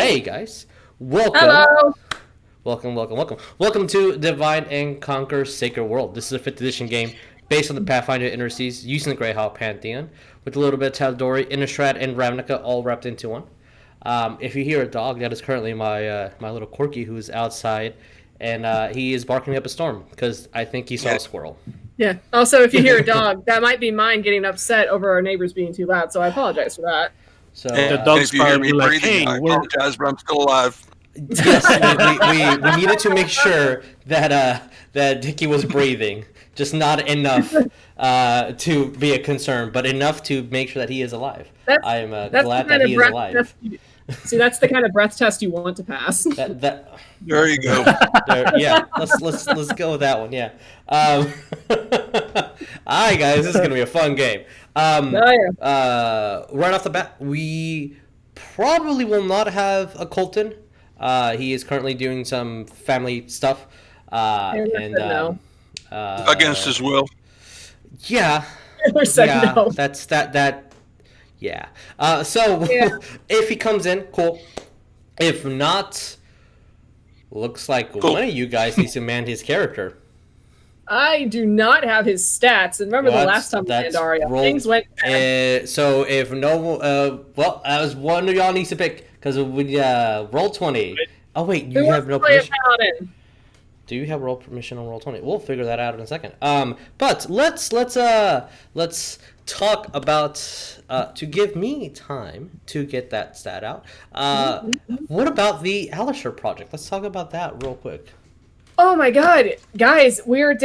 Hey guys, welcome. Hello. Welcome to Divide and Conquer Sacred World. This is a 5th edition game based on the Pathfinder Interseas using the Greyhawk Pantheon with a little bit of Tal'Dorei, Innistrad, and Ravnica all wrapped into one. If you hear a dog, that is currently my little Corky who's outside, and he is barking up a storm because I think he saw a squirrel. Yeah. Also, if you hear a dog, that might be mine getting upset over our neighbors being too loud, so I apologize for that. So the dog's probably like, hey, I apologize, but I'm still alive. Yes, we needed to make sure that Dickie was breathing. Just not enough to be a concern, but enough to make sure that he is alive. I am glad that he is alive. See, that's the kind of breath test you want to pass. There you go. Yeah, let's go with that one. Yeah. All right, guys, this is gonna be a fun game. Right off the bat, we probably will not have a Coleton. He is currently doing some family stuff, and against his will. Yeah. No. That's that. Yeah. If he comes in, cool. If not, looks like one of you guys needs to man his character. I do not have his stats. And remember the last time we did Ariell, things went bad. So if no, as one of y'all needs to pick, because we roll 20. Oh wait, you have no permission. Do you have roll permission on roll 20? We'll figure that out in a second. But let's talk about to give me time to get that stat out. What about the Elysian project? Let's talk about that real quick. Oh my god, guys, we are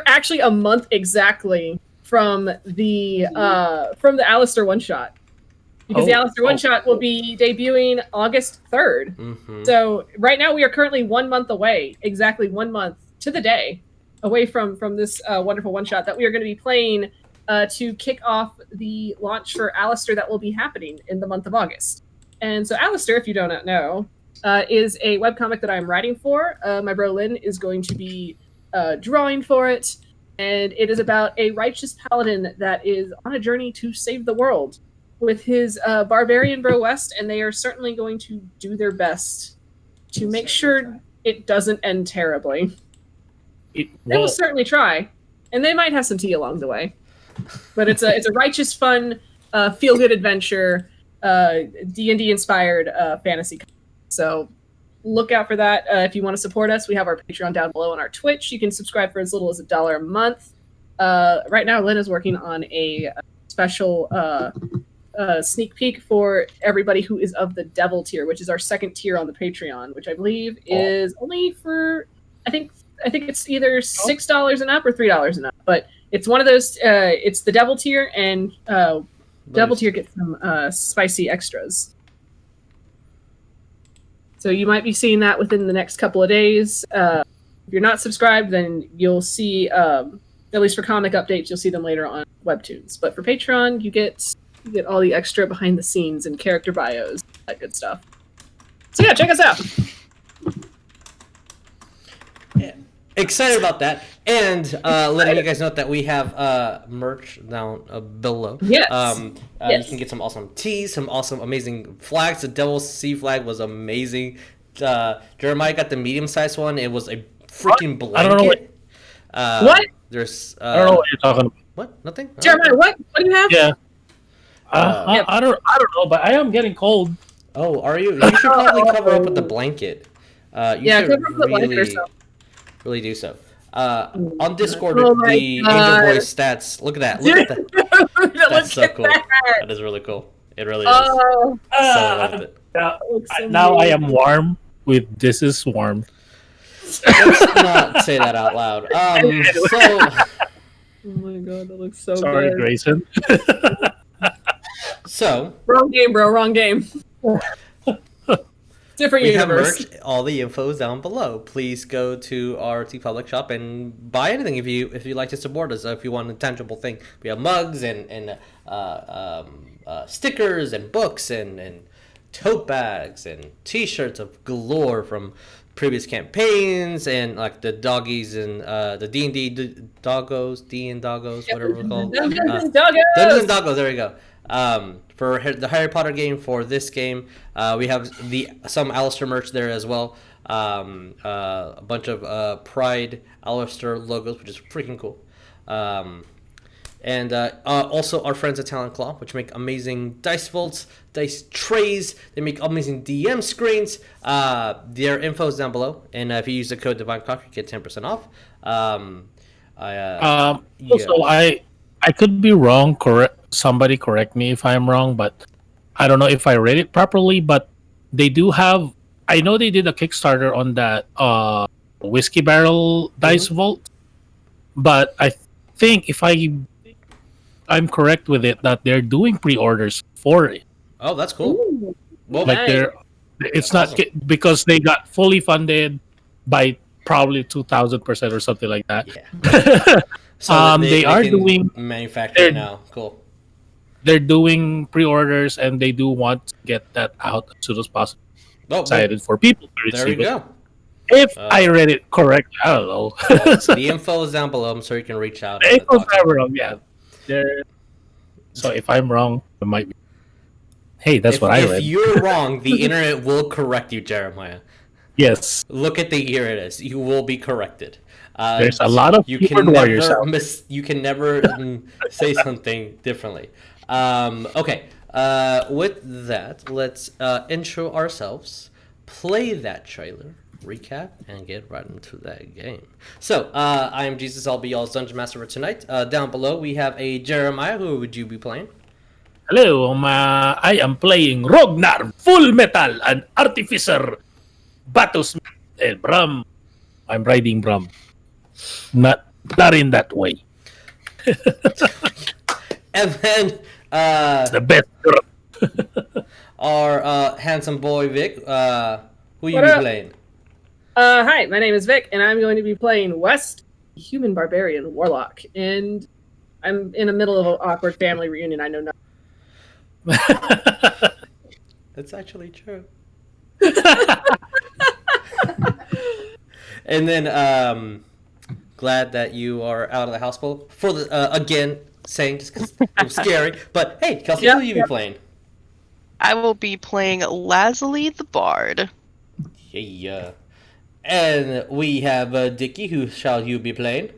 actually a month exactly from the Alistair one shot. Because the Alistair one shot will be debuting August 3rd. Mm-hmm. So right now we are currently 1 month away, exactly 1 month to the day, away from this wonderful one shot that we are going to be playing to kick off the launch for Alistair that will be happening in the month of August. And so Alistair, if you do not know, is a webcomic that I'm writing for. My bro Lynn is going to be drawing for it. And it is about a righteous paladin that is on a journey to save the world with his Barbarian bro West, and they are certainly going to do their best to make sure it doesn't end terribly. They will certainly try, and they might have some tea along the way. But it's a righteous, fun, feel-good adventure, D&D inspired fantasy. So look out for that. If you want to support us, we have our Patreon down below and our Twitch. You can subscribe for as little as $1 a month. Right now, Lynn is working on a special sneak peek for everybody who is of the Devil tier, which is our second tier on the Patreon, which I believe is only for I think it's either $6 and up or $3 and up. But it's one of those. It's the Devil tier, and Devil tier gets some spicy extras. So you might be seeing that within the next couple of days. If you're not subscribed, then you'll see, at least for comic updates, you'll see them later on Webtoons. But for Patreon, you get all the extra behind the scenes and character bios, that good stuff. So yeah, check us out. Yeah. Excited about that, and letting you guys know that we have merch down below. Yes. You can get some awesome tees, some awesome, amazing flags. The Devil's Sea flag was amazing. Jeremiah got the medium-sized one. It was a freaking blanket. I don't know what. There's. I don't know what you're talking about. What? Nothing. Jeremiah, what do you have? Yeah. I don't know, but I am getting cold. Oh, are you? You should probably cover up with the blanket. Cover up the blanket or something. Really do so. On Discord, the Angel Boy stats. Look at that. Look at that. That's so cool. That is really cool. It really is. So I loved it. Now I am warm with This Is Warm. Let's not say that out loud. Oh my god, that looks so Sorry, good. Grayson. So. Wrong game, bro. Wrong game. Different universe. Have merch. All the info is down below. Please go to our TeePublic shop and buy anything if you like to support us. If you want a tangible thing, we have mugs and stickers and books and tote bags and T-shirts of galore from previous campaigns, and like the doggies and the D&D doggos, whatever we're called. Dungeons and Doggos. Dungeons and Doggos. There we go. For the Harry Potter game, for this game, we have some Alistair merch there as well. A bunch of Pride Alistair logos, which is freaking cool. And also our friends at Talent Claw, which make amazing dice vaults, dice trays. They make amazing DM screens. Their info is down below, and if you use the code DivineConquer, you get 10% off. Also, I could be wrong. Somebody correct me if I'm wrong, but I don't know if I read it properly. But they do have. I know they did a Kickstarter on that whiskey barrel dice vault, but I think if I'm correct with it, that they're doing pre-orders for it. Oh, that's cool. Ooh, Well, Like it's not because they got fully funded by probably 2,000% or something like that. Yeah. So they are can doing manufacture it now. Cool. They're doing pre-orders and they do want to get that out as soon as possible. Oh, Excited for people to there we receive it. go. If I read it correct, I don't know. Well, the info is down below, so you can reach out. The info's never wrong, yeah. So if I'm wrong, it might be. Hey, that's what I read. If you're wrong, the internet will correct you, Jeremiah. Yes. Look at the year it is. You will be corrected. There's a lot of you keyboard can warriors never out. you can never say something differently. Okay. With that, let's intro ourselves, play that trailer, recap, and get right into that game. So, I am Jesus. I'll be y'all's Dungeon Master for tonight. Down below, we have a Jeremiah. Who would you be playing? Hello, I am playing Rognarv, Full Metal, and Artificer, Battlesmith, and Bram. I'm riding Bram. Not in that way. And then It's the best. our handsome boy Vic. Who you What be up? playing? Hi, my name is Vic, and I'm going to be playing West, human barbarian warlock. And I'm in the middle of an awkward family reunion. I know nothing. That's actually true. And then glad that you are out of the hospital for the again saying just because it was scary. But hey, Kelsey, who will you be playing? I will be playing Lazuli the Bard. Yeah. And we have Dickie. Who shall you be playing?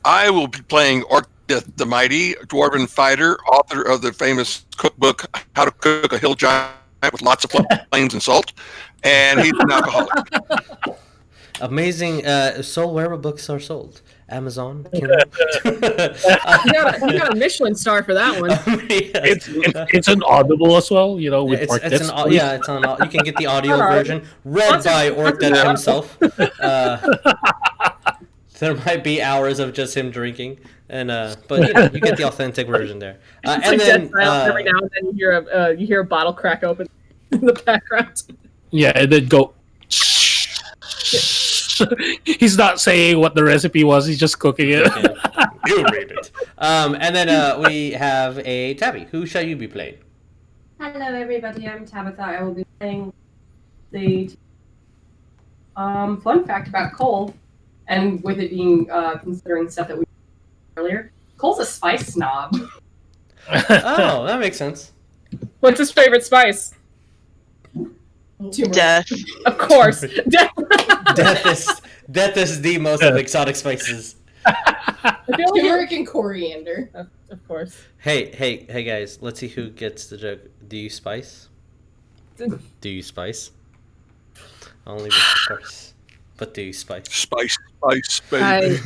I will be playing Orcdeath the Mighty, dwarven fighter, author of the famous cookbook How to Cook a Hill Giant with Lots of Flames and Salt, and he's an alcoholic. Amazing. So wherever books are sold, Amazon. Kindle. You got a Michelin star for that one. Yes. It's an Audible as well, you know, with It's Orcdeath's an it's on. You can get the audio version read by Orcdeath himself. There might be hours of just him drinking, and but you get the authentic version there. It's And like then dead silence. Every now and then you hear a bottle crack open in the background. Yeah, and then go. He's not saying what the recipe was. He's just cooking it. you read it. And then we have a Tabby. Who shall you be playing? Hello, everybody. I'm Tabatha. I will be playing the fun fact about Cole, and with it being considering stuff that we earlier. Cole's a spice snob. Oh, that makes sense. What's his favorite spice? Turmeric. Death. Of course, death. Death is the most of exotic spices. I feel like Turmeric and coriander. of course. Hey guys, let's see who gets the joke. Do you spice? Do you spice? Only with the course. But do you spice? Spice, baby.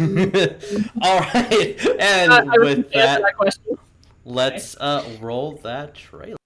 All right, and I with refuse to answer that, question. let's roll that trailer.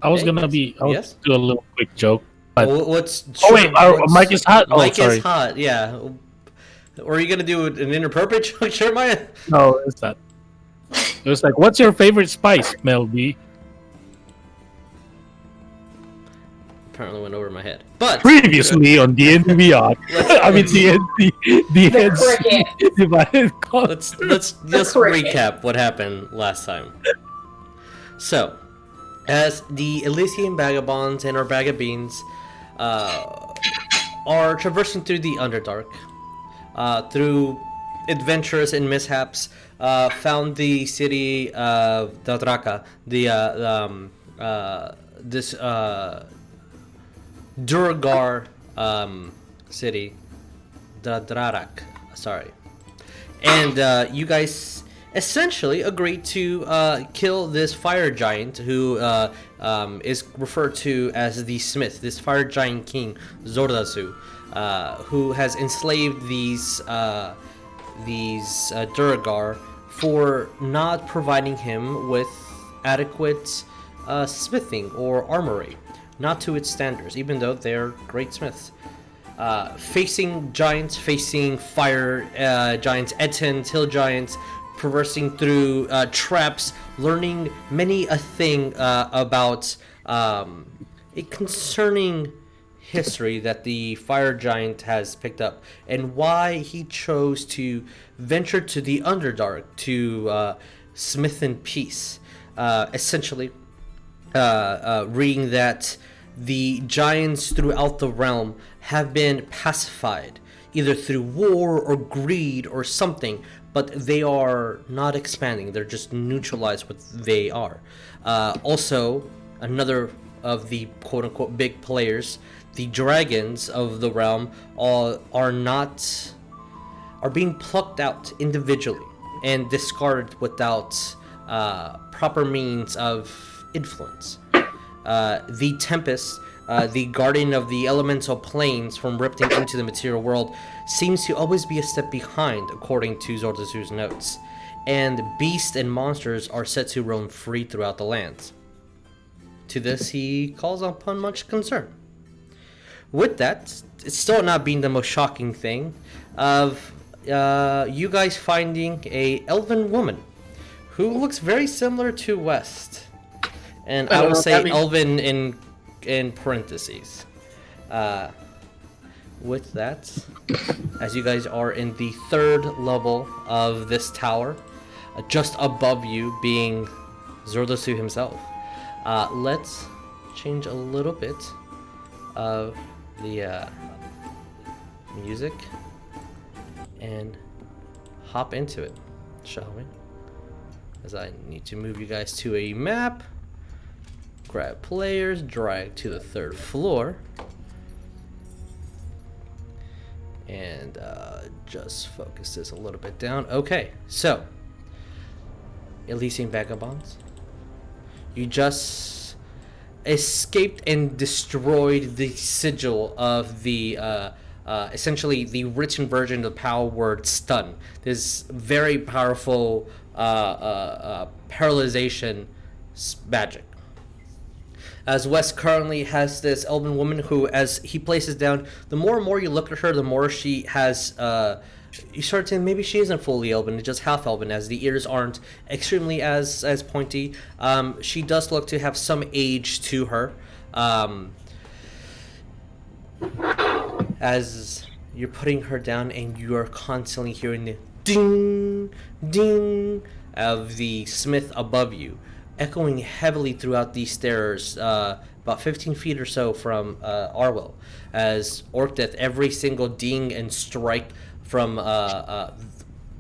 I was gonna do a little quick joke, But what's oh wait, our mic is hot. Mic sorry. is hot. Yeah. Or are you gonna do an inappropriate joke, Jeremiah? No, it's not. It was like, what's your favorite spice, Mel B? Apparently went over my head. But Previously on D&D Beyond. I mean D&D. The cricket. Divided let's just recap what happened last time. So, as the Elysian Vagabonds and our Vagabonds are traversing through the Underdark, through adventures and mishaps, found the city of Dadraka, this Durgar city, Dadrarak, sorry, and you guys essentially agreed to kill this fire giant who is referred to as the Smith, this fire giant king Zordazu, who has enslaved these Durgar for not providing him with adequate smithing or armory, not to its standards, even though they're great smiths. Facing giants, facing fire giants, Etons, hill giants, traversing through traps, learning many a thing about a concerning history that the fire giant has picked up, and why he chose to venture to the Underdark to smith in peace. Essentially, reading that the giants throughout the realm have been pacified, either through war or greed or something, but they are not expanding. They're just neutralized what they are. Also, another of the quote-unquote big players, the dragons of the realm, are being plucked out individually and discarded without proper means of influence. The Tempest, the guardian of the elemental planes from ripping into the material world, seems to always be a step behind, according to Zordazu's notes, and beasts and monsters are set to roam free throughout the lands. To this, he calls upon much concern. With that, it's still not being the most shocking thing of you guys finding a elven woman who looks very similar to West, and I will say elven in parentheses. With that, as you guys are in the 3rd level of this tower, just above you being Zordazu himself, let's change a little bit of the music and hop into it, shall we? As I need to move you guys to a map, grab players, drag to the 3rd floor, and just focus this a little bit down. Okay, so Elysian Vagabonds, you just escaped and destroyed the sigil of the essentially the written version of the power word stun. This very powerful paralyzation magic. As Wes currently has this elven woman who, as he places down, the more and more you look at her, the more she has, you start to think maybe she isn't fully elven, it's just half elven, as the ears aren't extremely as pointy. She does look to have some age to her. As you're putting her down and you are constantly hearing the ding, ding of the smith above you, echoing heavily throughout these stairs, about 15 feet or so from Ariell, as Orcdeath, every single ding and strike from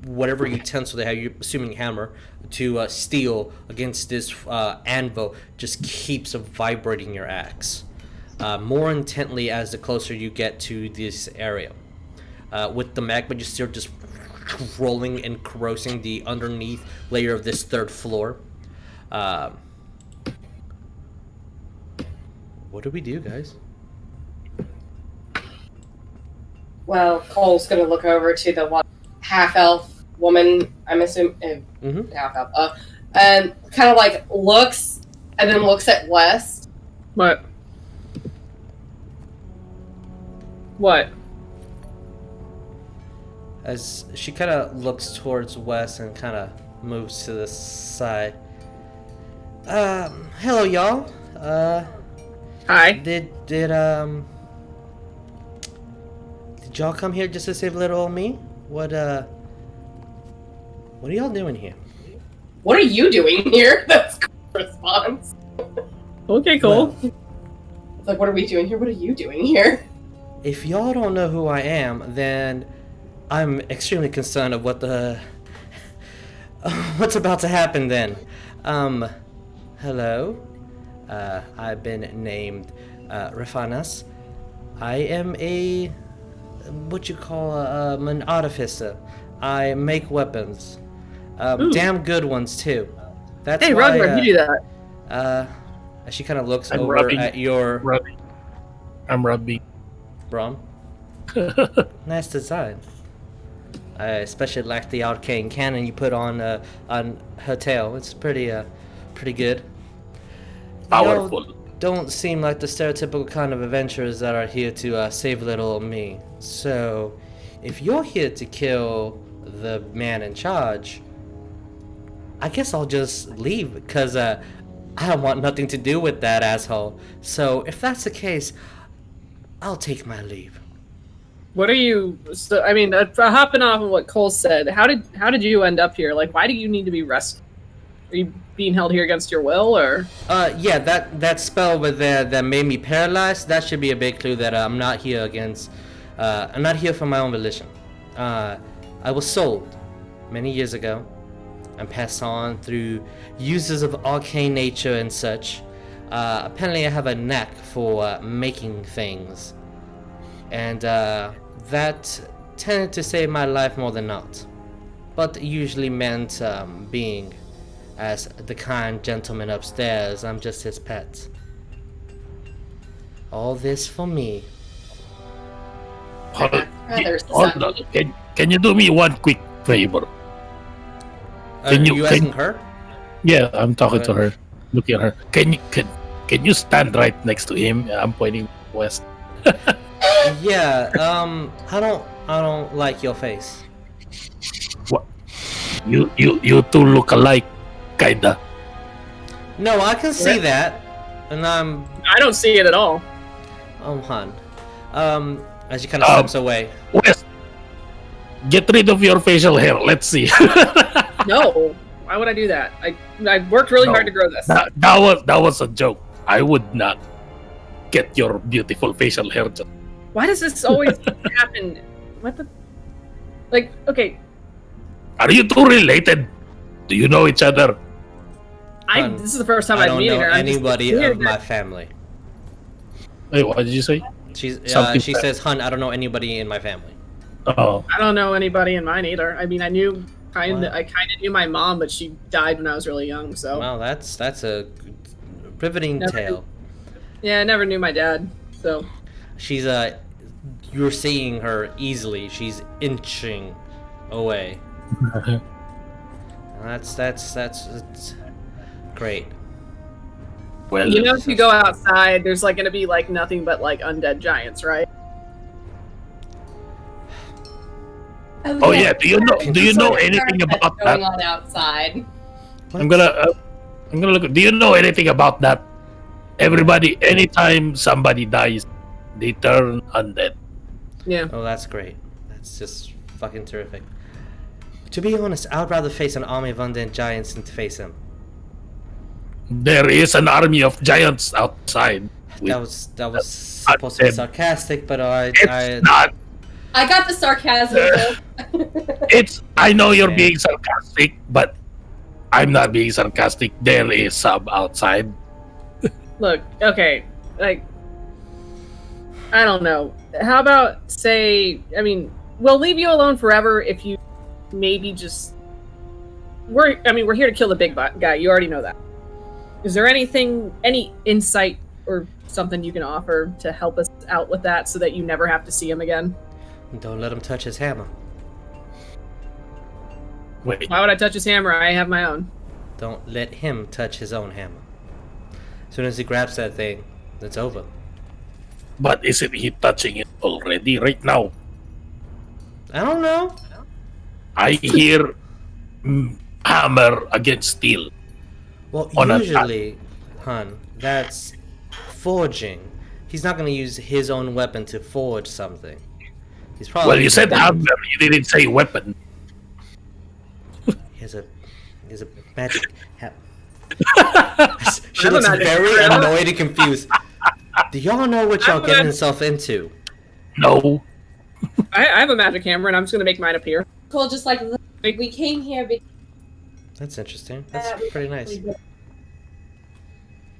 whatever utensil they have, you're assuming hammer, to steel against this anvil, just keeps vibrating your axe. More intently as the closer you get to this area. With the magma just rolling and corrosing the underneath layer of this 3rd floor. What do we do, guys? Well, Cole's gonna look over to the half-elf woman, I'm assuming, half-elf, and kind of like looks, and then looks at West. What? What? As she kind of looks towards west and kind of moves to the side. Hello, y'all. Hi. Did y'all come here just to save little old me? What are y'all doing here? What are you doing here? That's Cole's response. Okay, Cole. Well, It's like, what are we doing here? What are you doing here? if y'all don't know who I am, then I'm extremely concerned of what's about to happen then. Hello. I've been named Rafanas. I am an artificer. I make weapons. Damn good ones too. That's Hey, why, Rognarv, you do that. as she kind of looks I'm over rubbing- at your I'm rubbing. Brom. Nice design. I especially like the arcane cannon you put on her tail. It's pretty good. Powerful. Y'all don't seem like the stereotypical kind of adventurers that are here to save little me. So, if you're here to kill the man in charge, I guess I'll just leave because I want nothing to do with that asshole. So, if that's the case, I'll take my leave. What are you? So, I mean, hopping off of what Cole said. How did you end up here? Like, why do you need to be rescued? Are you being held here against your will, or? Yeah, that spell over there that made me paralyzed. That should be a big clue that I'm not here against. I'm not here for my own volition. I was sold many years ago and passed on through uses of arcane nature and such. Apparently, I have a knack for making things, and that tended to save my life more than not. But usually meant being as the kind gentleman upstairs. I'm just his pet. All this for me. Hold Rather on. Can you do me one quick favor? Are you asking her? Yeah, I'm talking to her. Looking at her. Can you stand right next to him? I'm pointing west. Yeah. I don't like your face. What? You two look alike, kinda. No, I can see that, and I don't see it at all. Han. As she kind of steps away. West. Get rid of your facial hair. Let's see. No. Why would I do that? I worked really No. hard to grow this. that was a joke. I would not get your beautiful facial hair. Why does this always happen? What the? Like, okay, Are you two related? Do you know each other? this is the first time I I've don't meeting know her. I'm just anybody weird of my that- family. Wait, what did you say? She Something bad. says, "Hun, I don't know anybody in my family." Oh, I don't know anybody in mine either. I mean, I kind What? of knew my mom, but she died when I was really young. So Well, that's a riveting Never- tale. yeah, I never knew my dad. So She's you're seeing her easily. She's inching away. That's great. well, you know, if you go outside, there's like gonna be like nothing but like undead giants, right? Oh yeah, do you know anything about going that? on outside? I'm gonna look. Do you know anything about that? Everybody, anytime somebody dies, they turn undead. Yeah. Oh, that's great. That's just fucking terrific. To be honest, I'd rather face an army of undead giants than to face him. There is an army of giants outside. That was supposed to be sarcastic, but It's not. I got the sarcasm. I know you're Yeah. being sarcastic, but I'm not being sarcastic. There is some outside. Look, okay, like, I don't know. How about I mean, we'll leave you alone forever if you maybe just. We're here to kill the big guy. You already know that. Is there any insight or something you can offer to help us out with that, so that you never have to see him again? Don't let him touch his hammer. Wait, Why would I touch his hammer? I have my own. Don't let him touch his own hammer. As soon as he grabs that thing, it's over. But isn't he touching it already right now? I don't know. I hear hammer against steel. Well, On a- usually, hun, that's forging. He's not going to use his own weapon to forge something. He's probably. Well, you said hammer. You didn't say weapon. He has a magic. She have a looks magic very hammer. annoyed and confused. Do y'all know what y'all getting yourself into? No. I have a magic hammer, and I'm just gonna make mine appear. Cool, just like we came here because That's interesting. That's pretty nice.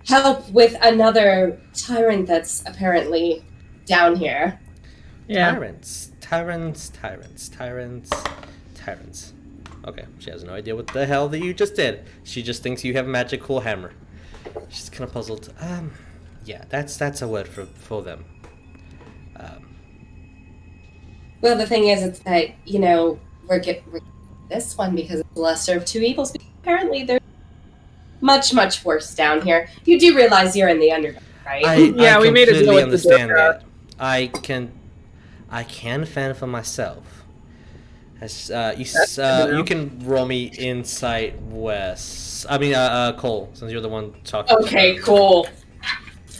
help with another tyrant that's apparently down here. Yeah. Tyrants. Okay, she has no idea what the hell that you just did. She just thinks you have a magical hammer. She's kind of puzzled. Yeah, that's a word for them. Well, the thing is, it's that, we're this one because it's the lesser of two evils. But apparently, there's much, much worse down here. You do realize you're in the underground, right? Yeah, we made a deal completely with the understand Dwarf. that. I can fend for myself. As you know. can roll me insight, Wes. I mean, Cole, since you're the one talking. Okay, cool.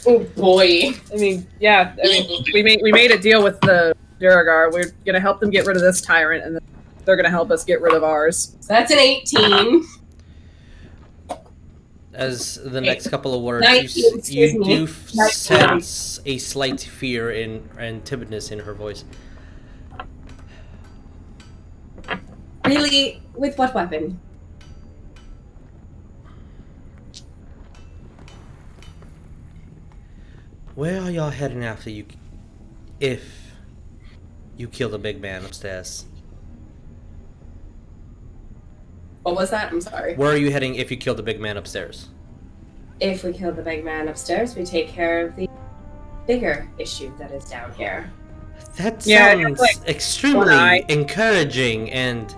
Oh boy. I mean, yeah. I mean, we made a deal with the Duragar. We're gonna help them get rid of this tyrant, and then they're gonna help us get rid of ours. So that's an 18. As the next couple of words, 19, you excuse me. do 19. sense a slight fear and timidness in her voice. Really? With what weapon? Where are y'all heading after you, if you kill the big man upstairs? What was that? I'm sorry. Where are you heading if you kill the big man upstairs? If we kill the big man upstairs, we take care of the bigger issue that is down here. That Yeah, sounds it's like extremely one eye. encouraging and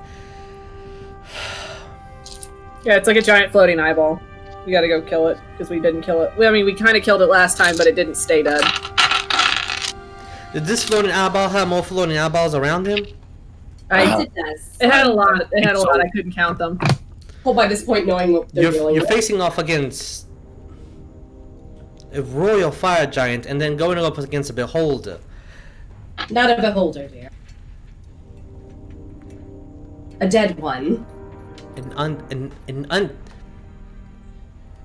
Yeah, it's like a giant floating eyeball. We gotta go kill it because we didn't kill it. Well, I mean, we kind of killed it last time, but it didn't stay dead. Did this floating eyeball have more floating eyeballs around him? Yes, it does. It had a lot. It had a lot. I couldn't count them. Well, by this point, knowing what they're dealing You're with. facing off against a royal fire giant and then going up against a beholder. Not a beholder, dear. A dead one.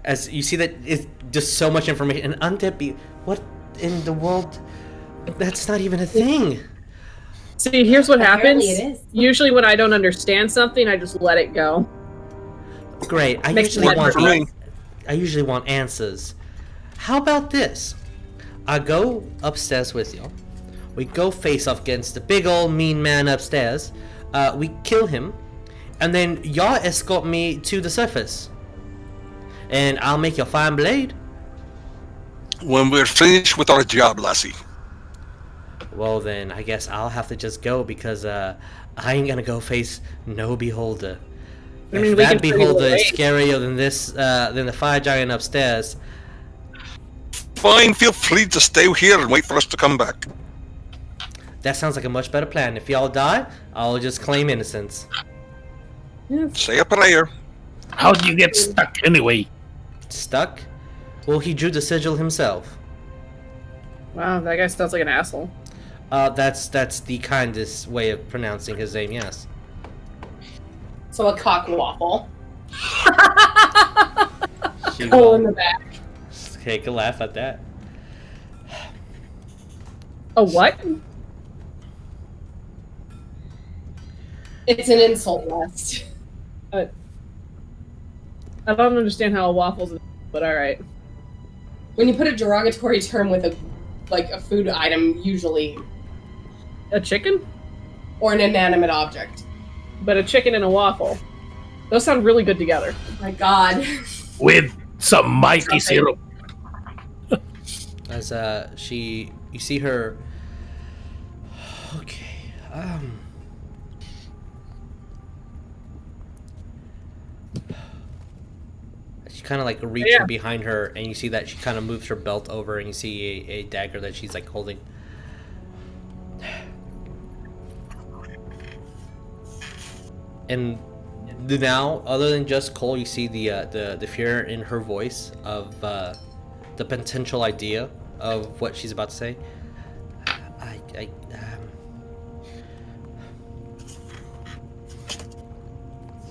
As you see that it's just so much information. An undead what in the world? That's not even a thing. See, here's what happens. Apparently it is. Usually, when I don't understand something, I just let it go. Great. I Makes usually sense. want answers. How about this? I go upstairs with you. We go face off against the big old mean man upstairs. We kill him, and then y'all escort me to the surface. And I'll make you a fine blade. When we're finished with our job, lassie. Well then, I guess I'll have to just go because I ain't gonna go face no beholder. I mean, If we that can pretty beholder well is wait. scarier than the fire giant upstairs. Fine, feel free to stay here and wait for us to come back. That sounds like a much better plan. If y'all die, I'll just claim innocence. Say a prayer. How'd you get stuck anyway? Stuck? Well, he drew the sigil himself. Wow, that guy sounds like an asshole. That's the kindest way of pronouncing his name. Yes. So a cock waffle. She Hole in will the back. take a laugh at that. A what? It's an insult list. I don't understand how a waffle's, but all right. When you put a derogatory term with a food item, usually, A chicken? or an inanimate object. But a chicken and a waffle. Those sound really good together. Oh my god. With some mighty syrup. As you see her. Okay. you kind of like reach in behind her, and you see that she kind of moves her belt over, and you see a dagger that she's like holding. And now, other than just Cole, you see the fear in her voice of the potential idea of what she's about to say.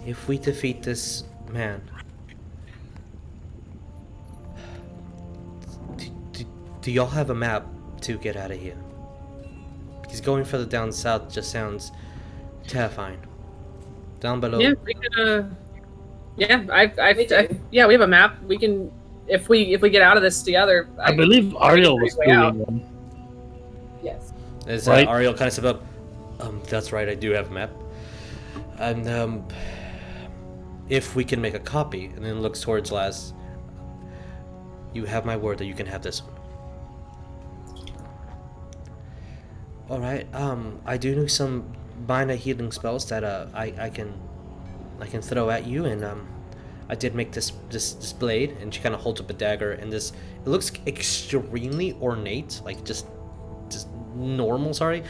If we defeat this man, do y'all have a map to get out of here? Because going further down south just sounds terrifying. Down below. Yeah, we could. Yeah, we have a map. We can, if we get out of this together. I believe Ariell was doing one. Yes. As Right. Ariell kind of stepped up, that's right, I do have a map. And if we can make a copy, and then looks towards Laz, you have my word that you can have this one. All right. I do know some minor healing spells that I can throw at you, and I did make this blade, and she kind of holds up a dagger, and it looks extremely ornate, like just normal. Sorry,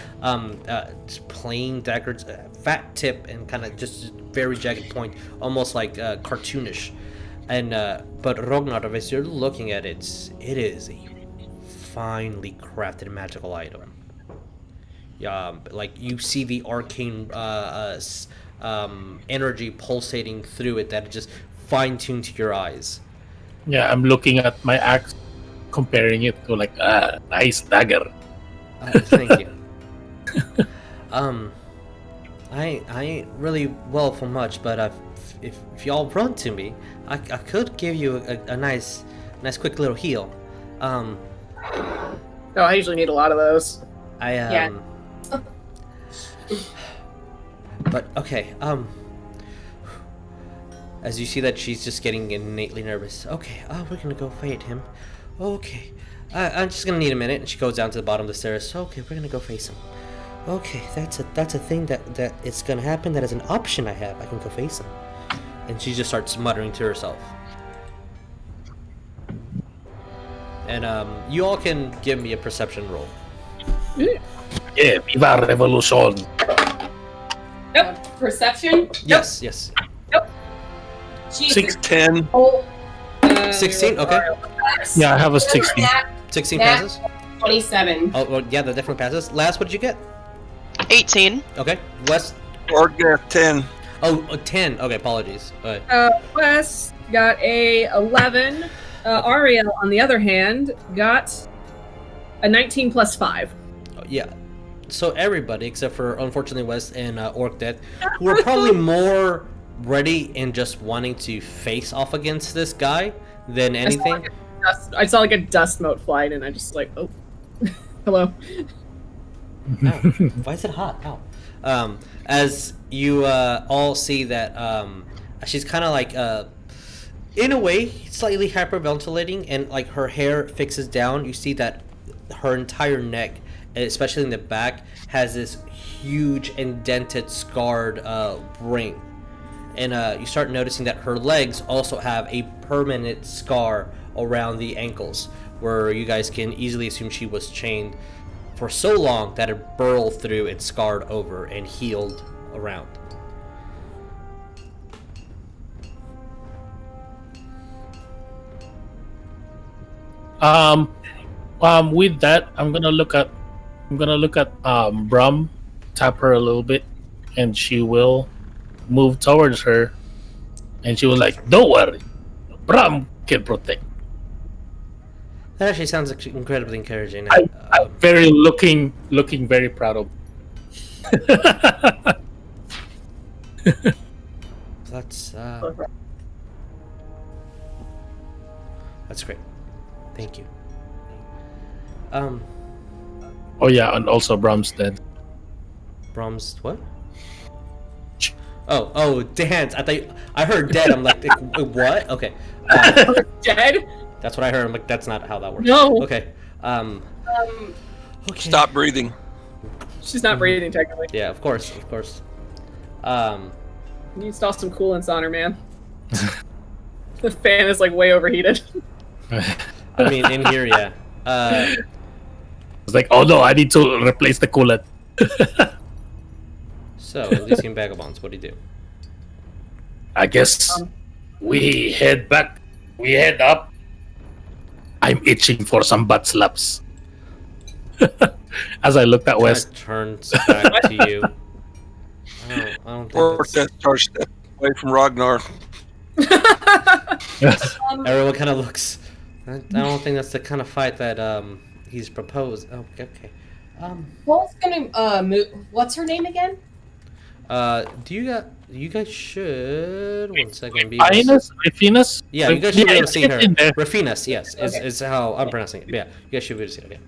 just plain dagger, fat tip, and kind of just very jagged point, almost like cartoonish. And but Rognarv, as you're looking at it, it is a finely crafted magical item. Like you see the arcane energy pulsating through it that just fine-tuned to your eyes. Yeah, I'm looking at my axe, comparing it to like nice dagger. Thank you. I ain't really well for much, but if y'all run to me, I could give you a nice quick little heal. Oh, I usually need a lot of those. Yeah. But okay, as you see that she's just getting innately nervous. Okay, we're gonna go fight him. Okay, I'm just gonna need a minute. And she goes down to the bottom of the stairs. Okay, we're gonna go face him. Okay, that's a thing that it's gonna happen. That is an option I have. I can go face him. And she just starts muttering to herself. And you all can give me a perception roll. Yeah, viva revolution. Yep. Perception? Yes. Jesus. 6'10". Oh. 16. Okay. Yeah, I have a 16. 16 Nat. passes. 27. Oh, well, yeah, that definitely passes. Last, what did you get? 18. Okay. West. Orcdeath 10. Oh, 10. Okay, apologies. Wes got a 11. Ariell, on the other hand, got a 19 plus 5. Yeah. So everybody, except for unfortunately West and Orcdeath, who are probably more ready and just wanting to face off against this guy than anything. I saw like a dust mote flying, and I just like, oh, hello. Ow. Why is it hot? Ow. As you all see that she's kind of like, in a way, slightly hyperventilating, and like her hair fixes down. You see that her entire neck, especially in the back, has this huge indented, scarred ring. And you start noticing that her legs also have a permanent scar around the ankles, where you guys can easily assume she was chained for so long that it burrowed through and scarred over and healed around. With that, I'm gonna look at Brum, tap her a little bit, and she will move towards her, and she was like, "Don't worry, Brum can protect." That actually sounds incredibly encouraging. I'm very looking very proud of. That's great. Thank you. Oh yeah, and also Brum's dead. Brahms, what? Oh, dance. I heard dead. I'm like, what? Okay. Dead? That's what I heard. I'm like, that's not how that works. No. Okay. Okay. Stop breathing. She's not breathing technically. Yeah, of course. You install some coolants on her, man. The fan is like way overheated. I mean, in here, yeah. It's like, oh no, I need to replace the coolant. So, Elysian Vagabonds, what do you do? I guess we head back. We head up. I'm itching for some butt slaps. As I looked at West. Turns back to you. I don't think Orcdeath starts step away from Rognarv. Everyone kind of looks. I don't think that's the kind of fight that he's proposed. Oh, okay. Cole's gonna move. What's her name again? You guys should 1 second be. Rafinas? Yeah, you guys should be able to see her. in there. Rafinas, yes, Okay. is how I'm pronouncing it. Yeah, you guys should be able to see it.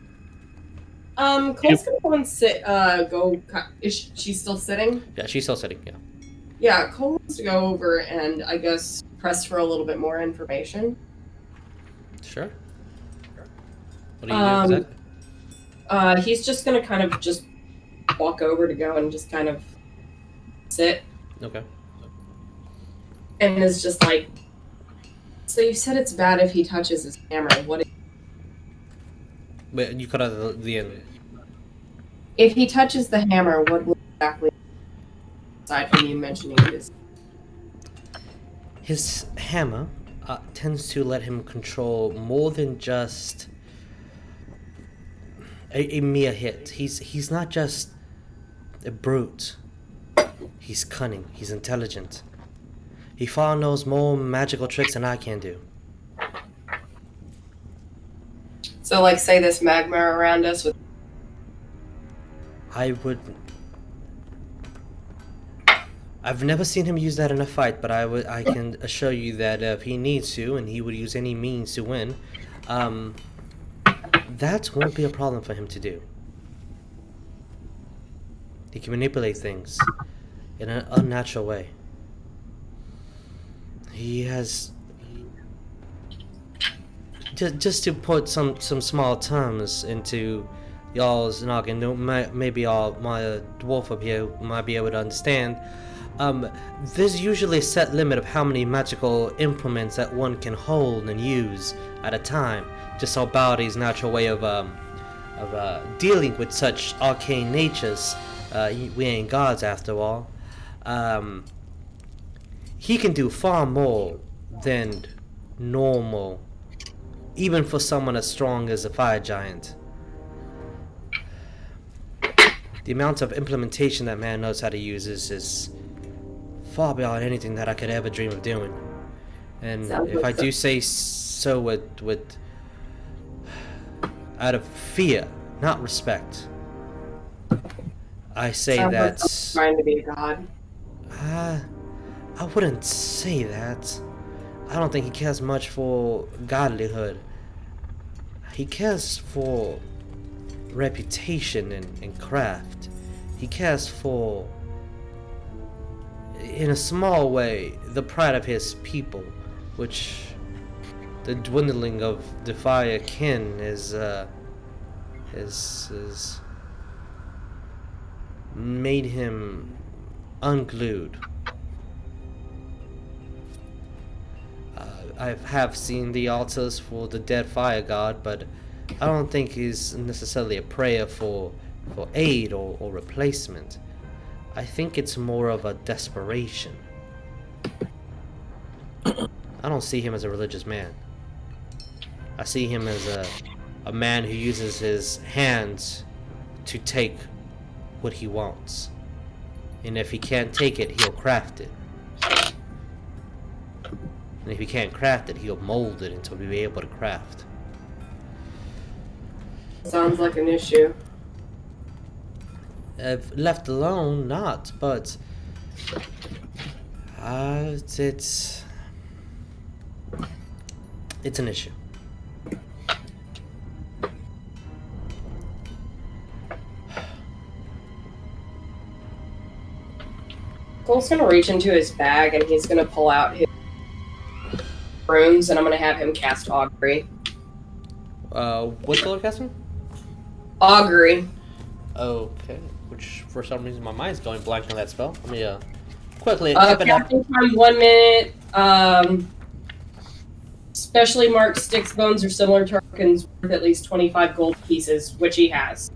Cole's gonna go and sit. Is she still sitting? Yeah, she's still sitting. Yeah. Yeah, Cole wants to go over and I guess press for a little bit more information. Sure. What do you do? Exactly? He's just gonna kind of just walk over to go and just kind of sit. Okay. And is just like, so you said it's bad if he touches his hammer. What Wait, you cut out the end. if he touches the hammer? What will exactly, aside from you mentioning this? His hammer tends to let him control more than just a mere hit. He's not just a brute. He's cunning. He's intelligent. He far knows more magical tricks than I can do. So, like, say this magma around us with. I've never seen him use that in a fight, but I can assure you that if he needs to, and he would use any means to win, that won't be a problem for him to do. He can manipulate things in an unnatural way. He has... Just to put some small terms into y'all's noggin, maybe my dwarf up here might be able to understand. There's usually a set limit of how many magical implements that one can hold and use at a time. Just our body's natural way of dealing with such arcane natures. We ain't gods after all. He can do far more than normal, even for someone as strong as a fire giant. The amount of implementation that man knows how to use is far beyond anything that I could ever dream of doing. And if I do say so with out of fear, not respect, I say that Trying to be a god. I wouldn't say that. I don't think he cares much for godlyhood. He cares for reputation and craft. He cares for, in a small way, the pride of his people, which the dwindling of the fire kin is made him unglued. I have seen the altars for the dead fire god, but I don't think he's necessarily a prayer for aid or replacement. I think it's more of a desperation. I don't see him as a religious man. I see him as a man who uses his hands to take what he wants. And if he can't take it, he'll craft it. And if he can't craft it, he'll mold it until he'll be able to craft. Sounds like an issue. If left alone, not, but it's an issue. Cole's gonna reach into his bag and he's gonna pull out his runes and I'm gonna have him cast augury. What's the casting? Augury. Okay, which for some reason my mind's going blank on that spell. Let me quickly type it up. Casting time 1 minute. specially marked sticks, bones, or similar tokens worth at least 25 gold pieces, which he has.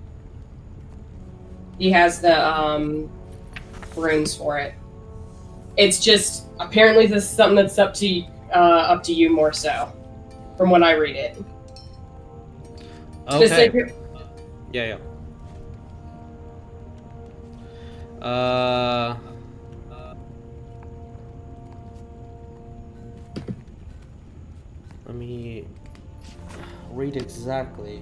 He has the runes for it. It's just apparently this is something that's up to you more so, from when I read it. Okay. Yeah. Let me read exactly.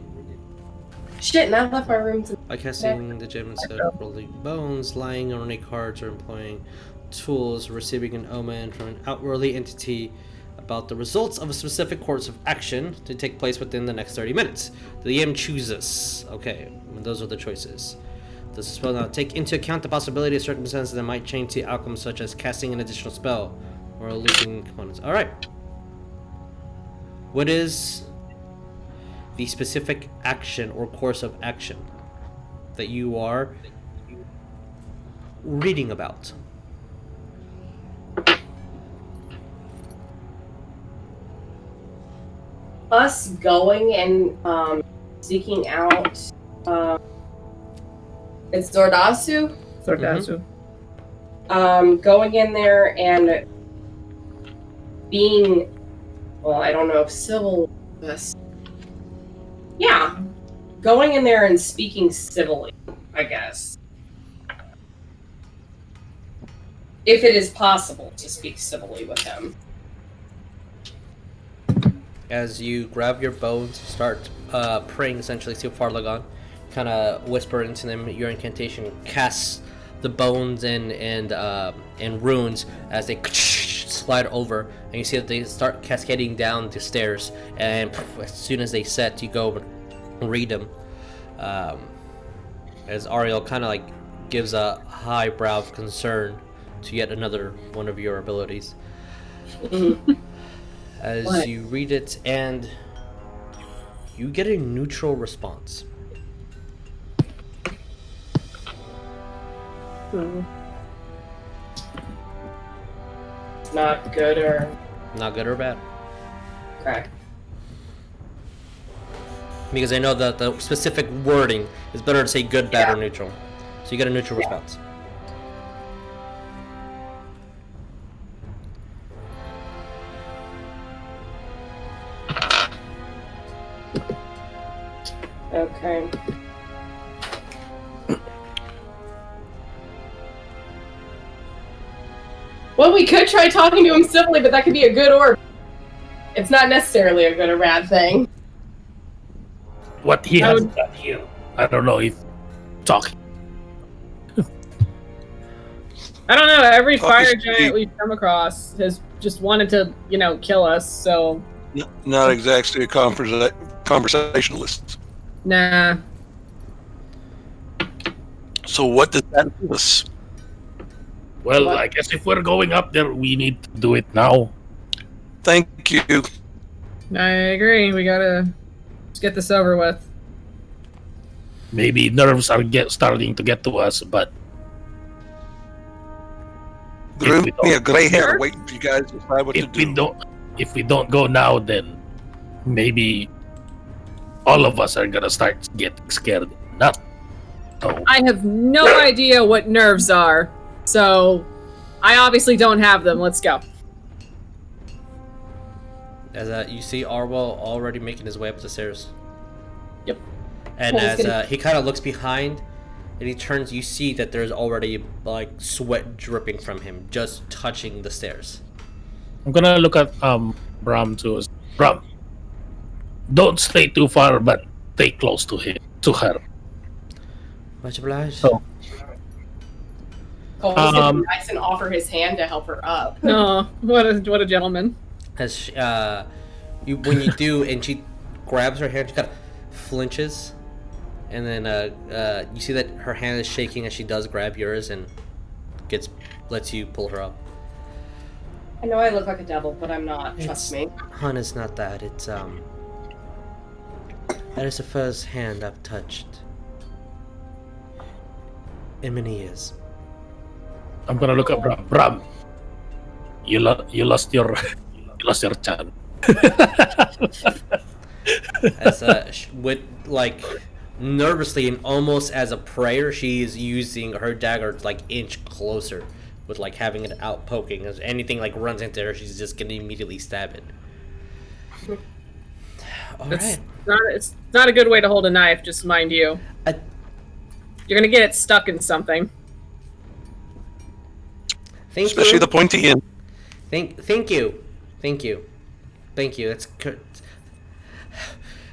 Shit, and I left my room to... By casting the gem instead of rolling bones, lying on any cards, or employing tools, receiving an omen from an outwardly entity about the results of a specific course of action to take place within the next 30 minutes. The DM chooses. Okay, those are the choices. Does the spell now take into account the possibility of circumstances that might change the outcome, such as casting an additional spell or losing components? Alright. What is the specific action or course of action that you are reading about? Us going and seeking out it's Zordazu? Zordazu. Going in there and being, well, I don't know if civil this. Yeah. Going in there and speaking civilly, I guess. If it is possible to speak civilly with him. As you grab your bones, start praying essentially to Farlagon, kind of whisper into them your incantation, cast the bones and runes as they slide over, and you see that they start cascading down the stairs, and as soon as they set, you go and read them. As Ariell kind of like gives a high brow of concern to yet another one of your abilities. As What? you read it, and you get a neutral response. Not good or Not good or bad. okay. Because I know that the specific wording is better to say good, bad, Yeah. or neutral. So you get a neutral response. Okay. Well, we could try talking to him civilly, but that could be a good or... It's not necessarily a good or bad thing. What he I has would- done here, I don't know if talking. I don't know. Every fire Obviously- giant we've come across has just wanted to, kill us. So Not exactly a conversationalist. nah. So what does that give us? Well, What? I guess if we're going up there, we need to do it now. Thank you. I agree. We gotta just get this over with. Maybe nerves are starting to get to us, but Grew If we me a don't- gray hair Sure. waiting for you guys to decide what to if we don't go now, then maybe all of us are gonna start getting scared. Not. So I have no idea what nerves are, so I obviously don't have them. Let's go. As you see Arwell already making his way up the stairs. Yep. And Well, as he's gonna- he kind of looks behind, and he turns, you see that there's already like sweat dripping from him just touching the stairs. I'm gonna look at Bram too. Bram, don't stay too far, but stay close to her. Much obliged. So- Oh, he's gonna Um, be nice and offer his hand to help her up. Oh, what a gentleman. As when you do, and she grabs her hand, she kind of flinches, and then you see that her hand is shaking as she does grab yours and lets you pull her up. I know I look like a devil, but I'm not. Trust me. Hun, it's not that. It's that is the first hand I've touched in many years. I'm gonna look at Bram. Bram, you lost your chance. As with like nervously and almost as a prayer, she is using her dagger to like inch closer, with like having it out poking. As anything like runs into her, she's just gonna immediately stab it. All right. It's not a good way to hold a knife, just mind you. You're gonna get it stuck in something. Especially the pointy end. Thank you. That's good.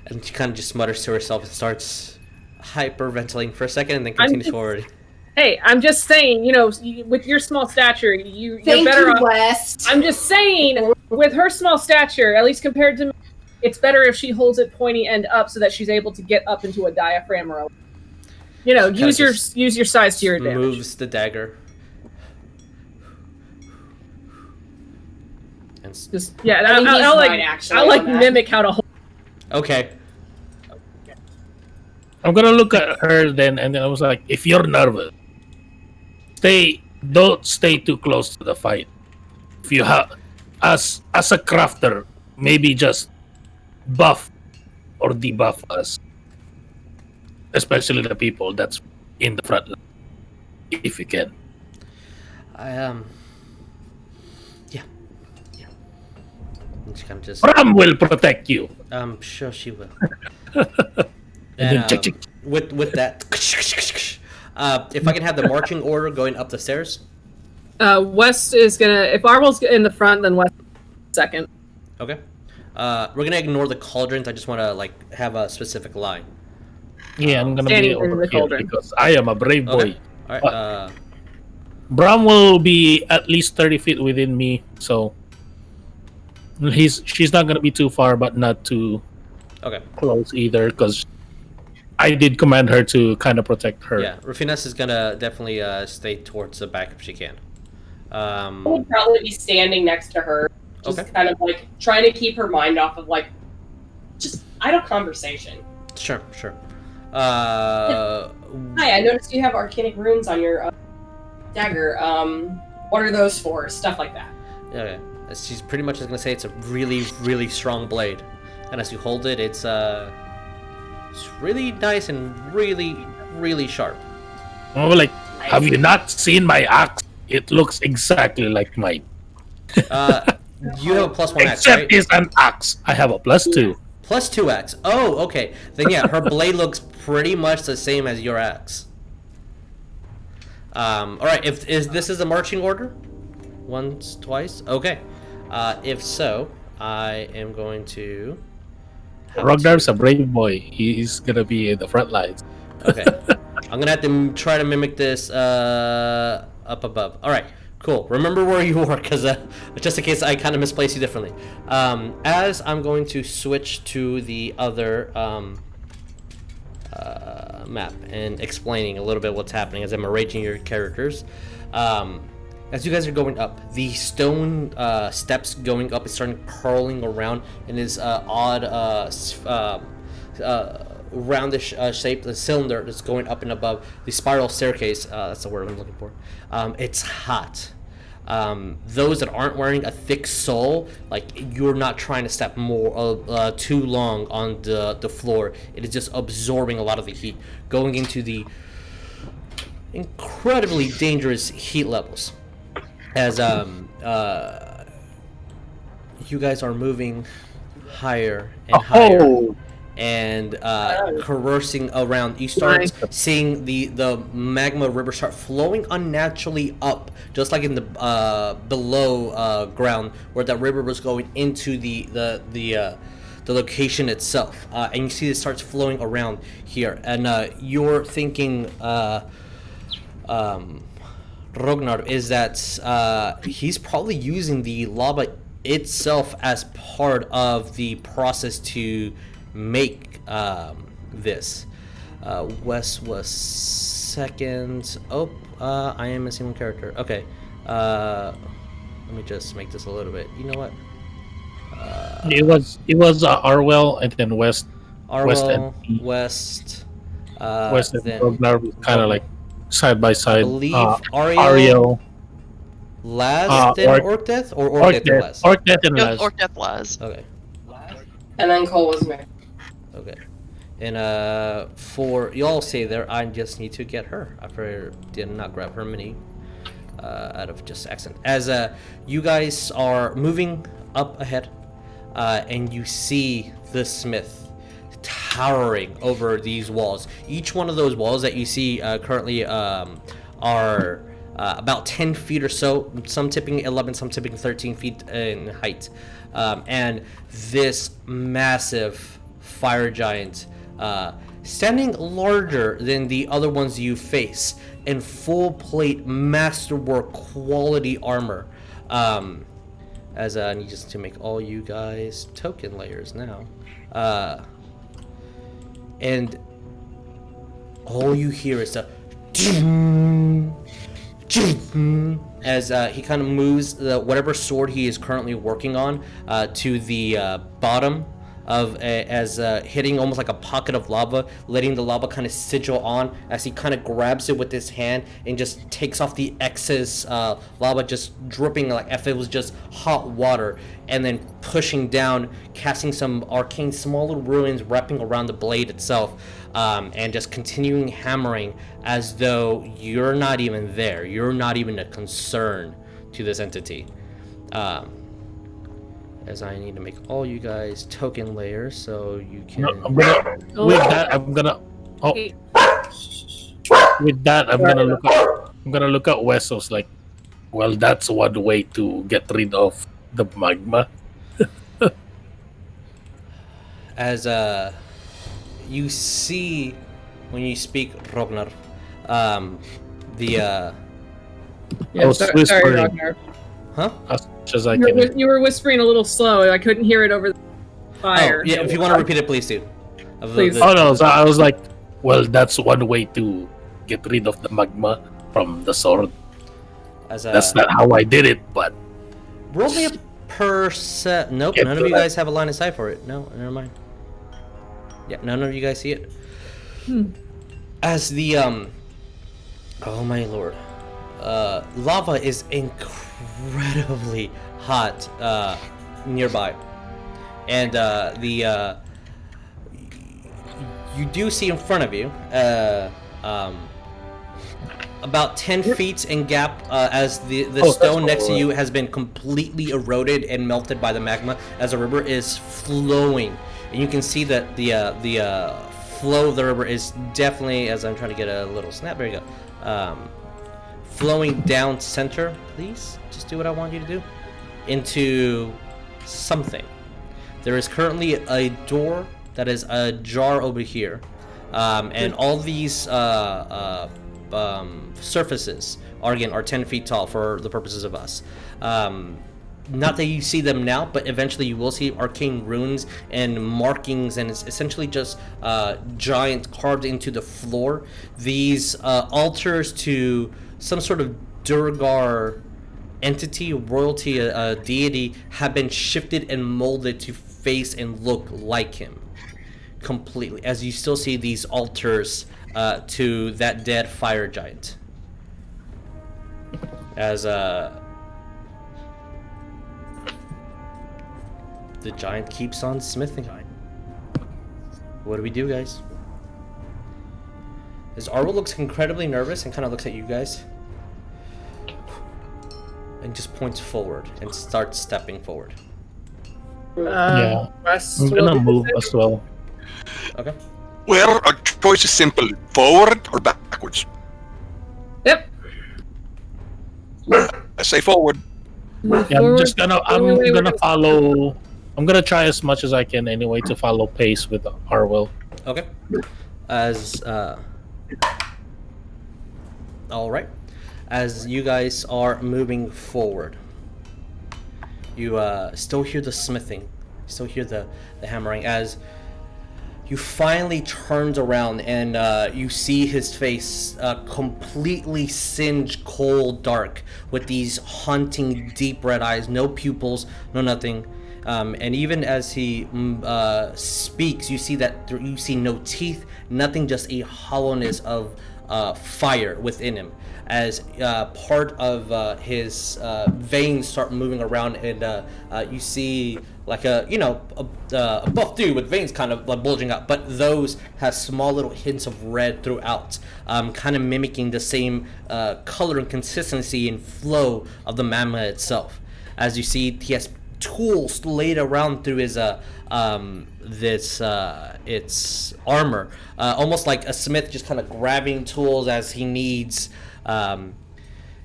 And she kind of just mutters to herself and starts hyperventilating for a second, and then continues forward. Hey, I'm just saying, with your small stature, you're better off. West. I'm just saying, with her small stature, at least compared to me, it's better if she holds it pointy end up so that she's able to get up into a diaphragm or use your size to your advantage. Moves the dagger. And just I'll mimic how to hold. Okay. I'm gonna look at her then, and then I was like, if you're nervous, don't stay too close to the fight. If you have, as a crafter, maybe just buff or debuff us, especially the people that's in the front line, if you can. Yeah. And she kind of just. Bram will protect you. I'm sure she will. And And, with that, if I can have the marching order going up the stairs. West is gonna. If Arvel's in the front, then West second. Okay. We're gonna ignore the cauldrons. I just want to have a specific line. Yeah, I'm gonna Standing be in over the here cauldron. because I am a brave boy. Okay. All right. Bram will be at least 30 feet within me, so she's not gonna be too far, but not too Okay. close either, because I did command her to kind of protect her. Yeah, Rufinas is gonna definitely stay towards the back if she can. I would probably be standing next to her, just Okay. kind of trying to keep her mind off of just idle conversation. Sure. Hi, I noticed you have arcanic runes on your dagger. What are those for? Stuff like that. Okay. She's pretty much just gonna say it's a really, really strong blade, and as you hold it, it's really nice and really, really sharp. Oh, have you not seen my axe? It looks exactly like mine. You have a +1 axe, Except right? it's an axe. I have a +2. +2 axe. Oh, okay. Then yeah, her blade looks pretty much the same as your axe. All right. If this is a marching order, once, twice. Okay. If so, I am going to. Rognarv's a brave boy. He's gonna be in the front lines. Okay. I'm gonna have to try to mimic this up above. All right. Cool. Remember where you were, because just in case I kind of misplaced you differently. As I'm going to switch to the other map and explaining a little bit what's happening as I'm arranging your characters. As you guys are going up, the stone steps going up is starting curling around in this odd roundish shape, the cylinder that's going up and above the spiral staircase. That's the word I'm looking for. It's hot. Those that aren't wearing a thick sole, you're not trying to step more too long on the floor. It is just absorbing a lot of the heat, going into the incredibly dangerous heat levels. As you guys are moving higher and higher. And conversing around, you start seeing the magma river start flowing unnaturally up, just like in the below ground where that river was going into the location itself. And you see it starts flowing around here, and you're thinking, Rognarv, is that he's probably using the lava itself as part of the process to make this. Wes was second. Oh, I am missing one character. Okay. Let me just make this a little bit. You know what? It was Ariell and then West. Ariell, West. West and then Rognarv kind of side by side. I believe Ariell. Laz, then Orcdeath, or Orcdeath and Laz? Orcdeath and No, Laz. Orcdeath Laz. Okay. And then Cole was married. Okay. And for y'all stay there, I just need to get her. I did not grab her mini out of just accident. As you guys are moving up ahead, and you see the smith towering over these walls. Each one of those walls that you see currently are about 10 feet or so, some tipping 11, some tipping 13 feet in height. And this massive fire giant, standing larger than the other ones you face, in full plate masterwork quality armor. As I need just to make all you guys token layers now. And all you hear is the as he kind of moves whatever sword he is currently working on to the bottom of as hitting almost like a pocket of lava, letting the lava kind of sigil on as he kind of grabs it with his hand and just takes off the excess lava, just dripping like if it was just hot water, and then pushing down, casting some arcane small little ruins wrapping around the blade itself, and just continuing hammering as though you're not even there, you're not even a concern to this entity. As I need to make all you guys token layers so you can. No, with that, I'm gonna look at Wessos like, well, that's one way to get rid of the magma. As you see when you speak Rognarv, I was sorry, whispering. Rognarv. huh? As much as I can. You were whispering a little slow. I couldn't hear it over the fire. Oh, yeah, if you want to repeat it, please do. Please. Oh no, so I was like, well, that's one way to get rid of the magma from the sword. As That's not how I did it, but roll me a percent. Nope, Get none to of you that. guys have a line of sight for it. No, never mind. Yeah, none of you guys see it. As the oh my lord, lava is incredibly hot nearby, and you do see in front of you about 10 feet in gap as the stone next to you has been completely eroded and melted by the magma as the river is flowing, and you can see that the flow of the river is definitely, as I'm trying to get a little snap, there you go, flowing down center. Please just do what I want you to do, into something. There is currently a door that is ajar over here, and all these surfaces are 10 feet tall for the purposes of us. Not that you see them now, but eventually you will see arcane runes and markings, and it's essentially just giant carved into the floor. These altars to some sort of Durgar entity, royalty, deity, have been shifted and molded to face and look like him completely, as you still see these altars to that dead fire giant. As the giant keeps on smithing. What do we do, guys? As Ariell looks incredibly nervous and kind of looks at you guys and just points forward and starts stepping forward. yeah, Wes I'm will gonna be move the as well. Okay. Well, our choice is simple: forward or backwards. Yep. I say forward. Yeah, Forward. I'm gonna follow. I'm gonna try as much as I can anyway to follow pace with Ariell. Okay. As all right. As you guys are moving forward, you still hear the smithing, still hear the hammering. As you finally turns around and you see his face completely singed coal dark with these haunting deep red eyes, no pupils, no nothing. And even as he speaks, you see that you see no teeth, nothing, just a hollowness of fire within him, as part of his veins start moving around, and you see like a buff dude with veins kind of bulging out, but those have small little hints of red throughout, kind of mimicking the same color and consistency and flow of the magma itself. As you see, he has tools laid around through his its armor, almost like a smith just kind of grabbing tools as he needs.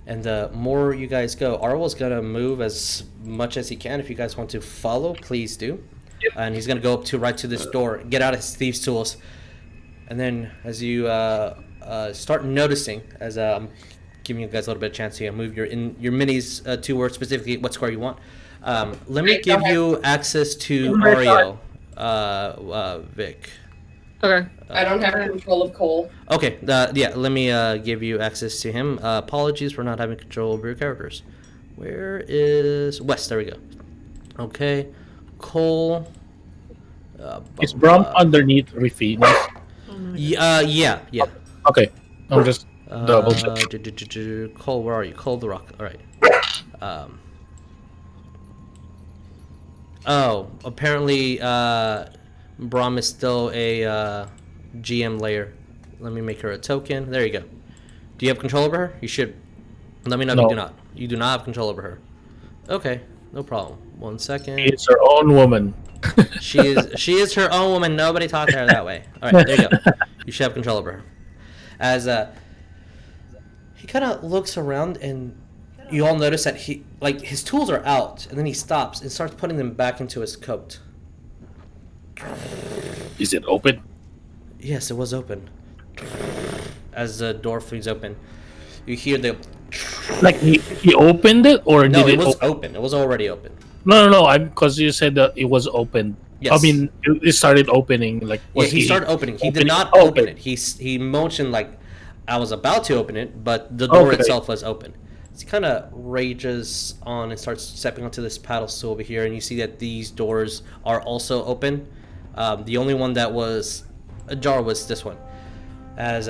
And the more you guys go, Ariell's gonna move as much as he can. If you guys want to follow, please do. Yep. And he's gonna go up right to this door, get out his thieves' tools, and then as you start noticing, as I'm giving you guys a little bit of chance here, move your minis to where specifically what square you want. Let me give you access to Ariell, Vic. Okay. I don't have control of Cole. Okay, yeah, let me give you access to him. Apologies for not having control over your characters. Where is West? There we go. Okay, Cole. Is Brom underneath Riffy? Yeah. Okay, I'm just double checking. Cole, where are you? Cole the Rock. All right. Oh, apparently, Brom is still a GM layer. Let me make her a token. There you go. Do you have control over her? You should. Let me know if you do not. You do not have control over her. Okay, no problem. 1 second. It's her own woman. She is her own woman. Nobody taught her that way. All right, there you go. You should have control over her. As he kind of looks around, and you all notice that his tools are out, and then he stops and starts putting them back into his coat. Is it open? Yes, it was open. As the door flings open, you hear the. Like he opened it, or No, did it was open. It was already open. No. Because you said that it was open. Yes. I mean, it started opening. Like Yeah, he started opening. He did not Oh, open okay. it. He motioned like I was about to open it, but the door Okay. itself was open. So he kind of rages on and starts stepping onto this paddle stool over here, and you see that these doors are also open. The only one that was ajar was this one. As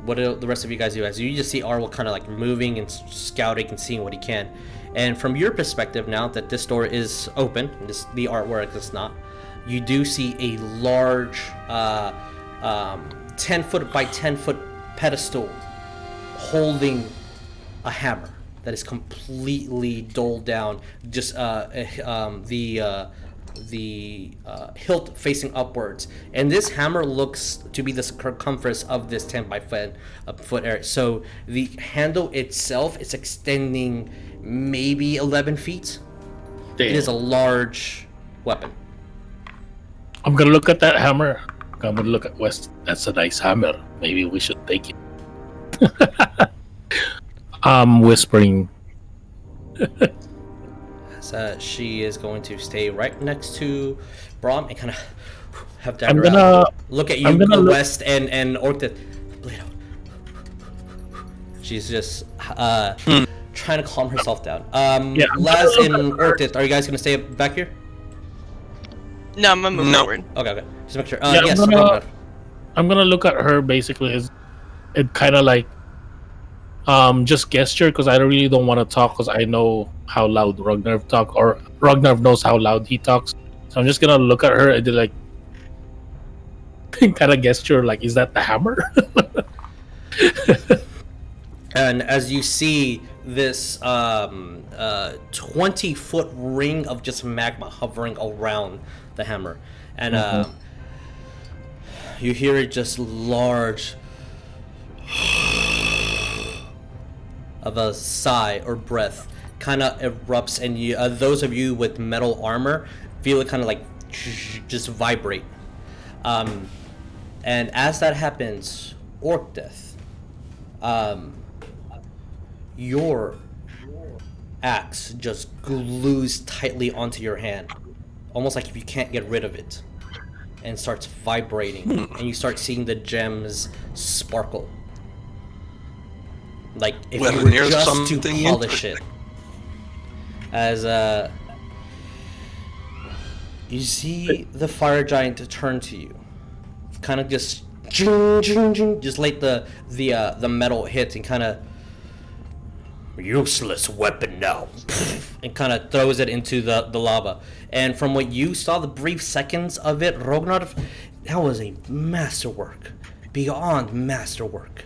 what do the rest of you guys do? As you just see Ariell kind of like moving and scouting and seeing what he can. And from your perspective, now that this door is open, the artwork is not, you do see a large 10-foot by 10-foot pedestal holding a hammer that is completely doled down, just the hilt facing upwards, and this hammer looks to be the circumference of this 10 by foot area. So the handle itself is extending maybe 11 feet. Damn. It is a large weapon. I'm gonna look at that hammer. I'm gonna look at West. That's a nice hammer. Maybe we should take it. I'm whispering. So she is going to stay right next to Brom and kind of have I'm dagger gonna out. Look at you, I'm gonna go look- West and Orcdeath. Bleed out. She's just trying to calm herself down. Yeah, I'm Laz gonna and look at her. Orcdeath, are you guys going to stay back here? No, I'm gonna move No. forward. Okay. Just make sure. Yeah, Yes. I'm gonna look at her basically as it kind of like just gesture, because I really don't want to talk, because I know how loud Rognarv talk, or Rognarv knows how loud he talks. So I'm just gonna look at her and do like kind of gesture, like, is that the hammer? And as you see this 20-foot ring of just magma hovering around the hammer, and you hear it just large of a sigh or breath kind of erupts, and you, those of you with metal armor feel it kind of like just vibrate. And as that happens, Orcdeath, your axe just glues tightly onto your hand, almost like if you can't get rid of it, and starts vibrating, and you start seeing the gems sparkle. Like if Well, you were there's just to something polish it. interesting. As you see the fire giant turn to you, kind of just just like the metal hits and kind of useless weapon now, and kind of throws it into the lava. And from what you saw, the brief seconds of it, Rognarv, that was a masterwork, beyond masterwork.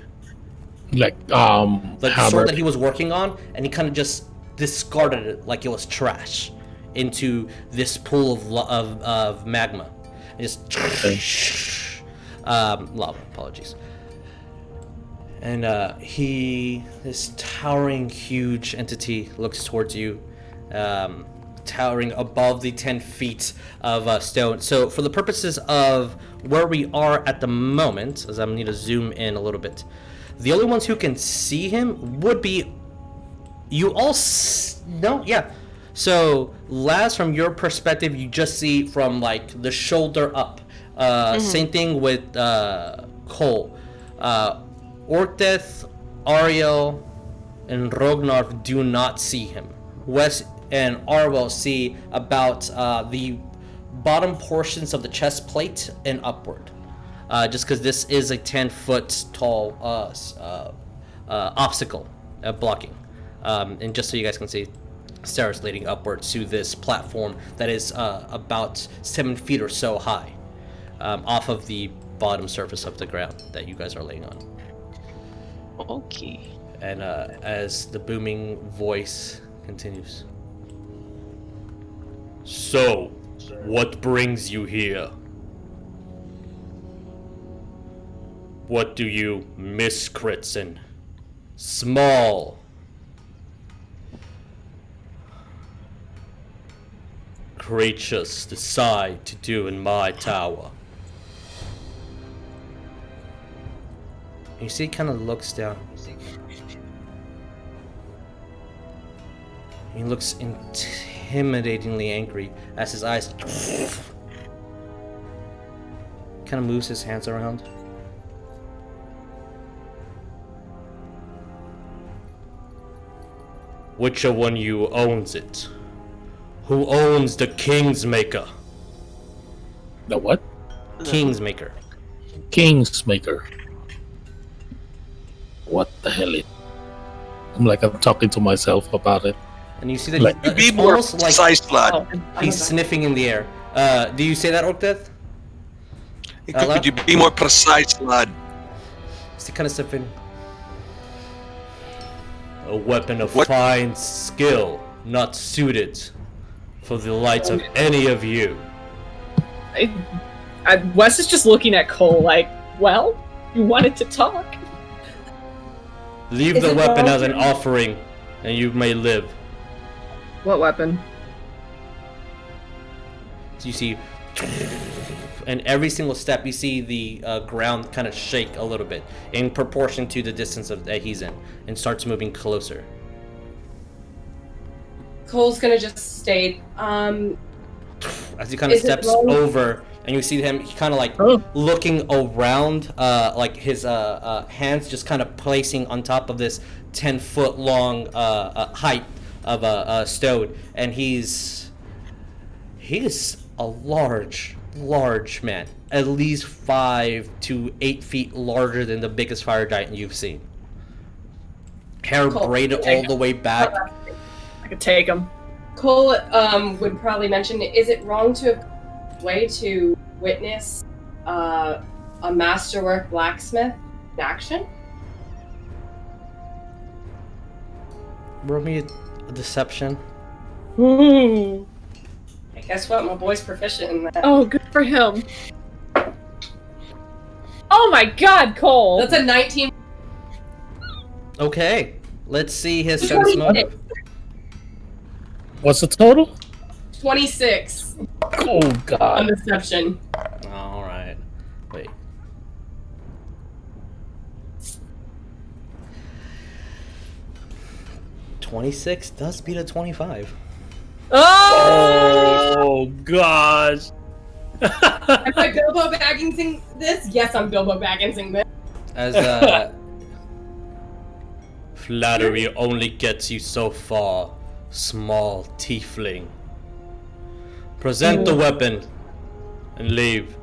Like The hammer. sword that he was working on, and he kind of just discarded it like it was trash into this pool of magma. And just lava. Apologies. And this towering, huge entity looks towards you, towering above the 10 feet of stone. So for the purposes of where we are at the moment, as I need to zoom in a little bit, the only ones who can see him would be you all. No, yeah. So Laz, from your perspective, you just see from like the shoulder up. Same thing with Cole. Orcdeath, Ariell, and Rognarv do not see him. Wes and Ariell see about the bottom portions of the chest plate and upward. Just because this is a 10-foot tall obstacle blocking. And just so you guys can see, stairs leading upwards to this platform that is about 7 feet or so high, off of the bottom surface of the ground that you guys are laying on. Okay. And as the booming voice continues. So, what brings you here? What do you miscrits and small creatures decide to do in my tower? You see, he kind of looks down. He looks intimidatingly angry as his eyes kind of moves his hands around. Which one you owns it? Who owns the Kingsmaker? The what? Kingsmaker. Kingsmaker. What the hell is? I'm talking to myself about it. And you see that Like, it's Be more almost like precise, lad. he's sniffing in the air. Do you say that, Orcdeath? Could you be more precise, lad? Is he kind of sniffing? A weapon of What? fine skill, not suited for the likes of any of you. Wes is just looking at Cole like, well, you wanted to talk. Leave Is the it weapon wrong as an to- offering, and you may live. What weapon? So you see, and every single step you see the ground kind of shake a little bit in proportion to the distance that he's in, and starts moving closer. Cole's gonna just state, As he kind of Is it steps wrong? over, and you see him, he kind of like Oh. looking around, like his hands just kind of placing on top of this 10-foot long height of a stone, and he's a large man, at least 5 to 8 feet larger than the biggest fire giant you've seen. Hair Cool. braided all the way back. I could take him. Cole would probably mention, is it wrong to have a way to witness a masterwork blacksmith in action? Roll me a deception. Ooh. Hey, guess what? My boy's proficient in that. Oh, good for him. Oh my God, Cole. That's a 19. Okay, let's see his sense motive. What's the total? 26 Oh on God. deception. All right. Wait. $26 does beat a 25. Oh! Oh gosh. Am I Bilbo Bagginsing this? Yes, I'm Bilbo Bagginsing this. As flattery only gets you so far, small tiefling. Present the weapon and leave.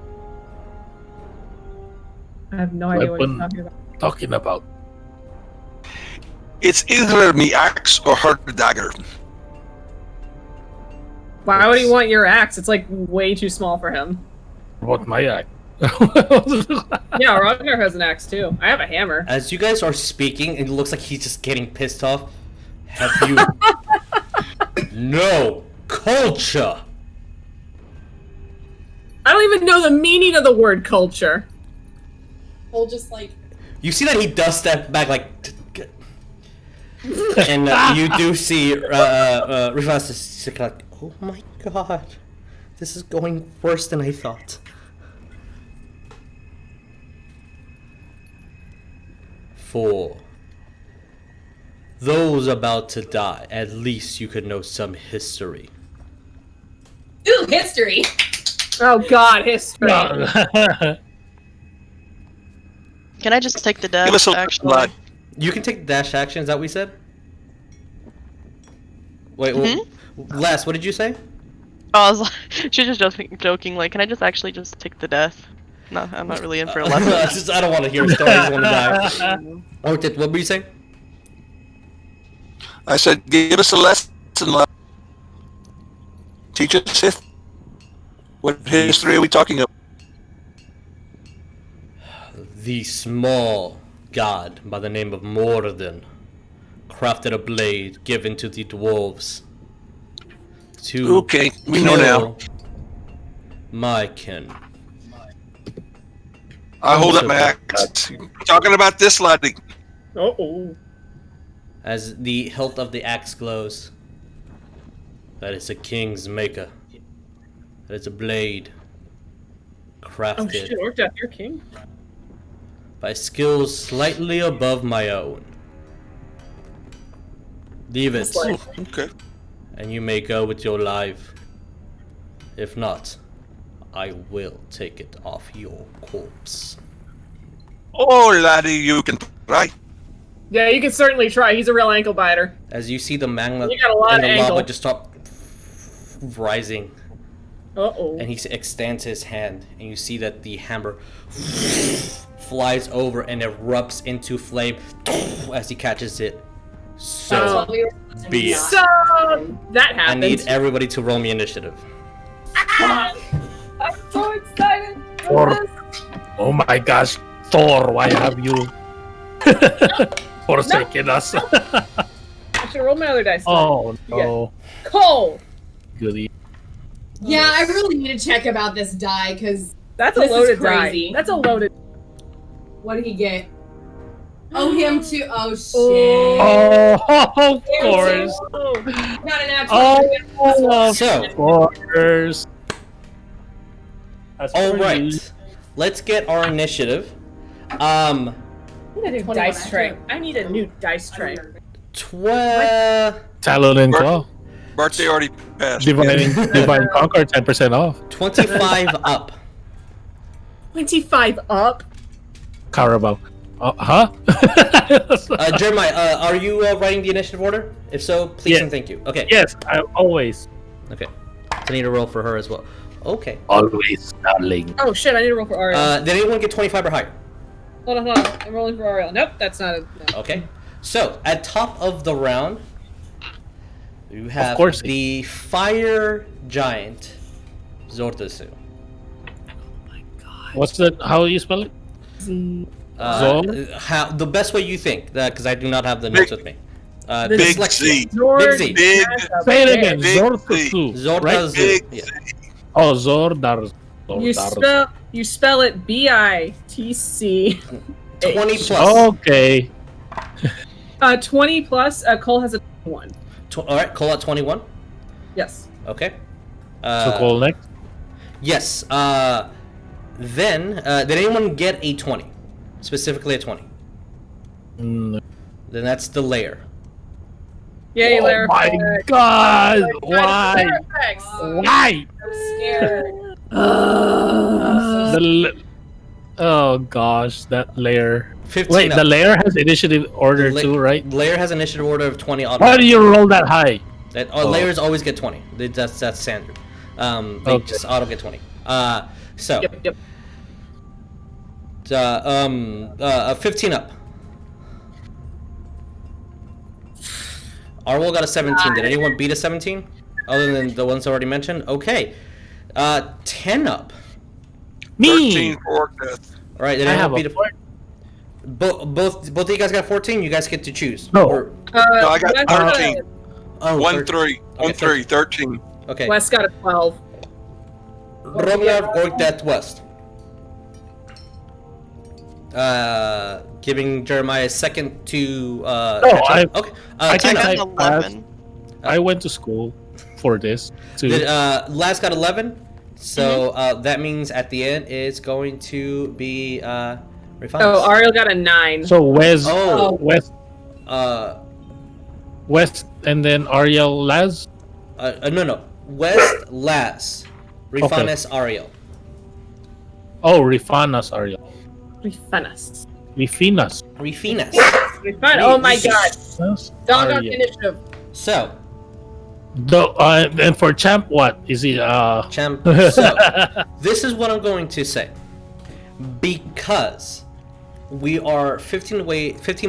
I have no idea what you're Weapon. talking about. It's either me axe or her dagger. Why would he want your axe? It's like way too small for him. What my act? Yeah, Rognarv has an axe too. I have a hammer. As you guys are speaking, it looks like he's just getting pissed off. Have you no culture? I don't even know the meaning of the word culture. We'll just like. You see that he does step back like, and you do see Rivas is like, oh my god, this is going worse than I thought. For those about to die, at least you could know some history. Ooh, history. Oh god, history. Can I just take the Give us dash, a actually? blood. You can take dash action, is that what we said? Wait, Les, what did you say? Oh, I was like, she was just joking, like, can I just actually just take the death? No, I'm not really in for a lesson. I don't want to hear stories, I want to die. Orcdeath, what were you saying? I said, give us a lesson. Teach us Sith. What history are we talking about? The small god by the name of Morden crafted a blade given to the dwarves to Okay, we know now. kill my kin. I hold up my axe. Talking about this, laddie. Uh-oh. As the hilt of the axe glows, that is a king's maker. That is a blade Oh crafted shit, Orcdeath, you're king? by skills slightly above my own. Leave it, Okay. and you may go with your life. If not, I will take it off your corpse. Oh, laddie, you can try. Yeah, you can certainly try. He's a real ankle biter. As you see the magma You got a lot and of the angle. lava just stop rising, Uh-oh. and he extends his hand, and you see that the hammer flies over and erupts into flame as he catches it. That's So, what we were supposed to be it. not. So, that I happened. need everybody to roll me initiative. I'm so excited. Thor. Oh my gosh, Thor, why have you forsaken us? I should roll my other dice. Oh no, Cole! goody. Yeah, I really need to check about this die because That's This a is loaded crazy. die. That's a loaded. what did he get? Oh, him too. Oh shit! Oh, of Him course. too. Not an actual. Oh, of So, course. As per all right, usual. let's get our initiative. I need a new 21 dice actually. tray. I need a new dice tray. Talon and Claw. Birthday already passed. Divine Conquer, 10% off. 25 up. 25 up. Carabao. Huh? Jeremiah, are you writing the initiative order? If so, please Yeah. and thank you. Okay. Yes, I always. Okay. I need a roll for her as well. Okay. Always, darling. Oh shit, I need to roll for Ariell. Did anyone get 25 or higher? Hold on. I'm rolling for Ariell. Nope, that's not a. No. Okay. So, at top of the round, you have course. the fire giant, Zordazu. What's the, how do you spell it? The best way you think, because I do not have the notes with me. Big dyslexia. Z. Zord, Z. Big- Say it again. Big Zordazu. Zordazu. Big Yeah. Oh, Zordar. You spell it BITC. 20 plus. Okay. 20 plus. Cole has a 1. All right, call out 21. Yes. Okay. So call next. Yes. Then, did anyone get a 20? Specifically a 20? Mm. Then that's the layer. Yay, Oh Larry. my god! Why? Why? I'm scared. Oh gosh, that layer. 15 Wait, up. the layer has initiative order too, right? Layer has initiative order of 20 on. Why do you roll that high? Layers always get 20. That's standard. They Okay. just auto get 20. So Yep. 15 up. Ariell got a 17. Did anyone beat a 17? Other than the ones already mentioned? Okay. 10 up. Me. 13 for Orcdeath. All right. Did I anyone have beat a a... both of you guys got 14? You guys get to choose. No. No, I got Wes got 13. Oh, 1-3. 1-3. 13. Okay. Wes got a 12. Rognarv, Orcdeath, West. Giving Jeremiah a second to catch up. Okay. I 10 can up. type 11. I went to school for this too. Last got 11. So that means at the end it's going to be refined. Oh, Ariell got a 9. So West, Oh. West, and then Ariell Laz. No. West, Laz. Refanes, Ariell. Oh, Rifanas Ariell. Refinas. Rifinas. Refinas. Refin. Oh my god. Dog on Ariell. initiative. So, And for champ, what is he? champ. So, this is what I'm going to say. Because we are 15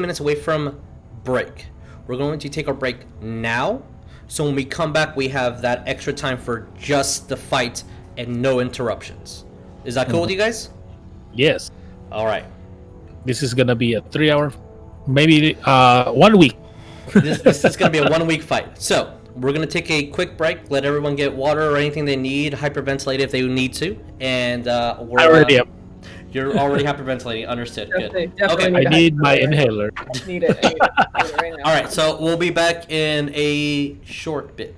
minutes away from break. We're going to take our break now. So when we come back, we have that extra time for just the fight and no interruptions. Is that cool with you guys? Yes. All right. This is gonna be a 3-hour, maybe 1 week. This is going to be a 1 week fight. So we're going to take a quick break, let everyone get water or anything they need, hyperventilate if they need to. And we're I already am. You're already hyperventilating. Understood. Good. Definitely Okay. I need my inhaler. Need it. I need it right now. All right. So we'll be back in a short bit.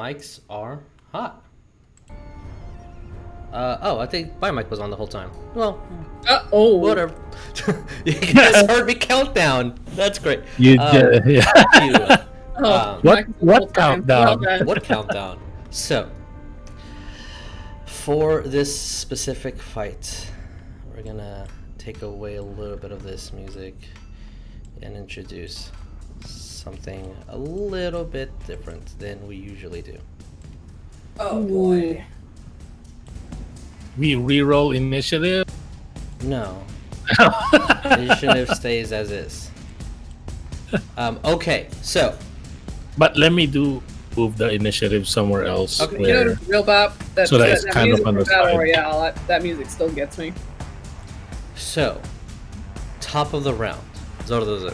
mics are hot. I think my mic was on the whole time. Well, Oh. whatever. You guys heard me count down. That's great. You Thank you. Oh, What countdown? What countdown? So, for this specific fight, we're gonna take away a little bit of this music and introduce something a little bit different than we usually do. Oh boy. We reroll initiative. No. Initiative stays as is. Okay, so. But let me move the initiative somewhere else. Okay. You know, real bop. So that it's kind of music on the for Battle side. Royale, that music still gets me. So, top of the round. Zordazu.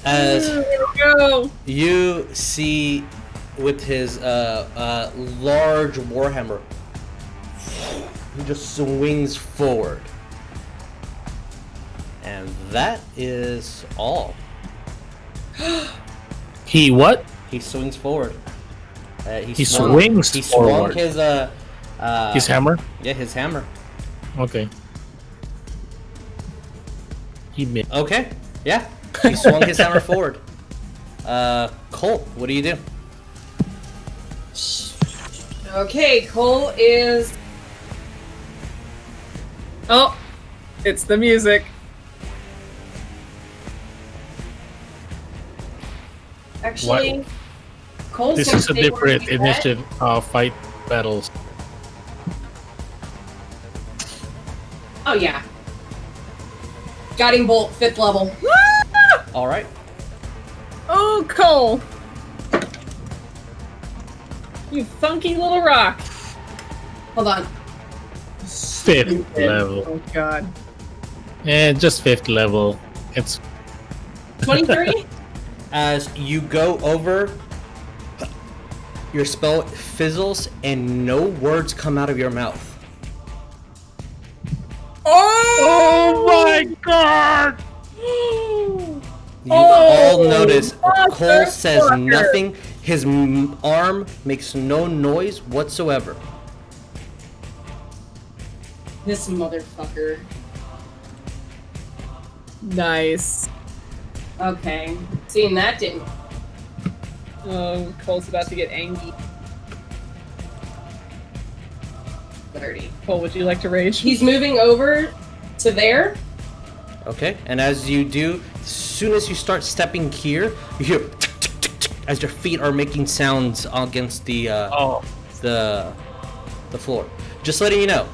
As Here we go. you see with his large warhammer, he just swings forward. And that is all. He what? He swings forward. He swings He swung forward. his His hammer? Yeah, his hammer. Okay. He made. Okay. Yeah. He swung his hammer forward. Cole, what do you do? Okay, Cole is. Oh, it's the music. Actually, Cole's This gonna is a stay where different he's at. initiative fight battles. Oh yeah. Guiding bolt, 5th level. All right. Oh, Cole. You funky little rock. Hold on. 5th level. Oh God. And just 5th level. It's 23? As you go over, your spell fizzles and no words come out of your mouth. Oh my god! You all notice motherfucker. Cole says nothing. His arm makes no noise whatsoever. This motherfucker. Nice. Okay. Seeing that didn't. Oh, Cole's about to get angry. 30. Cole, would you like to rage? He's moving over to there. Okay, and as you do, as soon as you start stepping here, you hear as your feet are making sounds against the floor. Just letting you know.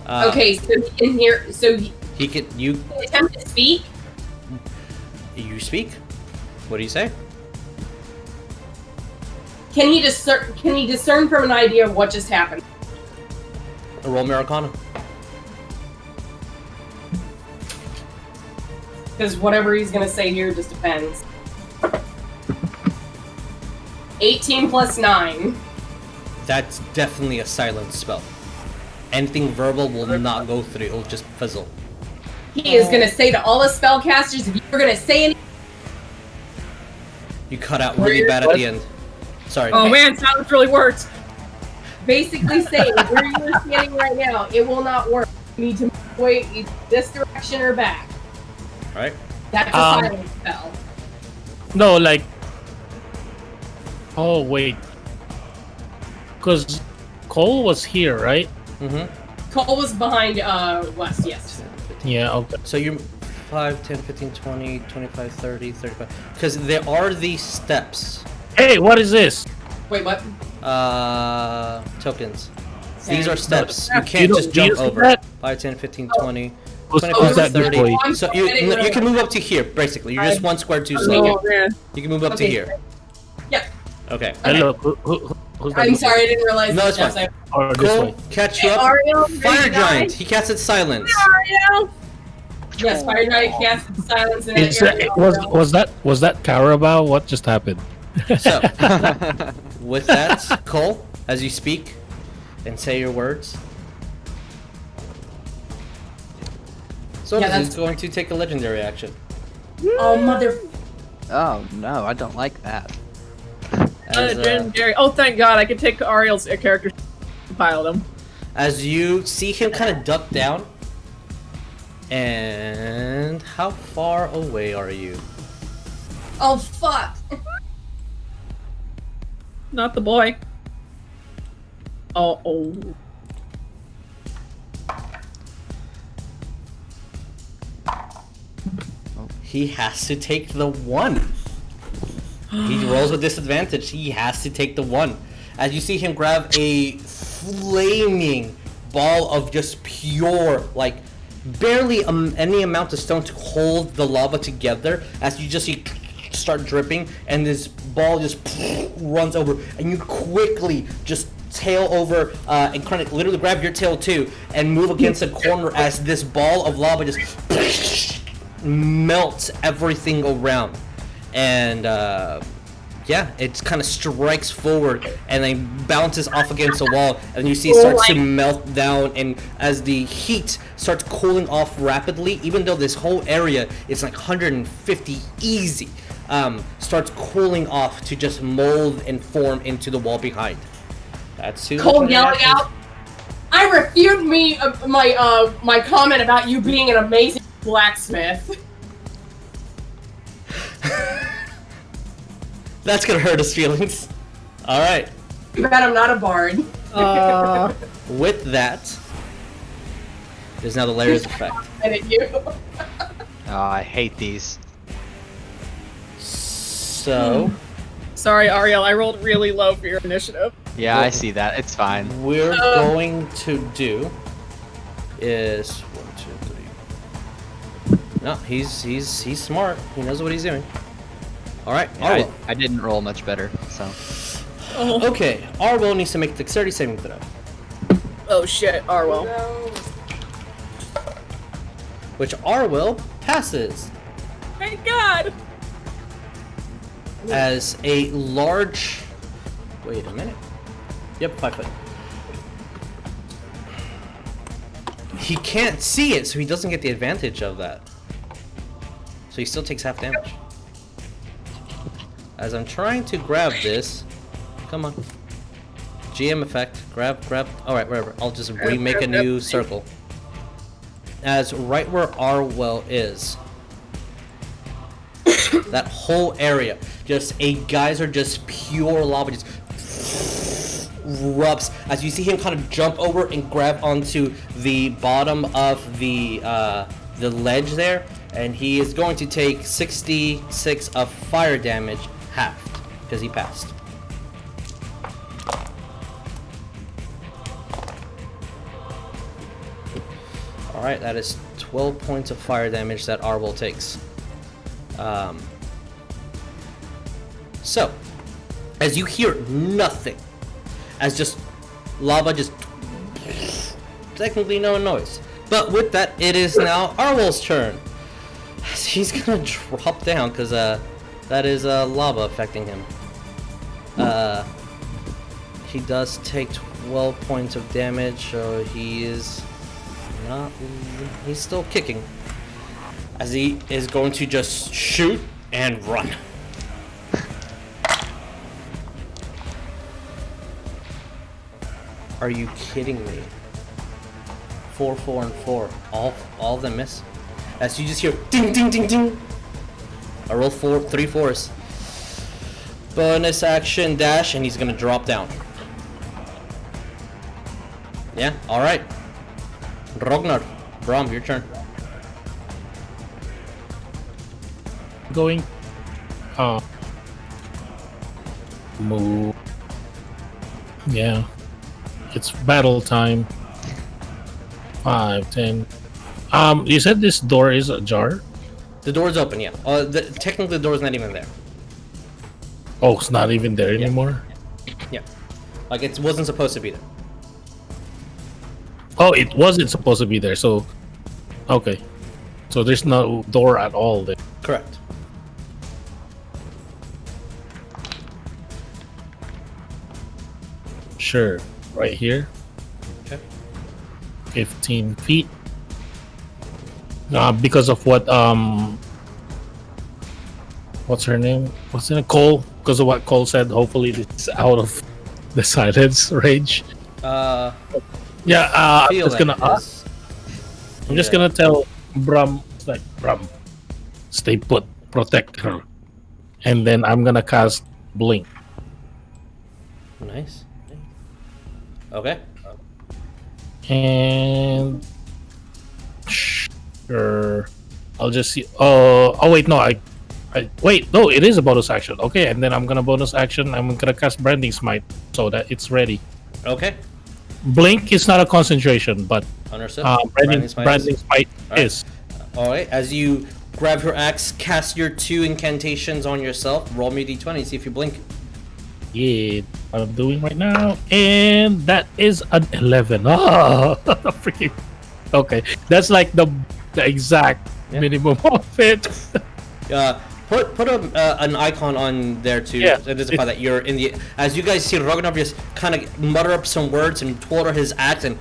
Okay, so in here, so He can you attempt to speak. you speak. What do you say? Can he discern from an idea of what just happened? Roll Americana. Because whatever he's gonna say here just depends. 18 plus 9. That's definitely a silent spell. Anything verbal will not go through. It'll just fizzle. He is gonna say to all the spellcasters, if you're gonna say anything, You cut out really bad at the end. Sorry. Oh man, silence really worked. basically say where you're standing right now, it will not work. You need to move away either this direction or back. Right? That's a silent spell. No, like. Oh wait. Because Cole was here, right? Mm-hmm. Cole was behind West, yes. Yeah. Okay. So you're 5, 10, 15, 20, 25, 30, 35. Because there are these steps. Hey, what is this? Wait, what? Tokens. These are steps. You You can't don't- just do you jump see over. that? 5, 10, 15, 20, Who's 25, that 30. boy? So you can move up to here, basically. You're just one square too slow. Oh man. You can move up to Okay. here. Yep. Okay. Hello. Who's that? I'm sorry, I didn't realize No, that. it's fine. Or this Cole, way. catch you up. Ariell, Fire ready to die? Giant. He casted silence. Ariell. Yes, Fire Giant casted silence in Is that that, area. was that Carabao? What just happened? So, with that, Cole, as you speak and say your words. So Yeah, he's that's going to take a legendary action. Oh, mother. Oh no, I don't like that. Legendary. Oh, thank God! I can take Ariel's character and pile them. As you see him kind of duck down. And how far away are you? Oh fuck! Not the boy. Oh. He has to take the 1. He rolls with disadvantage. He has to take the 1. As you see him grab a flaming ball of just pure, like, barely any amount of stone to hold the lava together. As you just see start dripping, and this ball just runs over, and you quickly just tail over and kind of literally grab your tail too and move against the corner as this ball of lava just melts everything around. And yeah, it kind of strikes forward and then bounces off against the wall, and you see it starts to melt down. And as the heat starts cooling off rapidly, even though this whole area is like 150 easy, starts cooling off to just mold and form into the wall behind. That's who. Cole yelling out, "I refute my comment about you being an amazing blacksmith." That's gonna hurt his feelings. All right. Too bad I'm not a bard. With that, there's now the layers effect. Oh, I hate these. So. Sorry, Ariell. I rolled really low for your initiative. Yeah, I see that. It's fine. We're going to do is 1, 2, 3. No, he's smart. He knows what he's doing. All right, Yeah, Ariell. I didn't roll much better, so. Okay, Ariell needs to make a dexterity saving throw. Oh shit, Ariell. Which Ariell passes. Thank God. As a large. Wait a minute. Yep, 5 foot. He can't see it, so he doesn't get the advantage of that. So he still takes half damage. As I'm trying to grab this, come on. GM effect, grab. Alright, whatever. I'll just remake a new circle. As right where Ariell is, that whole area, just a geyser, just pure lava, just erupts. As you see him kind of jump over and grab onto the bottom of the ledge there, and he is going to take 66 of fire damage, half, because he passed. Alright, that is 12 points of fire damage that Ariell takes. So, as you hear nothing, as just lava just technically no noise. But with that, it is now Ariell's turn. He's gonna drop down because that is lava affecting him. He does take 12 points of damage, so he is not. He's still kicking. As he is going to just shoot and run. Are you kidding me? 4, 4, and 4. All of them miss. As you just hear ding, ding, ding, ding. I roll 3 4s. Bonus action dash, and he's gonna drop down. Yeah, alright. Rognarv, Brom, your turn. Going. Move. Yeah. It's battle time. 5, 10. You said this door is ajar? The door's open, yeah. Technically the door's not even there. Oh, it's not even there anymore? Yeah. Like it wasn't supposed to be there. Oh, it wasn't supposed to be there, so... Okay. So there's no door at all there. Correct. Sure. Right here. Okay. 15 feet. Because of what, what's her name? What's her name? because of what Cole said, hopefully this is out of the silence range. I'm just gonna tell Bram, like, Bram, stay put, protect her, and then I'm gonna cast Blink. Nice. Okay. And sure, I'll just see. Oh wait, no, wait, no, it is a bonus action. Okay, and then I'm gonna bonus action. I'm gonna cast Branding Smite so that it's ready. Okay. Blink is not a concentration, but Understood. Branding Smite is. All right. As you grab your axe, cast your 2 incantations on yourself. Roll me a d20. See if you blink. Yeah, what I'm doing right now, and that is an 11. Oh, freaking. Okay, that's like the exact minimum of it. Put an icon on there to identify that you're in the. As you guys see, Rognarv just kind of mutter up some words and twirl his axe and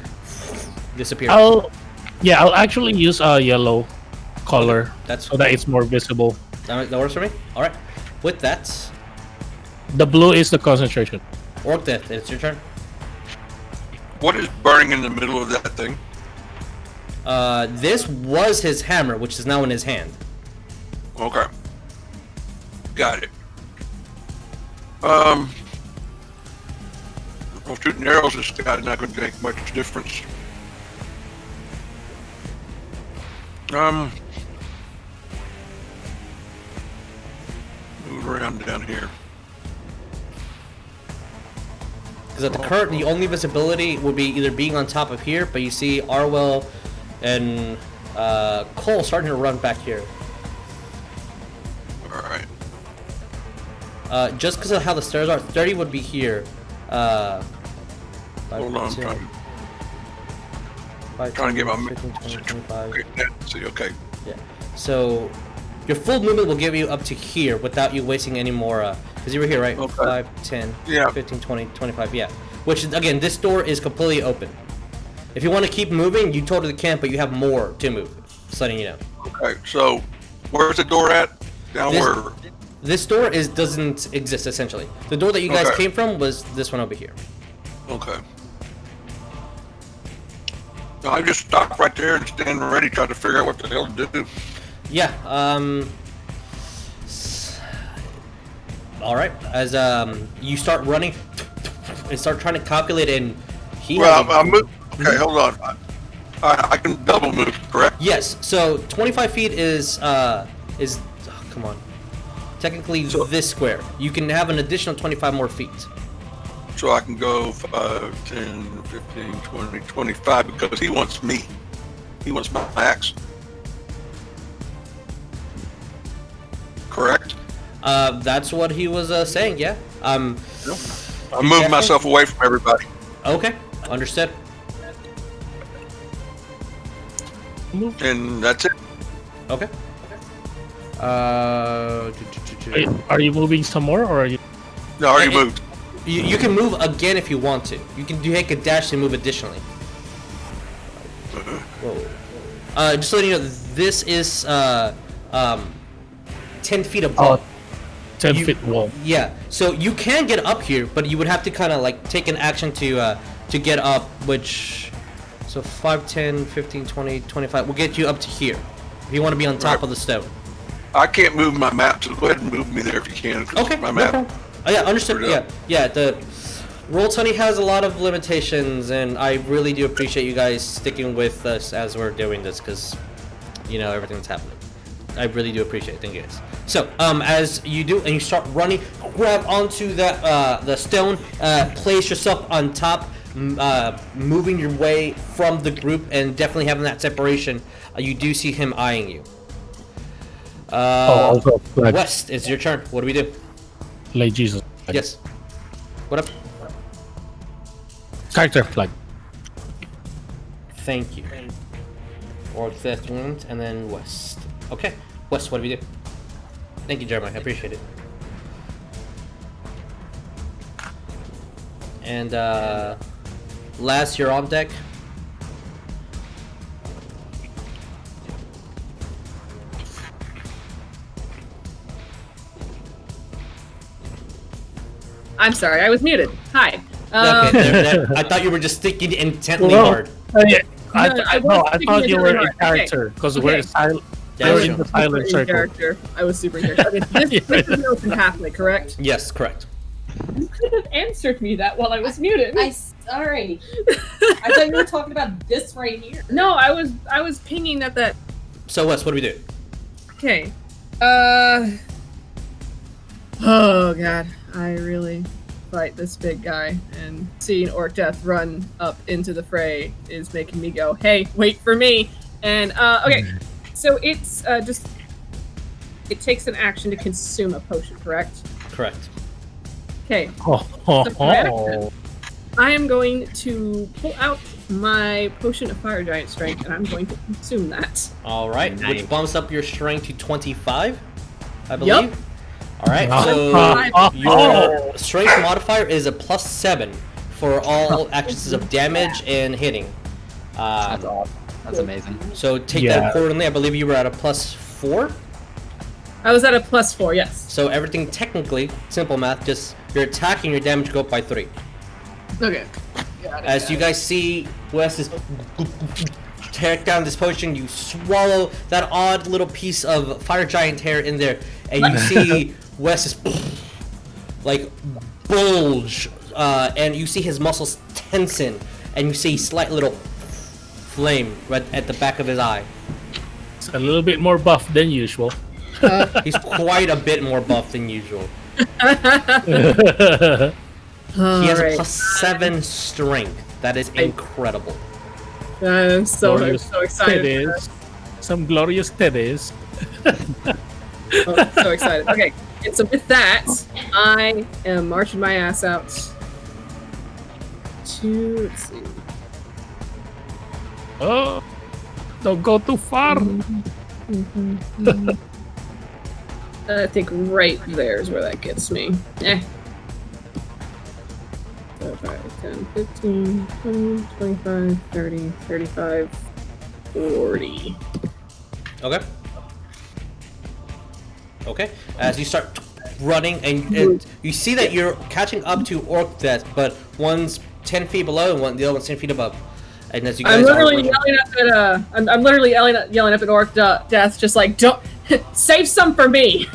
disappear. I'll actually use a yellow color so that it's more visible. That works for me. All right. With that, the blue is the concentration. Orcdeath, it's your turn. What is burning in the middle of that thing? This was his hammer, which is now in his hand. Okay. Got it. Well, shooting arrows is not going to make much difference. Move around down here. Because at the current, the only visibility would be either being on top of here, but you see Ariell and Cole starting to run back here. Alright. Just because of how the stairs are, 30 would be here. Hold on, I'm trying to get my 15, 20, 25. Okay, see, okay. Yeah. So your full movement will give you up to here without you wasting any more. Because you were here, right? Okay. 5, 10, Yeah. 15, 20, 25. Yeah. Which, again, this door is completely open. If you want to keep moving, you totally can, but you have more to move. Just letting you know. Okay, so where's the door at? Down where? This door doesn't exist, essentially. The door that you guys came from was this one over here. Okay. No, I just stopped right there and stand ready, trying to figure out what the hell to do. Yeah, all right. As you start running and start trying to calculate, and I'll move. Okay, hold on. I can double move, correct? Yes. So 25 feet is come on. Technically, this square. You can have an additional 25 more feet. So I can go 5, 10, 15, 20, 25 because he wants me. He wants my axe. Correct? That's what he was saying, yeah. I'm moving myself away from everybody. Okay, understood. And that's it. Okay. Wait, are you moving some more, or are you? No, I already moved. You can move again if you want to. You can take a dash and move additionally. Whoa. Just letting you know, this is 10 feet above. 10 feet wall. Yeah, so you can get up here, but you would have to kind of like take an action to get up, which, so 5, 10, 15, 20, 25 will get you up to here. If you want to be on top of the stone. I can't move my map, so go ahead and move me there if you can. Okay, my no map. problem. Oh, yeah, understood. Yeah. The Roll20 has a lot of limitations, and I really do appreciate you guys sticking with us as we're doing this, because you know everything that's happening. I really do appreciate it. Thank you guys. So, as you do, and you start running, grab onto that the stone, place yourself on top, moving your way from the group, and definitely having that separation. You do see him eyeing you. Also, West, it's your turn. What do we do? Like Jesus. Yes. What up? Character flag. Thank you. Orcdeath wound, and then West. Okay. West, what do we do? Thank you, Jeremiah. I appreciate it. And last, you're on deck. I'm sorry, I was muted. Hi. Okay, there. I thought you were just thinking intently Well, hard. I thought you were in character because we're Okay. we're in the silent Super in circle. character. I was super in character. Okay, this is an open pathway, correct? Yes, correct. You could have answered me that while I was muted. Sorry. I thought you were talking about this right here. No, I was pinging at that. So Wes, what do we do? Okay. Oh god, I really fight this big guy, and seeing Orcdeath run up into the fray is making me go, "Hey, wait for me!" And okay, so it's just it takes an action to consume a potion, correct? Correct. Okay. Oh, So for action, I am going to pull out my potion of fire giant strength, and I'm going to consume that. All right, Nice. which bumps up your strength to 25, I believe. Yup. All right, so your strength modifier is a +7 for all actions of damage and hitting. That's awesome. That's amazing. So take Yeah. that accordingly. I believe you were at a +4. I was at a +4, yes. So everything technically, simple math, just your attack and your damage go up by 3. Okay. As you guys see, Wes is tear down this potion. You swallow that odd little piece of fire giant hair in there, and you see Wes is like bulge, and you see his muscles tensen, and you see slight little flame right at the back of his eye. It's a little bit more buff than usual. He's quite a bit more buff than usual. He has a +7 strength. That is incredible. I'm so excited. Titties. Some glorious titties. Oh, so excited. Okay, and so with that, I am marching my ass out to, let's see. Oh, don't go too far. I think right there is where that gets me. 5, 10, 15, 20, 25, 30, 35, 40. Okay. Okay. As you start running, and you see that you're catching up to Orcdeath, but one's 10 feet below, and the other one's 10 feet above. And as you guys I'm literally are yelling up at I'm literally yelling up at Orcdeath, just like, don't save some for me.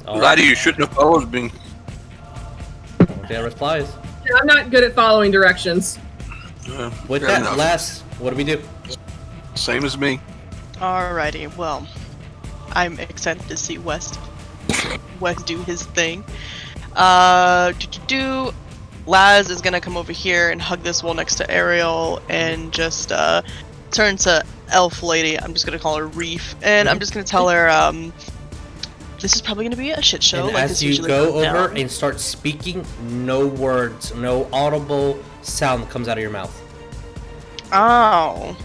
all Laddie, you shouldn't have followed me. Orcdeath replies. Yeah, I'm not good at following directions. With Fair that, enough. last, what do we do? Same as me. Alrighty, well, I'm excited to see Wes do his thing. Laz is gonna come over here and hug this wall next to Ariell and just turn to elf lady. I'm just gonna call her Reef, and I'm just gonna tell her this is probably gonna be a shit show. And like as this you usually go goes over down. and start speaking, no words, no audible sound comes out of your mouth. Oh.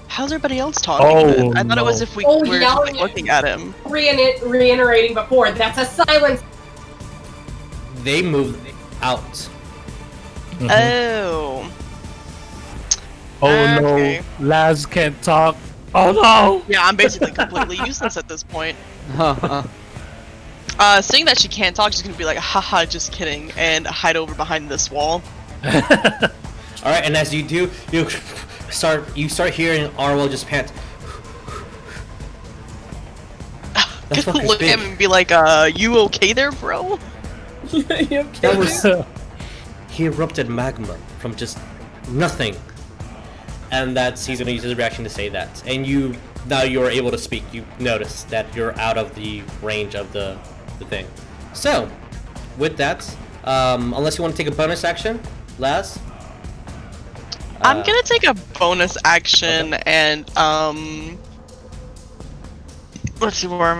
How's everybody else talking? Oh, then? I thought it was no. if we Oh, were just, yelling like, looking at him. Reiterating before, that's a silence. They move out. Mhm. Oh. Oh okay. no, Laz can't talk. Oh no! Yeah, I'm basically completely useless at this point. Seeing that she can't talk, she's gonna be like, haha, just kidding, and hide over behind this wall. All right, and as you do, you start hearing Ariell just pant. That Gonna fucker's look big. at him and be like, you okay there, bro? That was he erupted magma from just nothing, and he's gonna use his reaction to say that. And now you're able to speak. You notice that you're out of the range of the thing. So, with that, unless you want to take a bonus action, Laz. I'm gonna take a bonus action and let's see, where are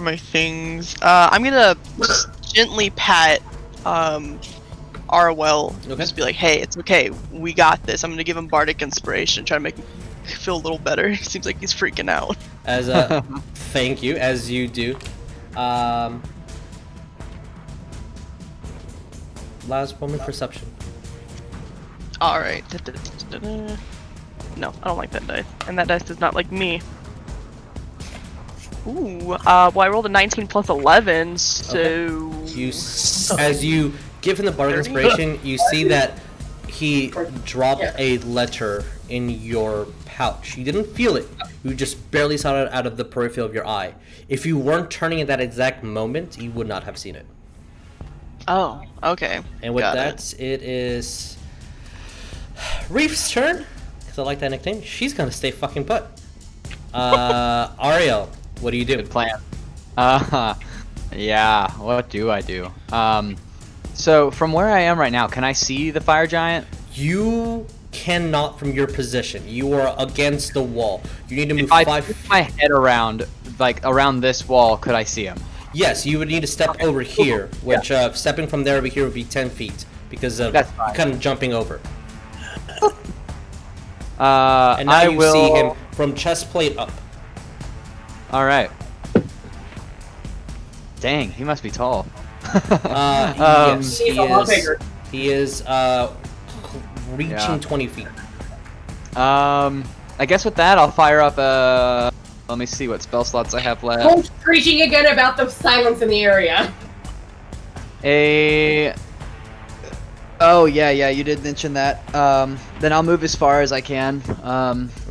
my things? I'm gonna just gently pat Ariell. Okay. Just be like, hey, it's okay, we got this. I'm gonna give him bardic inspiration, try to make him feel a little better. He seems like he's freaking out. As thank you, as you do. Laz, roll me perception. Alright. No, I don't like that dice. And that dice does not like me. Ooh, well, I rolled a 19 plus 11, so... As you give him the bardic inspiration, you see that he dropped a letter in your pouch. You didn't feel it. You just barely saw it out of the periphery of your eye. If you weren't turning at that exact moment, you would not have seen it. Oh, okay. And with that, it is Reef's turn. Because I like that nickname. She's going to stay fucking put. Ariell, what do you do? Good plan. Yeah, what do I do? So from where I am right now, can I see the fire giant? You cannot from your position. You are against the wall. You need to move If I 5 put my head around, like around this wall, could I see him? Yes, you would need to step over here, which stepping from there over here would be 10 feet because of kind of jumping over. And now you see him from chest plate up. All right. Dang, he must be tall. Yes, he is reaching 20 feet. I guess with that, I'll fire up. Let me see what spell slots I have left. Don't preaching again about the silence in the area. Oh yeah, you did mention that. Then I'll move as far as I can.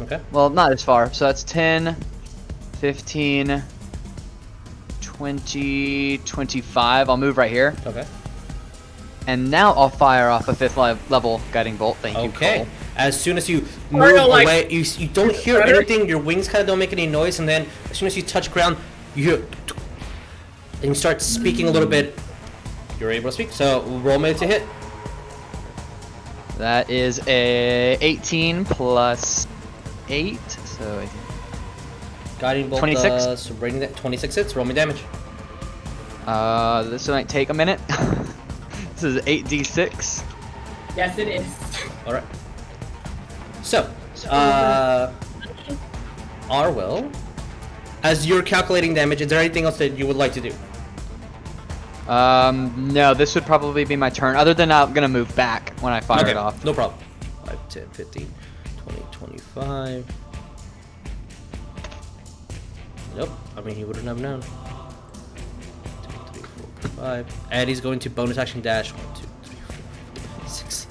Okay. Well, not as far. So that's 10, 15, 20, 25. I'll move right here. Okay. And now I'll fire off a 5th level guiding bolt. Thank you, Okay. Cole. As soon as you move away, you don't hear anything. Your wings kind of don't make any noise, and then as soon as you touch ground, you hear, and you start speaking a little bit. You're able to speak. So roll me to hit. That is a 18 plus 8, so Guiding bolt 26. does rating that 26 hits. Roll me damage. this might take a minute. This is 8d6. Yes, it is. All right. So, Ariell, as you're calculating damage, is there anything else that you would like to do? No, this would probably be my turn, other than I'm gonna move back when I fire it off. No problem. 5, 10, 15, 20, 25. Nope. I mean, he wouldn't have known. 2, 3, 4, 5. And he's going to bonus action dash. 1, 2, 3, 4, 5, 6.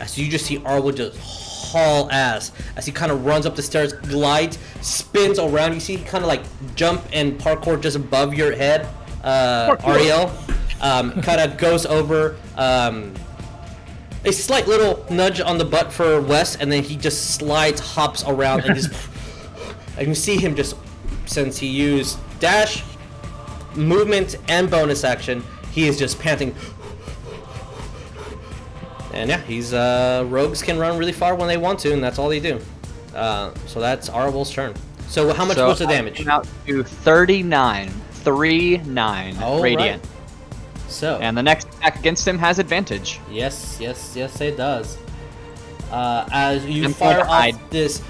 As you just see Ariell just haul ass as he kind of runs up the stairs, glides, spins around. You see he kind of like jump and parkour just above your head. Ariell kind of goes over a slight little nudge on the butt for Wes, and then he just slides, hops around, and just and you see him just, since he used dash, movement, and bonus action, he is just panting. And yeah, he's rogues can run really far when they want to, and that's all they do. So that's Ariell's turn. So how much was the damage? Out to 39. 3-9 radiant. Right. So and the next attack against him has advantage. Yes, it does. As you fire off this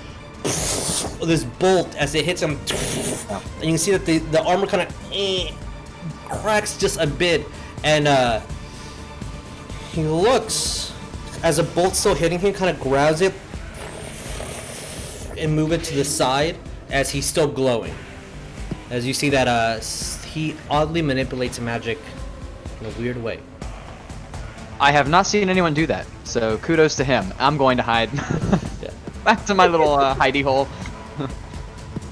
bolt as it hits him, and you can see that the armor kind of cracks just a bit, and he looks as a bolt's still hitting him, kind of grabs it and move it to the side as he's still glowing. As you see that he oddly manipulates magic in a weird way. I have not seen anyone do that, so kudos to him. I'm going to hide. Yeah. Back to my little hidey hole.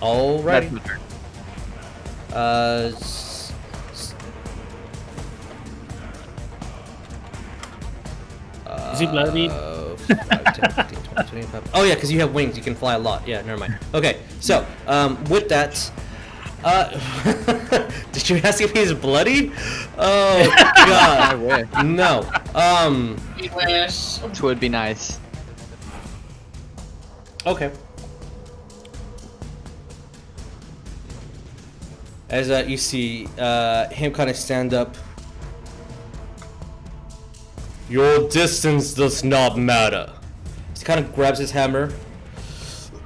Alright. Is he bloody? 5, 10, 15, 20, 25. Oh yeah, because you have wings, you can fly a lot. Yeah, never mind. Okay, so with that, did you ask if he's bloody? Oh god. I wish. No. We wish. Which would be nice. Okay. As you see him kind of stand up. Your distance does not matter. He kind of grabs his hammer.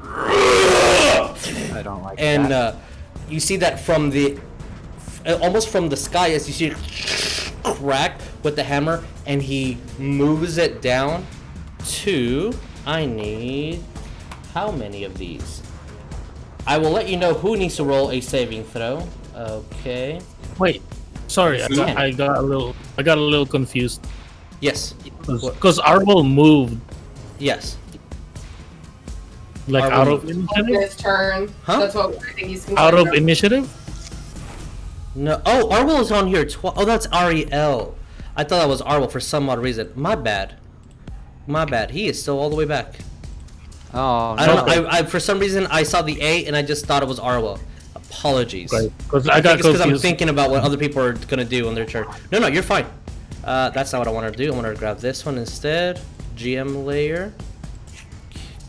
I don't like and that. You see that from the almost from the sky, as you see it crack with the hammer, and he moves it down to, I need how many of these? I will let you know who needs to roll a saving throw. Okay. Wait, sorry, Yeah. I got a little confused Yes. because Ariell moved Yes. like Ariell out of moved. initiative. His turn. Huh? That's what I think he's Out of concerned initiative. No. Oh, Arwell is on here. Oh, that's Ariell. I thought that was Arwell for some odd reason. My bad. My bad. He is still all the way back. Oh, I don't know. I for some reason I saw the A and I just thought it was Arwell. Apologies. Because I I got think it's because I'm confused. thinking about what other people are gonna do on their turn. No, you're fine. That's not what I want to do. I want to grab this one instead. GM layer.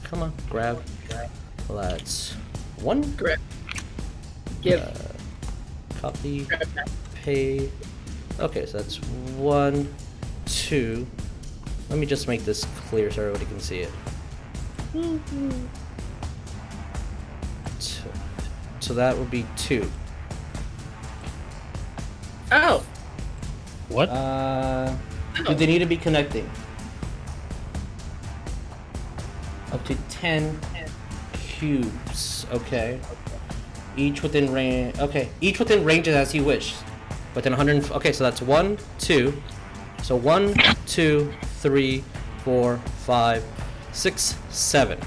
Come on, grab. That's one. Grab. Give. Copy. Grab that. Pay. Okay, so that's 1, 2. Let me just make this clear so everybody can see it. So that would be 2. Oh. What? Do they need to be connecting? Up to 10 cubes. Okay. Each within range. Okay. Each within range as you wish. Within 100. Okay, so that's 1, 2. So 1, 2, 3, 4, 5, 6, 7.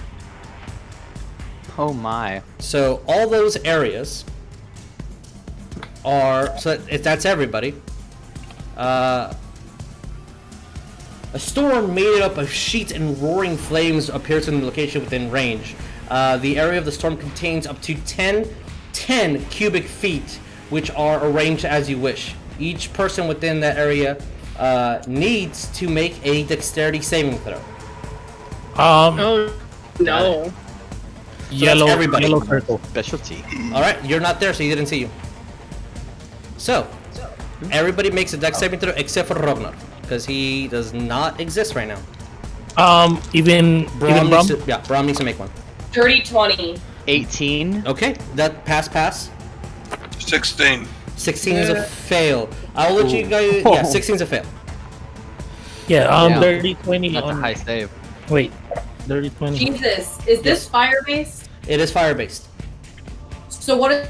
Oh my. So all those areas are. So if that's everybody. A storm made up of sheets and roaring flames appears in the location within range. The area of the storm contains up to 10 cubic feet, which are arranged as you wish. Each person within that area needs to make a dexterity saving throw. Oh no. Yellow, that's everybody. yellow circle. Specialty. All right, you're not there, so he didn't see you. So, everybody makes a dex saving throw except for Rognarv, because he does not exist right now. Even Brom Brom? needs to, Brom needs to make one. Dirty 20. 18. Okay, that pass. 16. 16 is a fail. I'll let you guys. Yeah, 16 is a fail. Yeah, Yeah. dirty 20 That's a on. high save. Wait, dirty 20. Jesus. Is this fire based? It is fire based. So what is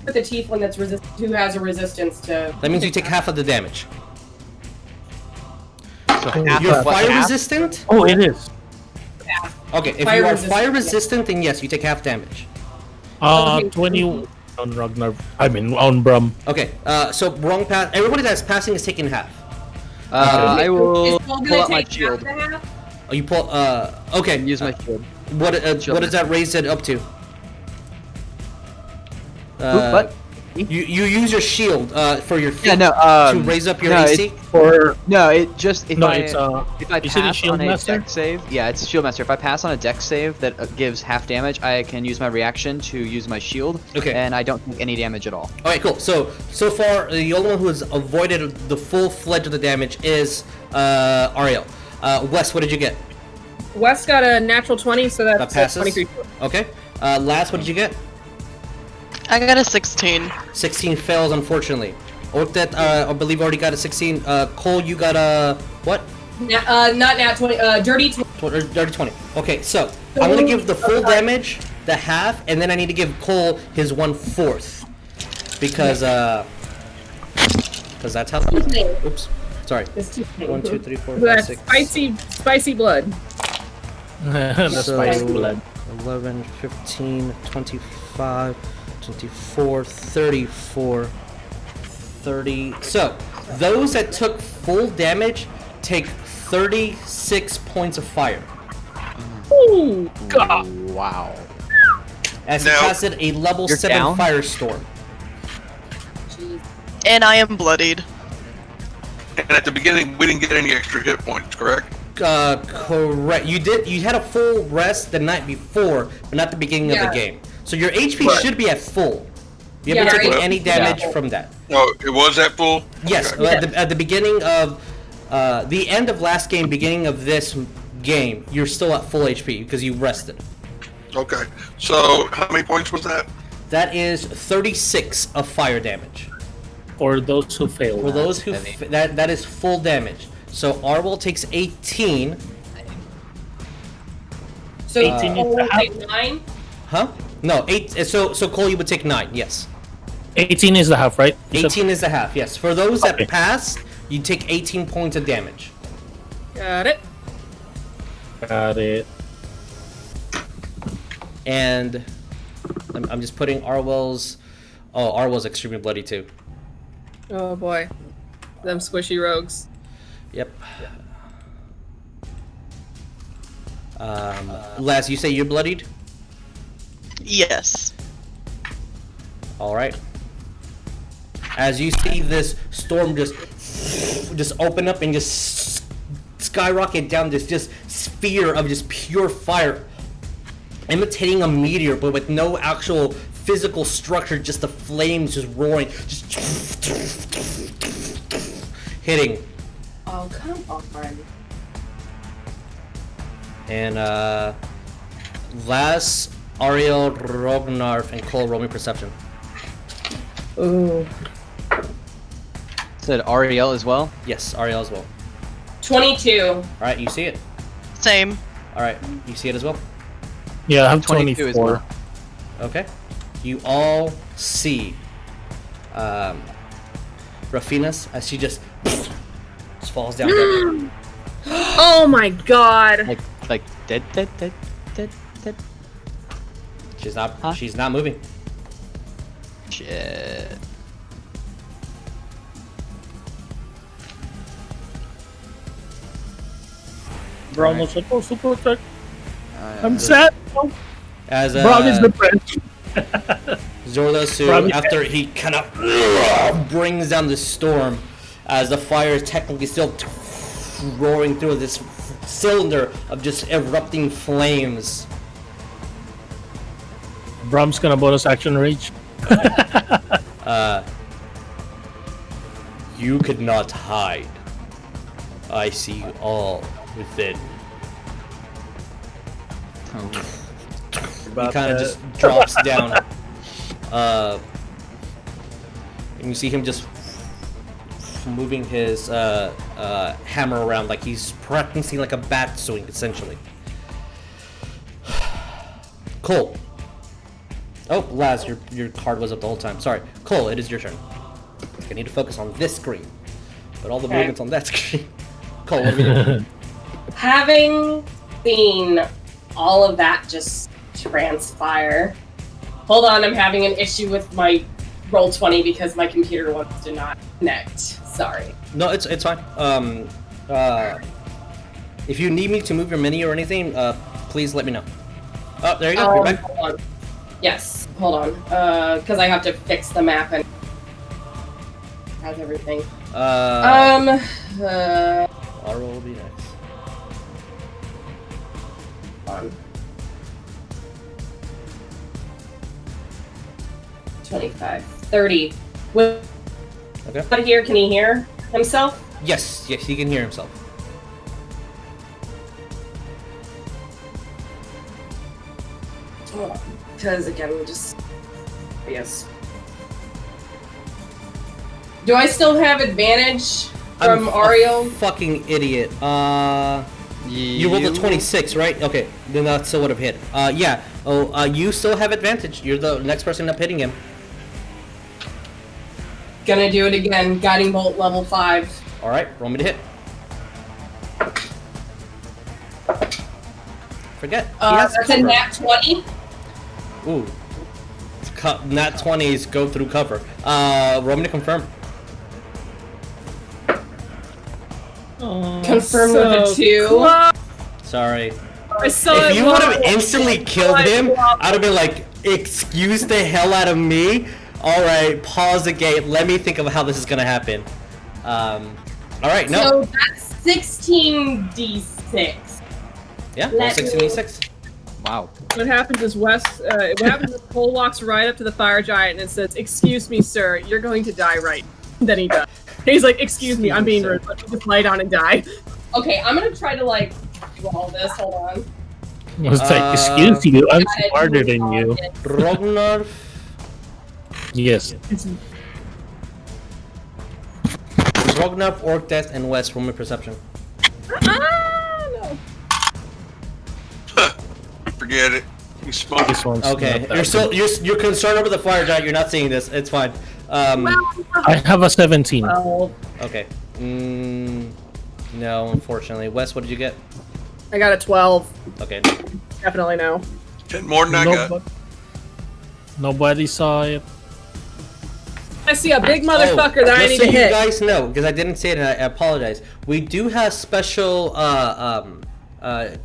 with the tiefling that's who has a resistance to? That means you take half of the damage. So half You're of what, fire half? resistant. Oh, it is. Okay, if Fire you are resistant, fire yeah. resistant, then yes, you take half damage. Okay. 20 on Rognarv. I mean, on Brum. Okay, so wrong pass. Everybody that's passing is taking half. I will Is Cole pull gonna out my take half shield the half? Oh, you pull. Okay. and use my shield. What Shield. does that raise it up to? What? You use your shield for your feet Yeah, no. to raise up your no, AC. Or No, it just if no, I it's if I is it a pass shield on a master? dex save, yeah, it's a shield master. If I pass on a dex save that gives half damage, I can use my reaction to use my shield. Okay. And I don't take any damage at all. Okay, cool. So far, the only one who has avoided the full fledged of the damage is Ariell. Wes, what did you get? Wes got a natural 20, so That that's passes. 23. Okay. Last, what did you get? I got a 16. 16 fails, unfortunately. Orcdeath, I believe already got a 16. Cole, you got a what? Not nat 20. Dirty 20. Dirty 20. Okay, so I'm gonna give the full damage, the half, and then I need to give Cole his 1/4 because that's how. Oops, sorry. It's too 1, 2, 3, 4, 5, That's 6. spicy blood. the So- spice blood. 11, 15, 25, 24, 34, 30. So, those that took full damage take 36 points of fire. Ooh, God. Wow. As Now, he casted a level you're 7 down? firestorm. And I am bloodied. And at the beginning, we didn't get any extra hit points, correct? Correct. You did. You had a full rest the night before, but not the beginning of Yeah. the game. So your HP Right. should be at full. You haven't Yeah, taken right. any damage from that. No, it was at full? Yes, Okay. at the beginning of the end of last game, beginning of this game, you're still at full HP because you rested. Okay. So, how many points was that? That is 36 of fire damage. For those who fail. For those who heavy. that is full damage. So Arwell takes 18. So 18 Cole will is half. take 9. Huh? No, 8. So Cole, you would take 9. Yes. 18 is the half, right? 18 is the half. Yes. For those that Okay. pass, you take 18 points of damage. Got it. Got it. And I'm just putting Arwell's. Oh, Arwell's extremely bloody too. Oh boy, them squishy rogues. Yep. Laz, you say you're bloodied? Yes. All right. As you see this storm just open up and just skyrocket down this just sphere of just pure fire, imitating a meteor, but with no actual physical structure, just the flames just roaring, just hitting. Oh, come on. And Laz, Ariell, Rognarv, and Cole, roll me perception. Ooh. Said Ariell as well. Yes, Ariell as well. 22. All right, you see it. Same. All right, you see it as well. Yeah, I have 22 as 24. well. Okay. You all see Rafinas as she just falls down. dead. Oh my god. Like dead. She's not. Huh? She's not moving. Shit. We're almost supposed to protect. I'm Uh, sad. As Brom is depressed. Zordazu, Probably- after he kind of brings down the storm, as the fire is technically still roaring through this cylinder of just erupting flames. Brom's gonna bonus action rage. You could not hide. I see you all within. He kind of just drops down. And you see him just moving his hammer around like he's practicing like a bat swing, essentially. Cole. Oh, Laz, your card was up the whole time. Sorry. Cole, it is your turn. I need to focus on this screen. But all the Okay. movements on that screen. Cole, what do you do? Having seen all of that just transpire. Hold on, I'm having an issue with my Roll20 because my computer wants to not connect. Sorry. No, it's fine. If you need me to move your menu or anything, please let me know. Oh, there you go. You're back. Hold on. Yes, hold on. Because I have to fix the map and has everything. Our roll will be next. On. 25, 30. What Okay. here? Can he hear himself? Yes, he can hear himself. Because again, just yes. Do I still have advantage from I'm Ariell? a fucking idiot. You rolled a 26, right? Okay, then that still would have hit. Yeah. Oh, you still have advantage. You're the next person up hitting him. Gonna do it again. Guiding bolt level 5. All right, roll me to hit. Forget. He has That's a cover. nat 20. Ooh. Nat 20s go through cover. Roll me to confirm. Confirm with a 2. close. Sorry. I saw If it you would have wobble. instantly killed him, I'd have been like, excuse the hell out of me. Alright, pause the game. Let me think of how this is gonna happen. Alright, no. So that's 16d6. Yeah, roll let 16d6. Wow. What happens is what happens is Cole walks right up to the fire giant and says, "Excuse me, sir, you're going to die right." Then he does. He's like, "Excuse me, I'm being rude. Let me just lay down and die." Okay, I'm gonna try to like roll this. Hold on. I was like, excuse you, I'm Got it. smarter than you. Rognarv, Yes. Orcdeath, and West, roll me perception. Ah, no. Forget it. You smoke. This one's Okay, not that you're still good. you're concerned over the fire giant. You're not seeing this. It's fine. I have a 17. Well, Okay. No, unfortunately. Wes, what did you get? I got a 12. Okay. Definitely no. 10 more than I got. Nobody saw it. I see a big motherfucker that I need just so to you hit. guys know, because I didn't say it and I apologize. We do have special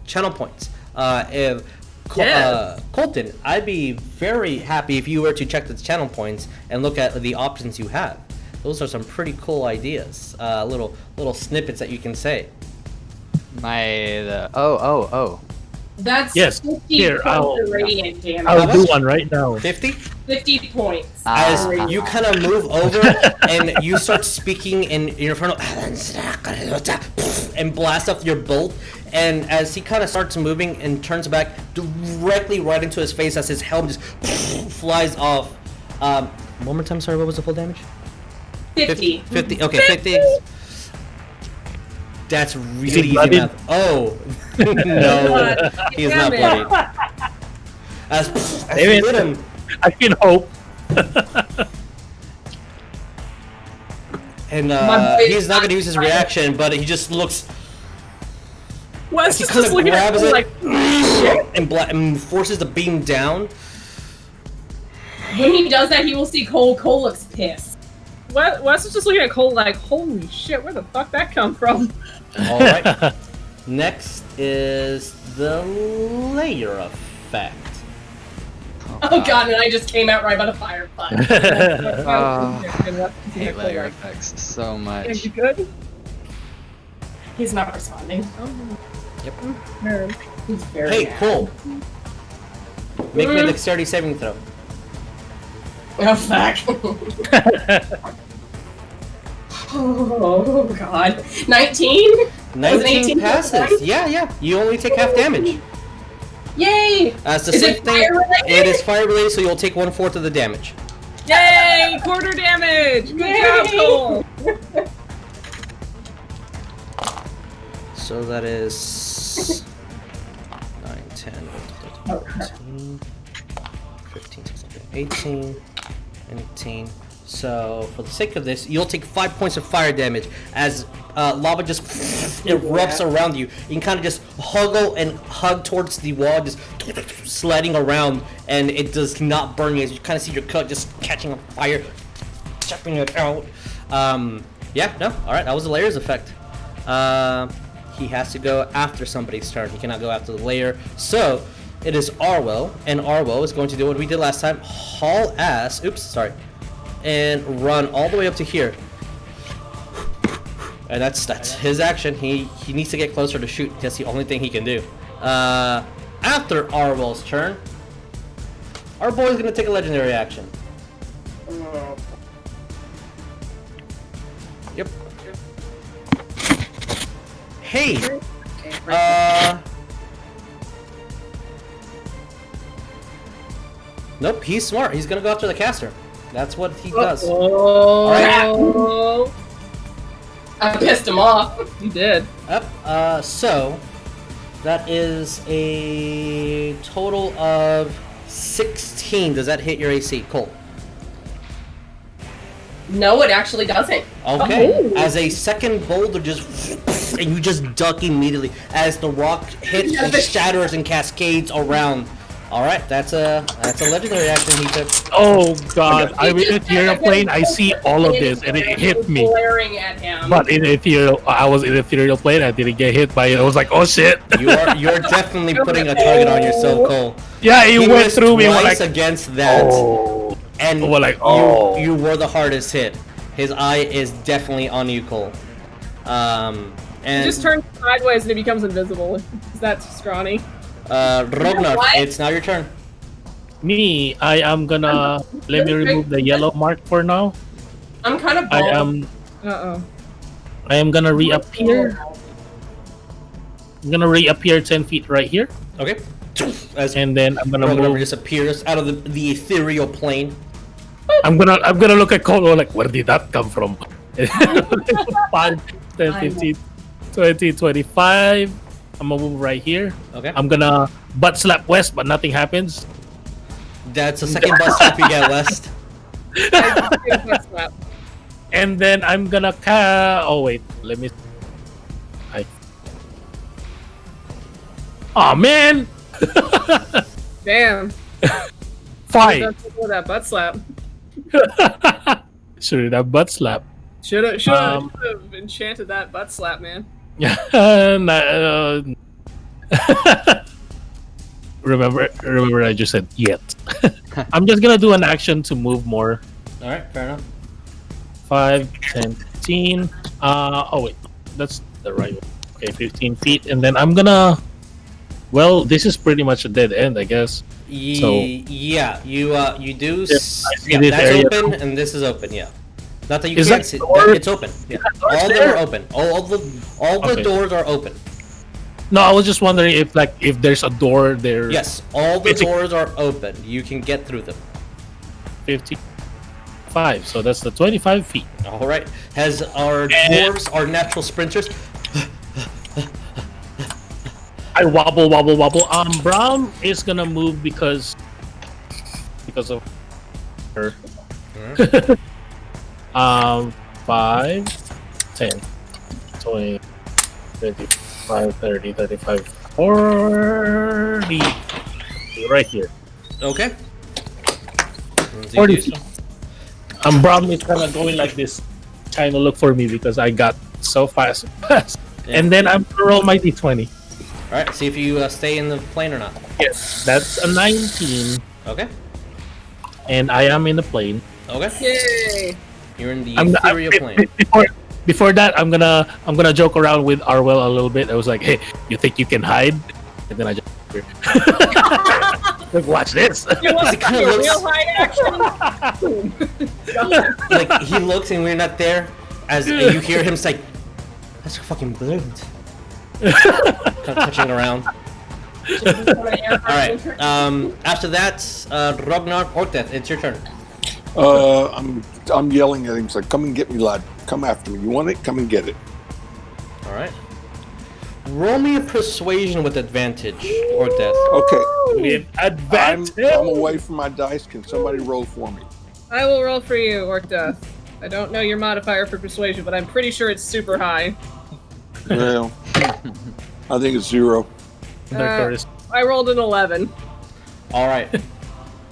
channel points. If Coleton, I'd be very happy if you were to check the channel points and look at the options you have. Those are some pretty cool ideas. Little snippets that you can say. That's Yes, 50 here, points of radiant damage. I'll do one right now. 50? 50 points. As you kind of move over and you start speaking in your front and blast off your bolt, and as he kind of starts moving and turns back directly right into his face as his helm just flies off. One more time, sorry, what was the full damage? 50. 50, okay, 50. That's really easy bloodied? math. Oh, no, he is not bloodied. As you hit him, I can hope. and My he's not going to use his reaction, but he just looks. Wes He is kind just of looking at grabs me it like, and forces the beam down. When he does that, he will see Cole. Cole looks pissed. Wes is just looking at Cole like, holy shit, where the fuck that come from? All right. Next is the layer effect. Oh god, and I just came out right by the fire butt. Hate layer effects so Yeah, much. you good? He's not responding. Yep. Nerd. He's very Hey, mad. Cole. Make me a dexterity saving throw. Oh fuck. Oh god. 19? 19 passes. Yeah. You only take half damage. Yay! It's the Is same it thing. fire related? It is fire related, so you'll take 1/4 of the damage. Yay! Quarter damage! Good job, Cole! So that is 9, 10, 13, 15, 16, 18, 19. So, for the sake of this, you'll take 5 points of fire damage as lava just erupts around you. You can kind of just hug towards the wall, just sliding around, and it does not burn you as you kind of see your cut just catching on fire, chopping it out. Yeah, no, alright, that was the layers effect. He has to go after somebody's turn. He cannot go after the layer. So, it is Ariell, and Ariell is going to do what we did last time, haul ass, and run all the way up to here. And that's his action. He needs to get closer to shoot. That's the only thing he can do. After Ariell's turn, our boy's gonna take a legendary action. Yep. Hey. Nope. He's smart. He's gonna go after the caster. That's what he does. Oh, I pissed him off. you did. Yep. So that is a total of 16. Does that hit your AC, Cole? No, it actually doesn't. Okay. Oh. As a second boulder just and you just duck immediately as the rock hits and shatters and cascades around. All right, that's a legendary action he took. Oh god, I'm in the ethereal plane. I see all of this, and it hit me. Glaring at him. But in ethereal, I was in the ethereal plane. I didn't get hit by it. I was like, oh shit. You're definitely putting a target on yourself, Cole. Yeah, he went missed through me. We're twice like, against that. oh. And We're like, oh. you were the hardest hit. His eye is definitely on you, Cole. And It just turns sideways and it becomes invisible. Is that scrawny? Rognarv, What? it's now your turn. Me, I am gonna let me remove the yellow mark for now. I'm kind of I bald. am gonna reappear. I'm gonna reappear 10 feet right here, Okay. As and then I'm gonna Rognarv move. just appears out of the ethereal plane. I'm gonna look at Coleton like, where did that come from? 5, 10, 15, 20, 25, I'm gonna move right here. Okay. I'm gonna butt slap West, but nothing happens. That's the second bus stop you get, West. And then I'm gonna oh wait, let me. Oh man! Damn. 5. That butt slap. Should have butt slap. Should have enchanted that butt slap, man. Remember, I just said yet. I'm just gonna do an action to move more. All right, fair enough. 5, 10, 15. Oh wait, that's the right one. Okay, 15 feet, and then I'm gonna. Well, this is pretty much a dead end, I guess. Yeah, you do. Yeah, That's area. open, and this is open. Yeah, not that you Is can't that see. door- It's open. Yeah, door's all of them there? are open. All the Okay. doors are open. No, I was just wondering if there's a door there. Yes, all the It's a- doors are open. You can get through them. 55. So that's the 25 feet. All right. Has our And- dwarves, our natural sprinters? I wobble. Brown is gonna move because of her. 5, 10, 20, 25, 30, 35, 40. Right here. Okay. 40 feet. Brown is kind of going like this, trying to look for me because I got so fast. Yeah. And then I'm gonna roll my d20. All right. See if you stay in the plane or not. Yes, that's a 19, Okay. and I am in the plane. Okay. Yay! You're in the I'm ethereal plane. Before that, I'm gonna joke around with Ariell a little bit. I was like, "Hey, you think you can hide?" And then I just like, watch this. You want to It kinda see a looks- real high action? Like he looks and we're not there. As you hear him say, "That's fucking brilliant." Kind of touching around. All right. After that, Rognarv, Orcdeath, it's your turn. I'm yelling at him. It's like, come and get me, lad. Come after me. You want it? Come and get it. All right. Roll me a persuasion with advantage, Orcdeath. Okay. With advantage. I'm away from my dice. Can somebody roll for me? I will roll for you, Orcdeath. I don't know your modifier for persuasion, but I'm pretty sure it's super high. Well, I think it's 0. I rolled an 11. All right.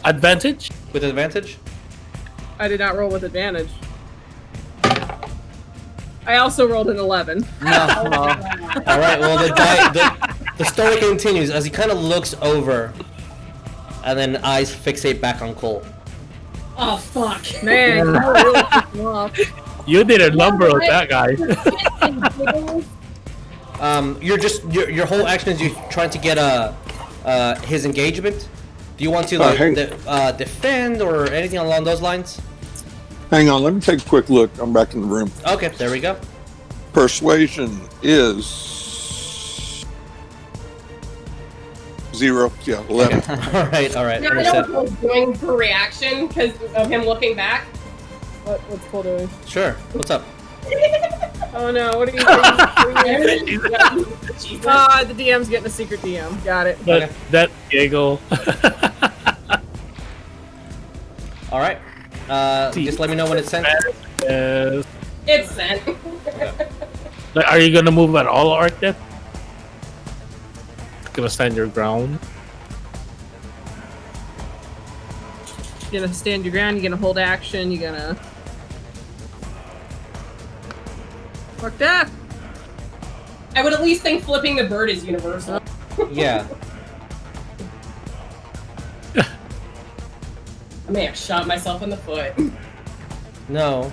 Advantage. With advantage. I did not roll with advantage. I also rolled an 11. No. All right. Well, the story continues as he kind of looks over, and then eyes fixate back on Cole. Oh fuck, man! You really pissed me off. You did a number on that guy. Your whole action is you trying to get his engagement. Do you want to defend or anything along those lines? Hang on. Let me take a quick look. I'm back in the room. Okay, there we go. Persuasion is 0. Yeah, 11. Okay. All right. Yeah, I know what Cole's doing for reaction because of him looking back. What's Cole doing? Sure. What's up? Oh no! What are you doing? The DM's getting a secret DM. Got it. But Okay. that giggle. All right. Just let me know when it's sent. Yes. It's sent. Like, are you gonna move at all, Orcdeath? Gonna stand your ground. You're gonna stand your ground. You're gonna hold action. You're gonna. Fuck that! I would at least think flipping the bird is universal. Yeah. I may have shot myself in the foot. No.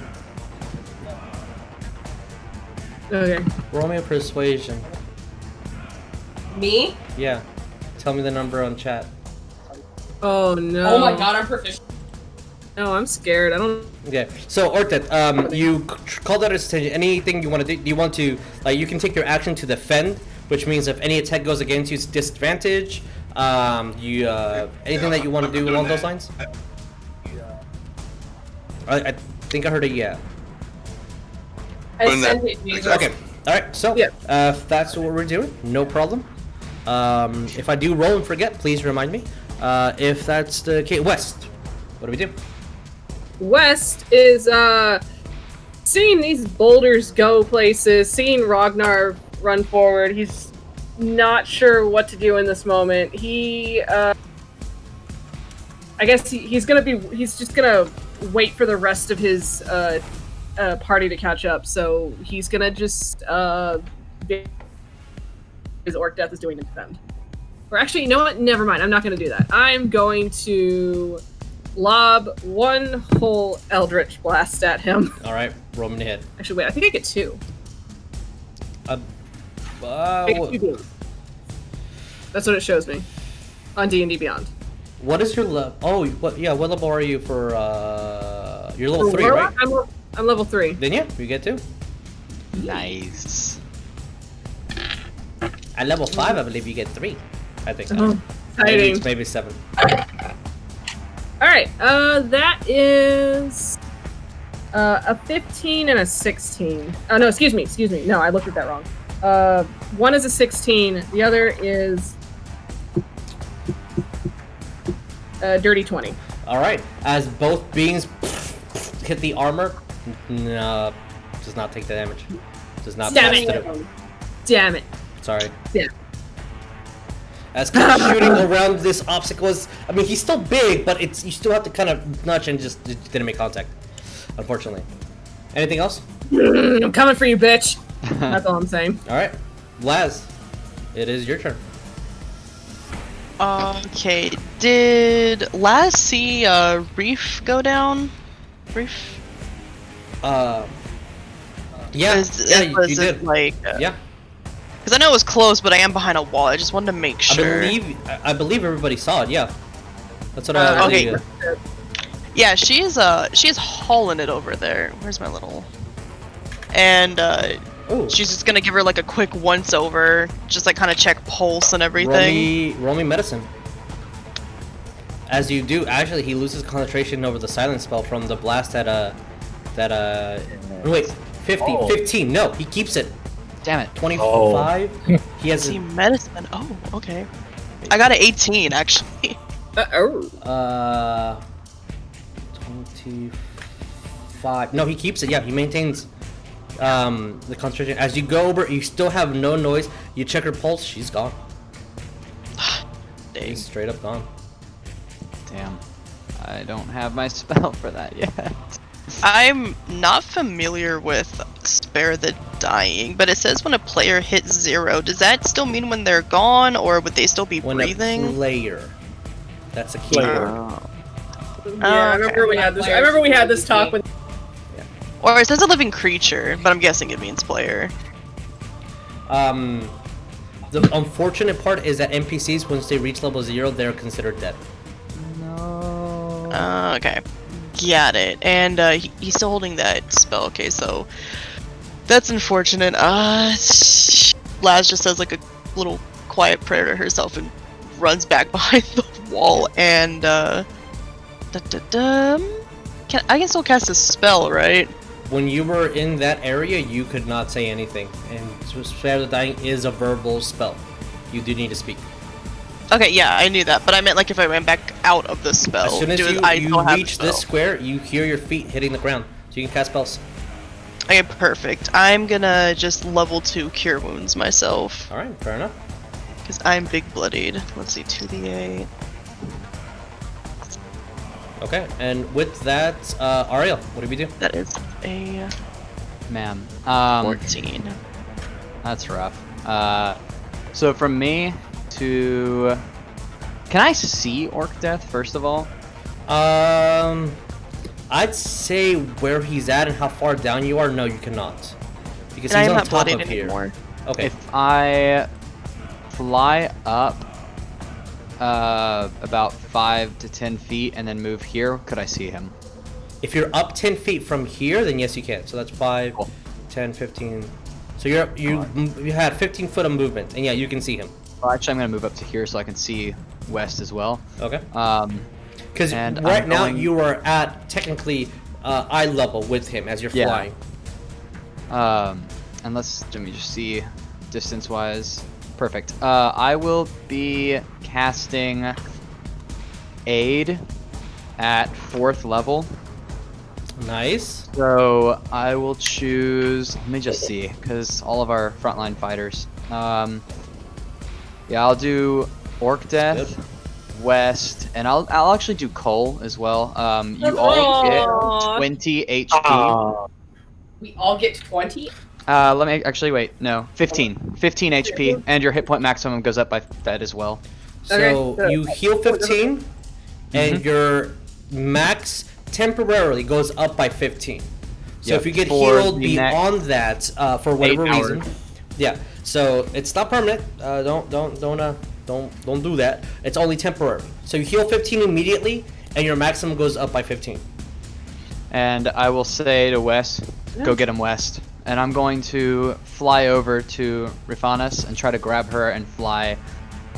Okay. Roll me a persuasion. Me? Yeah. Tell me the number on chat. Oh no! Oh my god, I'm proficient. No, I'm scared. I don't. Okay. So Orcdeath, you called out his attention. Anything you want to do? Do you want to you can take your action to defend, which means if any attack goes against you, it's disadvantage. Anything that you want to do along those lines? I think I heard a yeah. I When that- sent it, Jesus. Okay. All right. So, Yeah. if that's what we're doing, no problem. If I do roll and forget, please remind me. If that's the case, West, what do we do? West is seeing these boulders go places, seeing Rognarv run forward. He's not sure what to do in this moment. He, I guess he's just gonna wait for the rest of his party to catch up. So he's gonna just his Orcdeath is doing to defend. Or actually, you know what? Never mind. I'm not gonna do that. I'm going to lob one whole Eldritch Blast at him. All right, roll me to hit. Actually, wait. I think I get 2. I get 2 beams. That's what it shows me on D&D Beyond. What is your level? Oh, what? Yeah, what level are you for? You're level For 3, right? Warlock, I'm level 3. Then yeah, you get 2. Nice. At level 5, I believe you get 3. I think. Oh, maybe, exciting. maybe 7. Alright, that is a 15 and a 16. Oh, no, excuse me. No, I looked at that wrong. One is a 16, the other is a dirty 20. All right, as both beings hit the armor, no, does not take the damage. Does not pass through. Damn it. Sorry. Yeah. As kind of shooting around this obstacle is, I mean, he's still big, but it's you still have to kind of nudge and just didn't make contact, unfortunately. Anything else? I'm coming for you, bitch. That's all I'm saying. All right, Laz, it is your turn. Okay, did Laz see Reef go down? Reef? Yeah, You did. Like, Yeah. Because I know it was close, but I am behind a wall. I just wanted to make sure. I believe everybody saw it. Yeah, that's what I. Okay. Yeah, she's hauling it over there. Where's my little? And Ooh. she's just gonna give her like a quick once over, just like kind of check pulse and everything. Roll me medicine. As you do, actually, he loses concentration over the silence spell from the blast wait, 15. No, he keeps it. Damn it. 25. He has See medicine. Oh, okay. I got an 18 actually. 25. No, he keeps it. Yeah, he maintains the concentration. As you go over, you still have no noise. You check her pulse. She's gone. Dang. She's straight up gone. Damn. I don't have my spell for that yet. I'm not familiar with Spare the Dying, but it says when a player hits 0. Does that still mean when they're gone, or would they still be When breathing? a player. That's a key Player. word. I remember we had this. I remember we had this talk with. Or it says a living creature, but I'm guessing it means player. The unfortunate part is that NPCs, once they reach level 0, they're considered dead. No. Okay. Got it. And he's still holding that spell. Okay, so that's unfortunate. Laz just says like a little quiet prayer to herself and runs back behind the wall. And I can still cast a spell, right? When you were in that area, you could not say anything, and Spare the Dying is a verbal spell. You do need to speak. Okay, yeah, I knew that, but I meant like if I ran back out of the spell. As soon as you still have reach the this spell. square, you hear your feet hitting the ground, so you can cast spells. Okay, perfect. I'm gonna just level 2 Cure Wounds myself, Alright, fair enough. because I'm big bloodied. Let's see, 2d8. Okay, and with that, Ariell, what do we do? That is a Man. 14. That's rough. So from me to... Can I see Orcdeath, first of all? I'd say where he's at and how far down you are. No, you cannot, because And I he's am on not top bloodied of here. anymore. Okay. If I fly up about 5 to 10 feet and then move here, could I see him? If you're up 10 feet from here, then yes, you can. So that's 5, Cool. 10, 15. So you had 15 foot of movement, and yeah, you can see him. Well, actually, I'm gonna move up to here so I can see West as well. Okay. Because and right I'm now going- you are at technically eye level with him as you're Yeah. flying. And let me just see distance-wise. Perfect. I will be casting Aid at 4th level. Nice. So I will choose. Let me just see, because all of our frontline fighters. Yeah, I'll do Orcdeath, West, and I'll actually do Cole as well. You all get 20 HP. We all get 20? Let me actually wait. No, 15. 15 HP, and your hit point maximum goes up by that as well. So you heal 15, and your max temporarily goes up by 15. So Yep, if you get for healed the beyond that for whatever 8 hours. reason, yeah. So it's not permanent. Don't do that. It's only temporary. So you heal 15 immediately, and your maximum goes up by 15. And I will say to Wes, go get him West. And I'm going to fly over to Rifanas and try to grab her and fly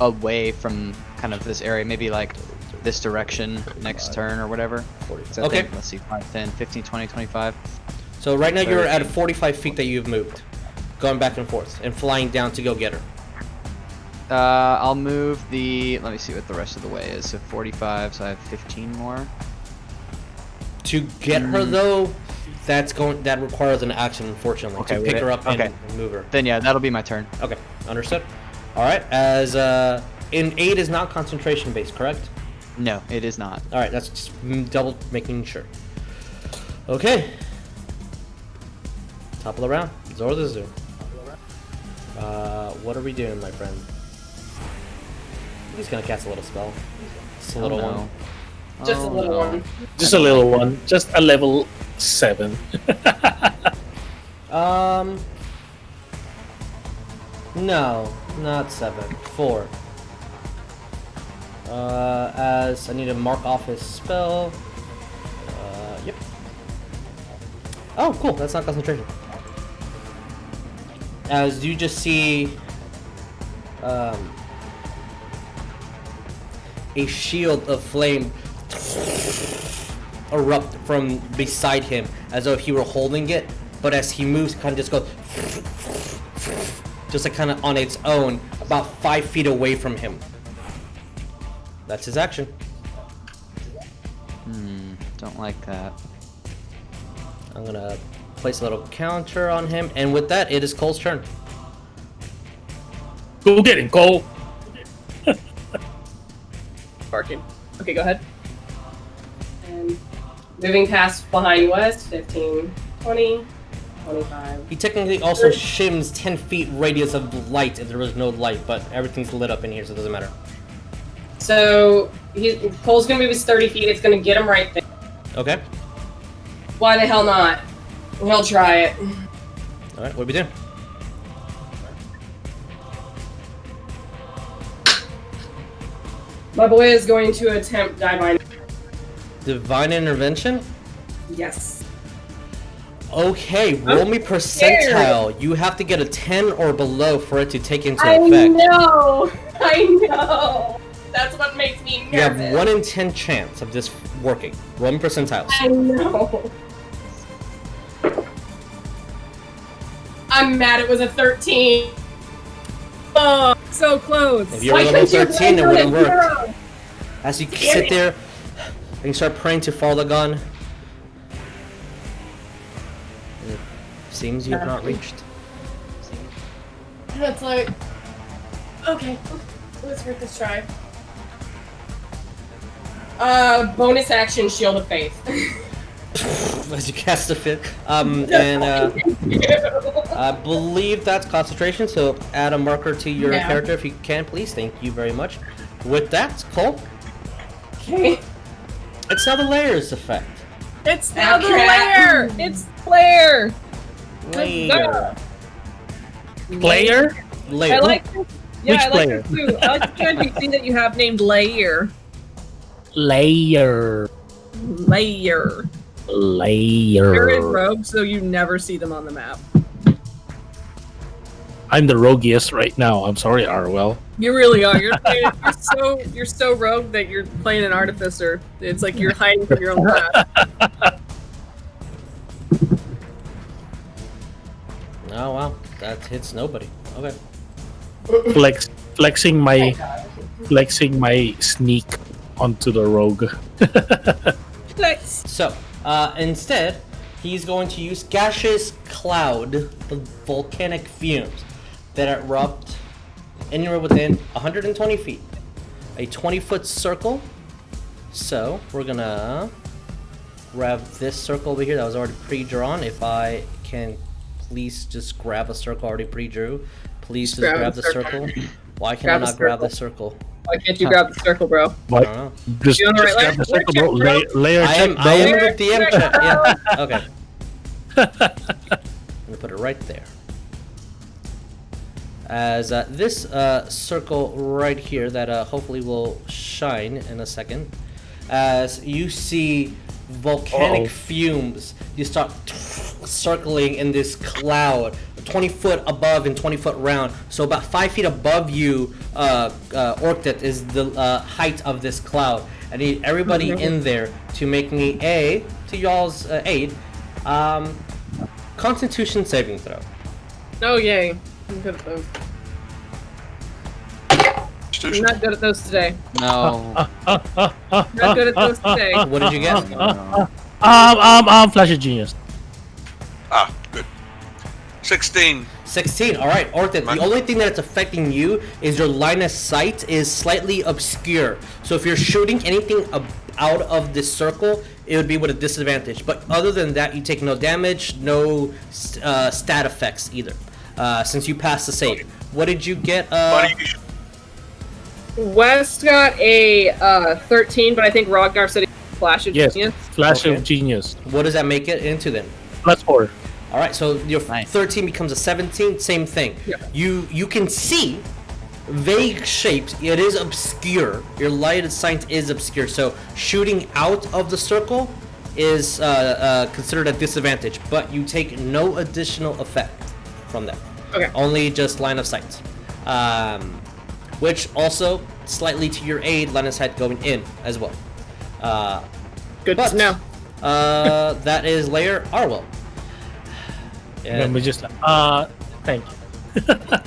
away from kind of this area, maybe like this direction next turn or whatever. So Okay. let's see, 5, 10, 15, 20, 25. So right now you're 30. at 45 feet that you've moved, going back and forth and flying down to go get her. I'll move the, let me see what the rest of the way is. So 45, so I have 15 more. To get her though, that requires an action, unfortunately, Okay, to would pick it? her up and Okay. move her. Then yeah, that'll be my turn. Okay, understood. All right, as in aid is not concentration based, correct? No, it is not. All right, that's just double making sure. Okay. Top of the round, Zordazu. What are we doing, my friend? He's gonna cast a little spell. Just a little no. one. Just a little one. Just a little one. Just a level 7. No, not 7. 4. As I need to mark off his spell. Yep. Oh, cool. That's not concentration. As you just see, a shield of flame erupt from beside him, as though if he were holding it. But as he moves, kind of just goes, just like kind of on its own, about 5 feet away from him. That's his action. Don't like that. I'm gonna place a little counter on him, and with that, it is Cole's turn. Go get him, Cole. Barking. Okay, go ahead. And moving past behind West, 15, 20, 25. He technically also shims 10 feet radius of light if there was no light, but everything's lit up in here, so it doesn't matter. So Cole's gonna move his 30 feet. It's gonna get him right there. Okay. Why the hell not? He'll try it. All right. What do we do? My boy is going to attempt divine. Divine intervention. Yes. Okay. Roll me percentile. You have to get a 10 or below for it to take into I effect. know. I know. That's what makes me nervous. You have 1 in 10 chance of this working. Roll me percentiles. I know. I'm mad it was a 13. Oh, so close. If you were level 13, it wouldn't work. As you sit there and you start praying to Farlagon, it seems you have not reached. That's like, okay, let's give this try. Bonus action, Shield of Faith. As you cast a fit, and I believe that's concentration. So add a marker to your character if you can, please. Thank you very much. With that, Cole. Okay. It's now the layers effect. It's now the lair. It's lair. Layer. Player? Layer. I like this. Yeah, Which I like player? this too. I like the NPC that you have named Layer. Layer. Layer. Layer. They're in rogue, so you never see them on the map. I'm the roguiest right now. I'm sorry, Ariell. You really are. You're so rogue that you're playing an artificer. It's like you're hiding from your own class. Oh wow, that hits nobody. Okay. Flexing my sneak onto the rogue. Flex. So, instead, he's going to use gaseous cloud, the volcanic fumes that erupt anywhere within 120 feet. A 20-foot circle. So, we're gonna grab this circle over here that was already pre-drawn. If I can please just grab a circle already pre-drew. Please just grab the circle. Why can I not grab the circle? Why can't you grab the circle, bro? What? I don't know. Just You on the right grab the circle, bro. Layer I check, am bro. in the DM chat. Yeah. Okay. I'm gonna put it right there. As this circle right here that hopefully will shine in a second. As you see volcanic fumes, you start circling in this cloud, 20 foot above and 20 foot round. So about 5 feet above you, Orcdeath is the height of this cloud. I need everybody in there to make me to y'all's aid, Constitution saving throw. Oh yay! I'm good at those. I'm not good at those today. No. Not good at those today. What did you get? Flash of Genius. Ah, good. 16. 16. All right, Orcdeath. The only thing that's affecting you is your line of sight is slightly obscure. So if you're shooting anything out of this circle, it would be with a disadvantage. But other than that, you take no damage, no stat effects either. Since you passed the save. What did you get? West got a 13, but I think Rognarv said he Flash of Genius. Flash of Genius. What does that make it into then? +4. All right, so your 13 becomes a 17. Same thing. Yeah. You can see vague shapes. It is obscure. Your light of sight is obscure. So shooting out of the circle is considered a disadvantage, but you take no additional effect from that. Okay. Only just line of sight. Which also slightly to your aid, line of sight going in as well. Good to know. That is layer Ariell. Let me just thank you. 5,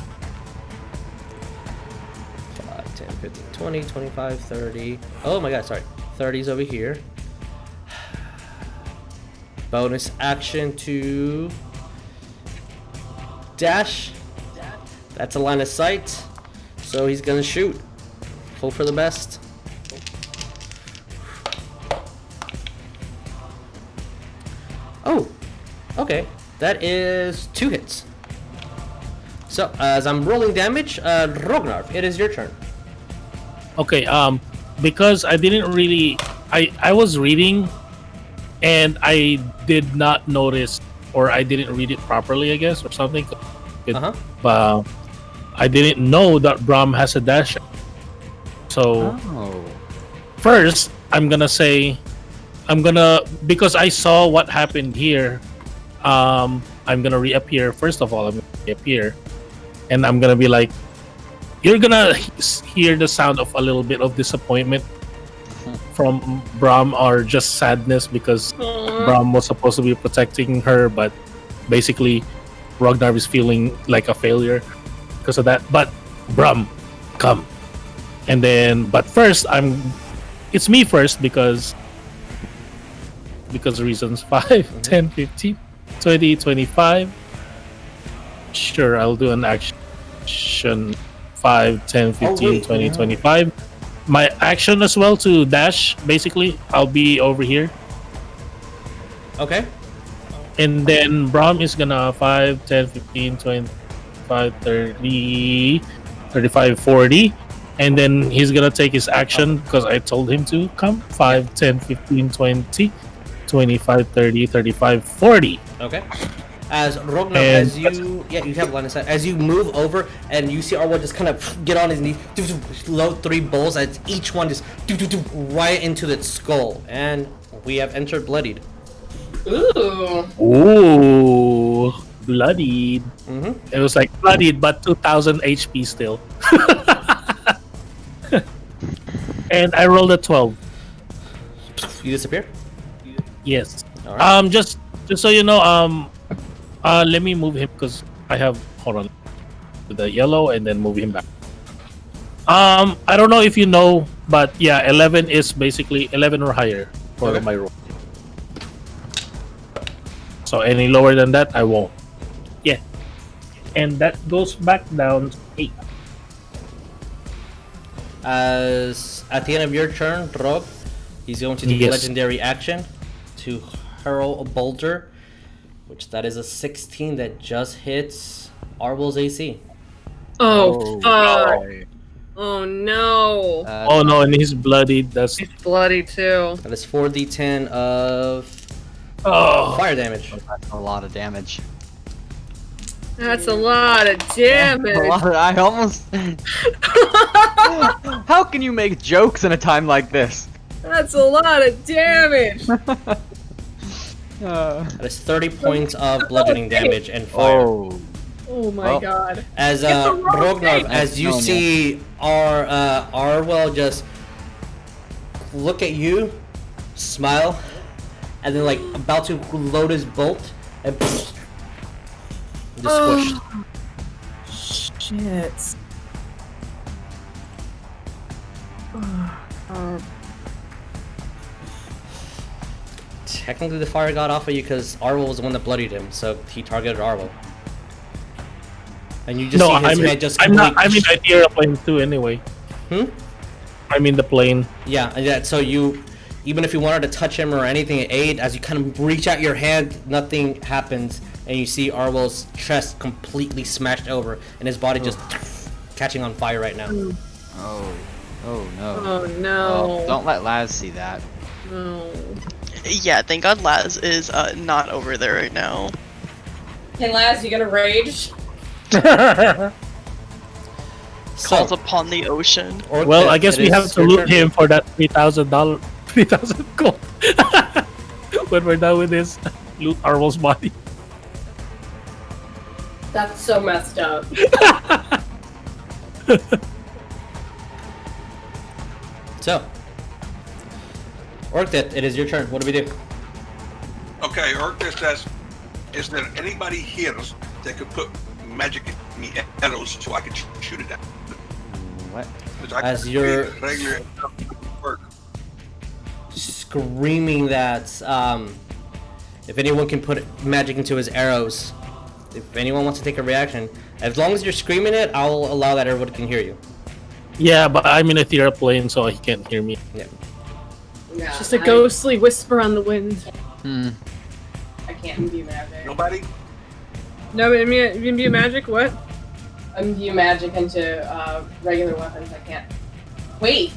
10, 15, 20, 25, 30. Oh my god, sorry. 30's over here. Bonus action to dash. That's a line of sight. So he's gonna shoot. Hope for the best. Oh, okay. That is 2 hits. So, as I'm rolling damage, Rognarv, it is your turn. Okay, because I didn't really I was reading and I did not notice, or I didn't read it properly, I guess, or something. But I didn't know that Brahm has a dash. So first because I saw what happened here, I'm gonna reappear. First of all, I'm gonna reappear, and I'm gonna be like, you're gonna hear the sound of a little bit of disappointment from Brahm, or just sadness, because Brahm was supposed to be protecting her, but basically Rognarv is feeling like a failure because of that. But Brahm, come. And then, but first, it's me first because reasons. 5, 10, 15, 20, 25. Sure, I'll do an action. 5, 10, 15, 20, 25. My action as well to dash, basically. I'll be over here. Okay. And then Brahm is gonna 5, 10, 15, 25, 30, 35, 40. And then he's gonna take his action because I told him to come. 5, 10, 15, 20, 25, 30, 35, 40. Okay. As Rognarv, you have line of sight. As you move over and you see Ariell just kind of get on his knees, load 3 bolts, as each one just right into its skull. And we have entered bloodied. Ooh, bloodied. It was like bloodied, but 2000 HP still. And I rolled a 12. You disappear? Yes. All right. Just so you know, let me move him because I have hold on, the yellow and then move him back. I don't know if you know, but yeah, 11 is basically 11 or higher for Okay. my roll. So any lower than that, I won't. Yeah, and that goes back down to 8. As at the end of your turn, Rog, he's going to do Yes. legendary action to hurl a boulder, which that is a 16 that just hits Arwell's AC. Oh, fuck. boy. Oh, no. Oh no, and he's bloodied. That's It's bloody, too. That is 4d10 of fire damage. That's a lot of damage. That's a lot of damage. A lot of, I almost. How can you make jokes in a time like this? That's a lot of damage. That is 30 points of bludgeoning damage and fire. Oh. Oh my Oh. god. As It's the wrong Rognarv, thing. as you No, no. see Arwell just look at you, smile, and then like about to load his bolt, and just squished. Shit. Technically, the fire got off of you because Arwell was the one that bloodied him, so he targeted Arwell. And you just no. see his I mean, head just I'm not. I completely- mean, I tear a plane too. Anyway. I mean the plane. Yeah, and yeah, so you, even if you wanted to touch him or anything to aid, as you kind of reach out your hand, nothing happens, and you see Arwell's chest completely smashed over, and his body just catching on fire right now. Oh. Oh no. Oh no. Don't let Laz see that. No. Yeah, thank God Laz is not over there right now. Hey, Laz, you gonna rage? Calls So, upon the ocean. Well, I guess it we is have to your loot turn. him for that $3,000, 3,000 gold. When we're done with this, loot Arwell's body. That's so messed up. So, Orcdeath, it is your turn. What do we do? Okay, Orcdeath says, is there anybody here that could put magic in me arrows so I could shoot it down? What? 'Cause I As can you're- create regular work. Screaming that if anyone can put magic into his arrows, if anyone wants to take a reaction, as long as you're screaming it, I'll allow that everyone can hear you. Yeah, but I'm in a theater plane, so he can't hear me. Yeah. Yeah, Just a ghostly whisper on the wind. Hmm. I can't imbue magic. Nobody? No, but imbue magic? What? Imbue magic into regular weapons. I can't. Wait.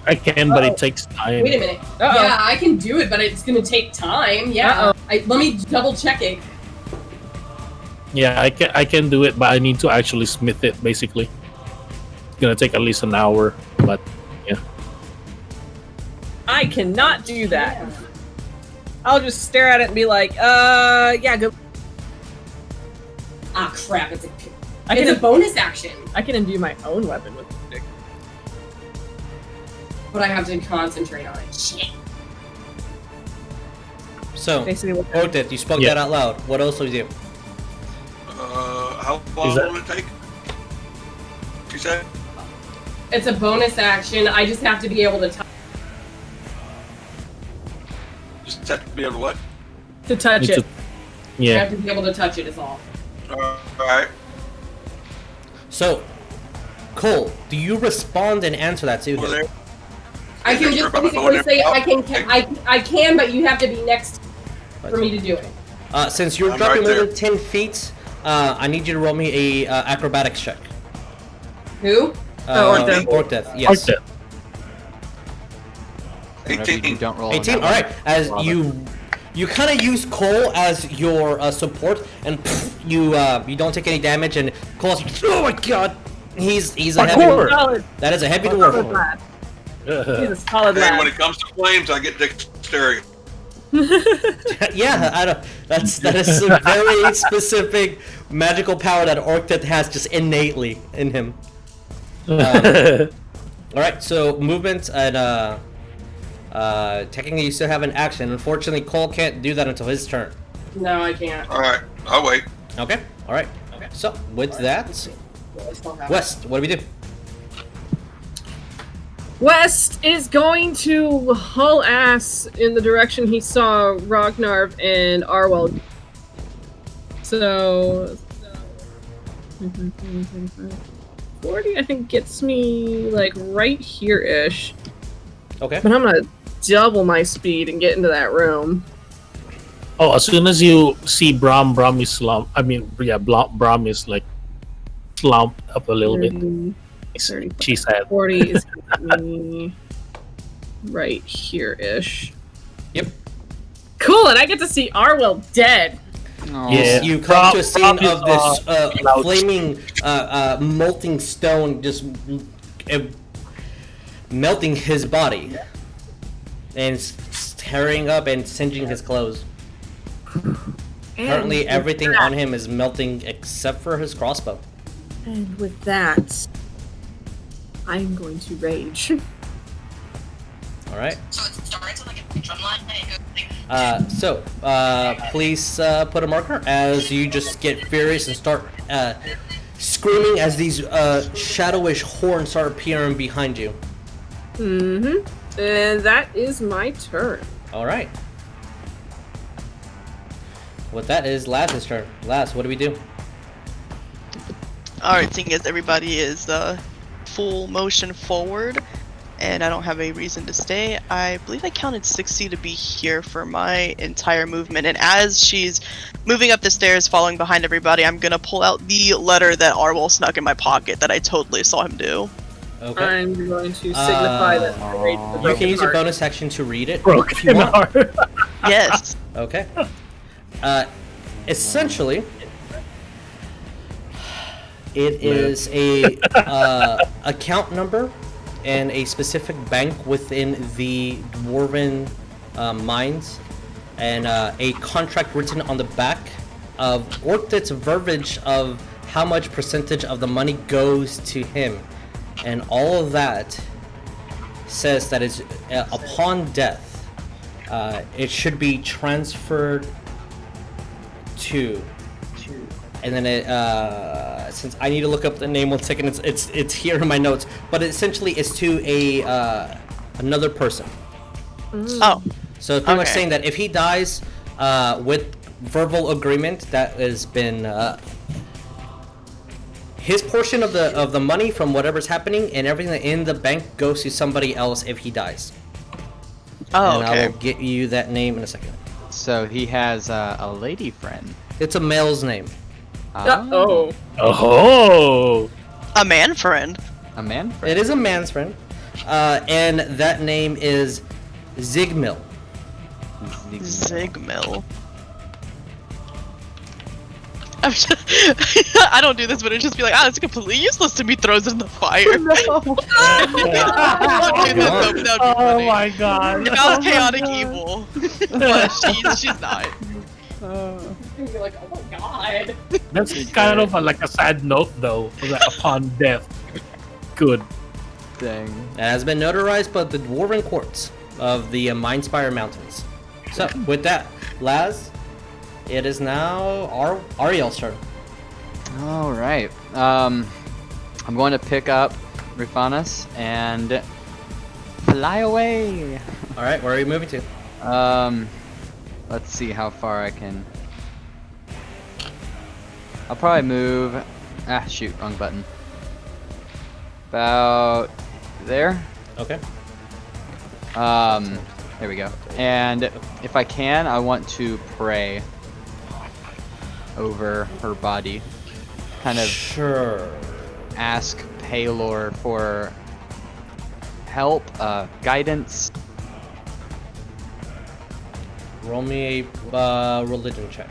I can, but it takes time. Wait a minute. Uh-oh. Yeah, I can do it, but it's gonna take time. Yeah. Let me double check it. Yeah, I can do it, but I need to actually smith it. Basically, it's gonna take at least an hour. But yeah, I cannot do that. I'll just stare at it and be like, yeah, go. Ah, crap! It's I a can, bonus action, I can imbue my own weapon with magic. but I have to concentrate on it. Shit. So, Basically, what Orcdeath, you spoke Yeah. that out loud. What else do you do? How long that- will it take? She said? It's a bonus action. I just have to be able to touch. Just have to be able to what? to touch Need it. to- I yeah. have to be able to touch it. Is all. Alright. So, Cole, do you respond and answer that to Over him? there. I can Is just there basically a say phone I can, but you have to be next for me to do it. Since you're I'm dropping right more there. than 10 feet, I need you to roll me a acrobatics check. Who? Orcdeath. Orcdeath, yes. Orcdeath. Whenever you 18. don't roll. on 18. that All one. right. As you kind of use Cole as your support, and you don't take any damage. And Cole's like, oh my god, he's a heavy. Parkour! Solid, That is a heavy solid dwarf. lad. He's a solid Hey, when lad. it comes to flames, I get dexterity. Yeah, I don't. That is a very specific magical power that Orcdeath has just innately in him. All right, so movement and technically you still have an action. Unfortunately, Cole can't do that until his turn. No, I can't. Alright, I'll wait. Okay. All right. So with that, West, what do we do? West is going to haul ass in the direction he saw Rognarv and Ariell. So 40, I think, gets me like right here-ish. Okay. But I'm gonna double my speed and get into that room. Oh, as soon as you see Brom is slumped. I mean, yeah, Brom is like slumped up a little bit. 30, She said. 40 is gonna get me right here-ish. Yep. Cool, and I get to see Ariell dead. Oh. Yeah. You come to a scene Brom of this crouched. flaming, molting stone just melting his body and tearing up and singeing his clothes. Currently, everything on him is melting except for his crossbow. And with that, I'm going to rage. All right. So it starts with like a drum line and it goes Please put a marker as you just get furious and start screaming as these shadowish horns start appearing behind you. Mm-hmm. And that is my turn. All right. With that is Laz's turn. Laz, what do we do? Alright, seeing as everybody is full motion forward, and I don't have a reason to stay, I believe I counted 60 to be here for my entire movement. And as she's moving up the stairs, following behind everybody, I'm gonna pull out the letter that Ariell snuck in my pocket that I totally saw him do. Okay. I'm going to signify that I rage the You broken can use your heart. bonus action to read it if Broken you want. heart. Yes. Okay. Essentially, it is a account number and a specific bank within the Dwarven mines, and a contract written on the back of Orcdeath's verbiage of how much percentage of the money goes to him, and all of that says that is upon death, it should be transferred to, and then it since I need to look up the name 1 second, it's here in my notes, but it essentially is to a another person. Oh. So it's pretty much Okay. saying that if he dies with verbal agreement, that has been his portion of the money from whatever's happening, and everything in the bank goes to somebody else if he dies. Oh, And I okay. will get you that name in a second. So he has a lady friend. It's a male's name. Oh. Oh. A man friend. A man friend. It is a man's friend, and that name is Zigmil. Zigmil. I'm just, I don't do this, but it'd just be like, it's completely useless to me. Throws it in the fire. No. Oh my god. If I was chaotic evil, but she's not. You're like, oh my god. That's kind of like a sad note, though. That upon death. Good. Dang. It has been notarized by the Dwarven courts of the Mindspire Mountains. So, with that, Laz, it is now Ariell's turn. All right. I'm going to pick up Rifanas and fly away. All right, where are you moving to? Let's see how far I can. I'll probably move. Ah, shoot, wrong button. About there. Okay. There we go. And if I can, I want to pray over her body. Kind of Sure. ask Paylor for help, guidance. Roll me a religion check.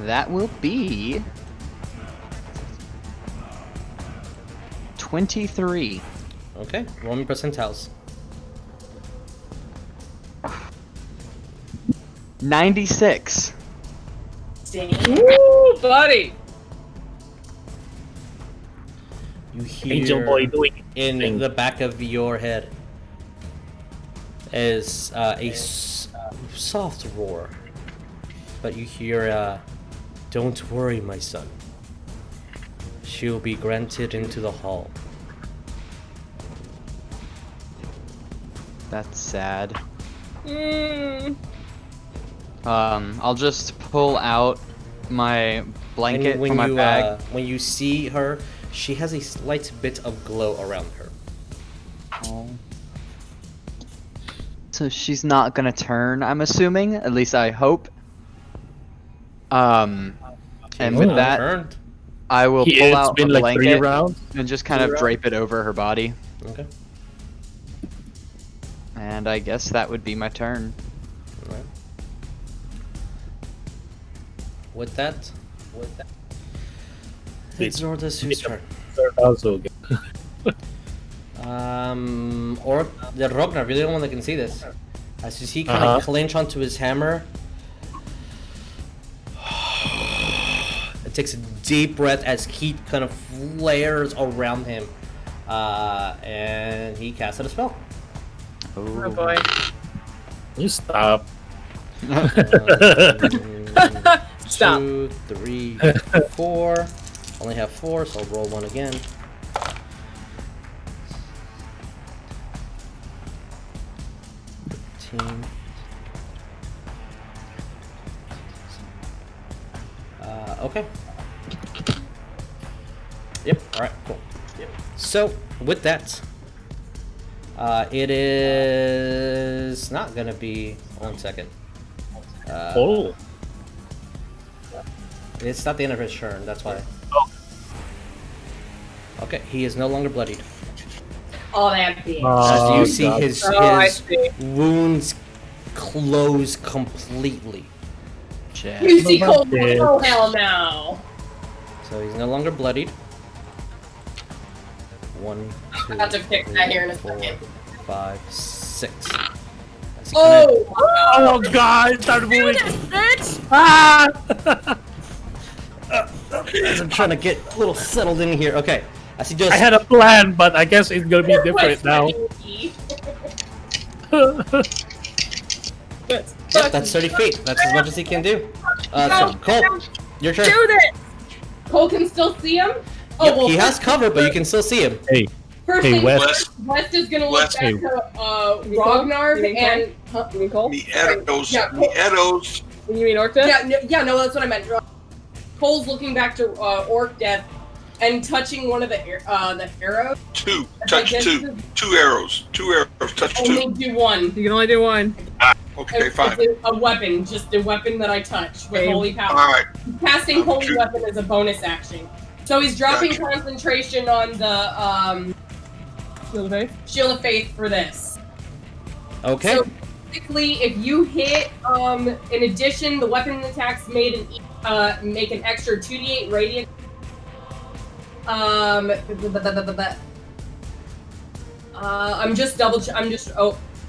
That will be 23. Okay. Roll me percentiles. 96. Ooh, buddy. You hear Angel boy doing in thing. the back of your head is a soft roar but you hear, "Don't worry, my son. She will be granted into the hall." That's sad. Mm. I'll just pull out my blanket when from my you bag. when you see her, she has a slight bit of glow around her. Oh. So she's not gonna turn, I'm assuming. At least I hope. And with Not that, turned. I will pull It's out been a like 3 blanket rounds. and just kind of drape it over her body. Okay. And I guess that would be my turn. All right. With that, it's Zordazu's turn. Also, Or the Rognarv, you're the only one that can see this. As you see, kind of clench onto his hammer. It takes a deep breath as heat kind of flares around him, and he casted a spell. Oh boy. you stop. Stop. 2, 3, 4. Only have 4, so I'll roll 1 again. Okay. Yep. All right. Cool. Yep. So with that, it is not gonna be 1 second. Oh. It's not the end of his turn. That's why. Okay. He is no longer bloodied. Oh, that bitch. As you see God. his I see. wounds close completely. Jack. You see Cole? bitch. Oh, hell no. So he's no longer bloodied. 1, 2, about to fix that here in a 4, second. 5, 6. As he Oh! Oh God! It started moving. Bitch! Ah! as I'm trying to get a little settled in here. Okay. As he just I had a plan, but I guess it's gonna be different now. Yep, that's 30 feet. That's as much as he can do. So Cole, your turn. Do this! Cole can still see him? Oh, Yep, well, he has cover, but you can still see him. Hey, first hey, thing Wes. first, West is gonna look Wes. back to Rognarv You mean and... You mean Cole? The Edos. Yeah. The Edos. You mean Orcdeath? no, that's what I meant. Cole's looking back to Orcdeath and touching one of the arrows. 2. Touch 2. 2 arrows. 2 arrows. Touch 2. Only do one. You can only do one. Okay, It's fine. a weapon, just a weapon that I touch with Okay. holy power. Alright. Casting holy Shoot. weapon is a bonus action. So he's dropping Gotcha. concentration on the Shield of Faith? Shield of Faith for this. Okay. So basically, if you hit, in addition, the weapon attacks make an extra 2d8 radiant.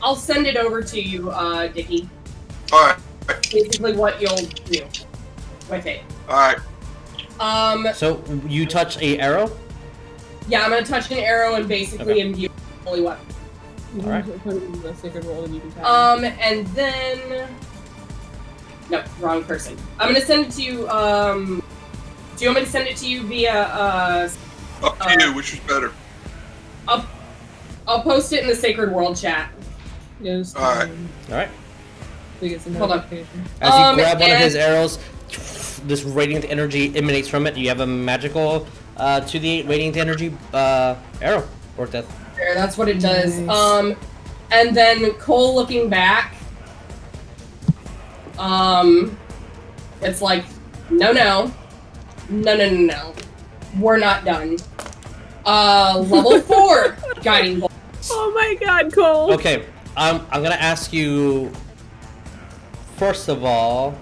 I'll send it over to you, Dickie. Alright. Basically, what you'll do with it. Alright. So you touch a arrow. Yeah, I'm gonna touch an arrow and basically imbue holy weapon. Alright. Put it in the sacred roll and you can tap And then no, wrong person. I'm gonna send it to you. Do you want me to send it to you via? Up to you. Which is better? I'll post it in the Sacred World chat. Yes. Alright. All right. So get some Hold on. notification. As you grab one of and- his arrows, this radiant energy emanates from it. You have a magical 2d8 radiant energy arrow. Orcdeath. There, that's what it does. Nice. And then Cole looking back. It's like, no. We're not done. Level 4 guiding bolt. Oh my god, Cole! Okay. I'm gonna ask you. First of all,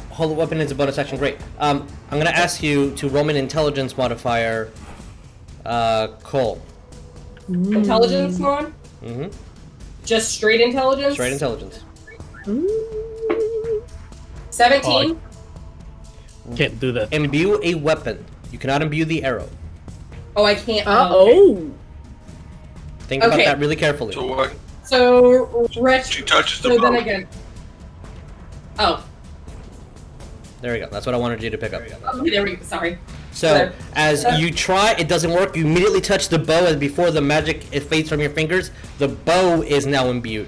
holy weapon is a bonus action. Great. I'm gonna ask you to roll an intelligence modifier. Cole. Intelligence mod? Mm-hmm. Just straight intelligence? Straight intelligence. 17? Can't do that. Imbue a weapon. You cannot imbue the arrow. Oh, I can't. Uh-oh! Think about Okay. that really carefully. So what? So, She touches the So then bow. again. Oh, There we go. That's what I wanted you to pick up. okay, there we go. Sorry. So as you try, it doesn't work. You immediately touch the bow, and before the magic it fades from your fingers, the bow is now imbued.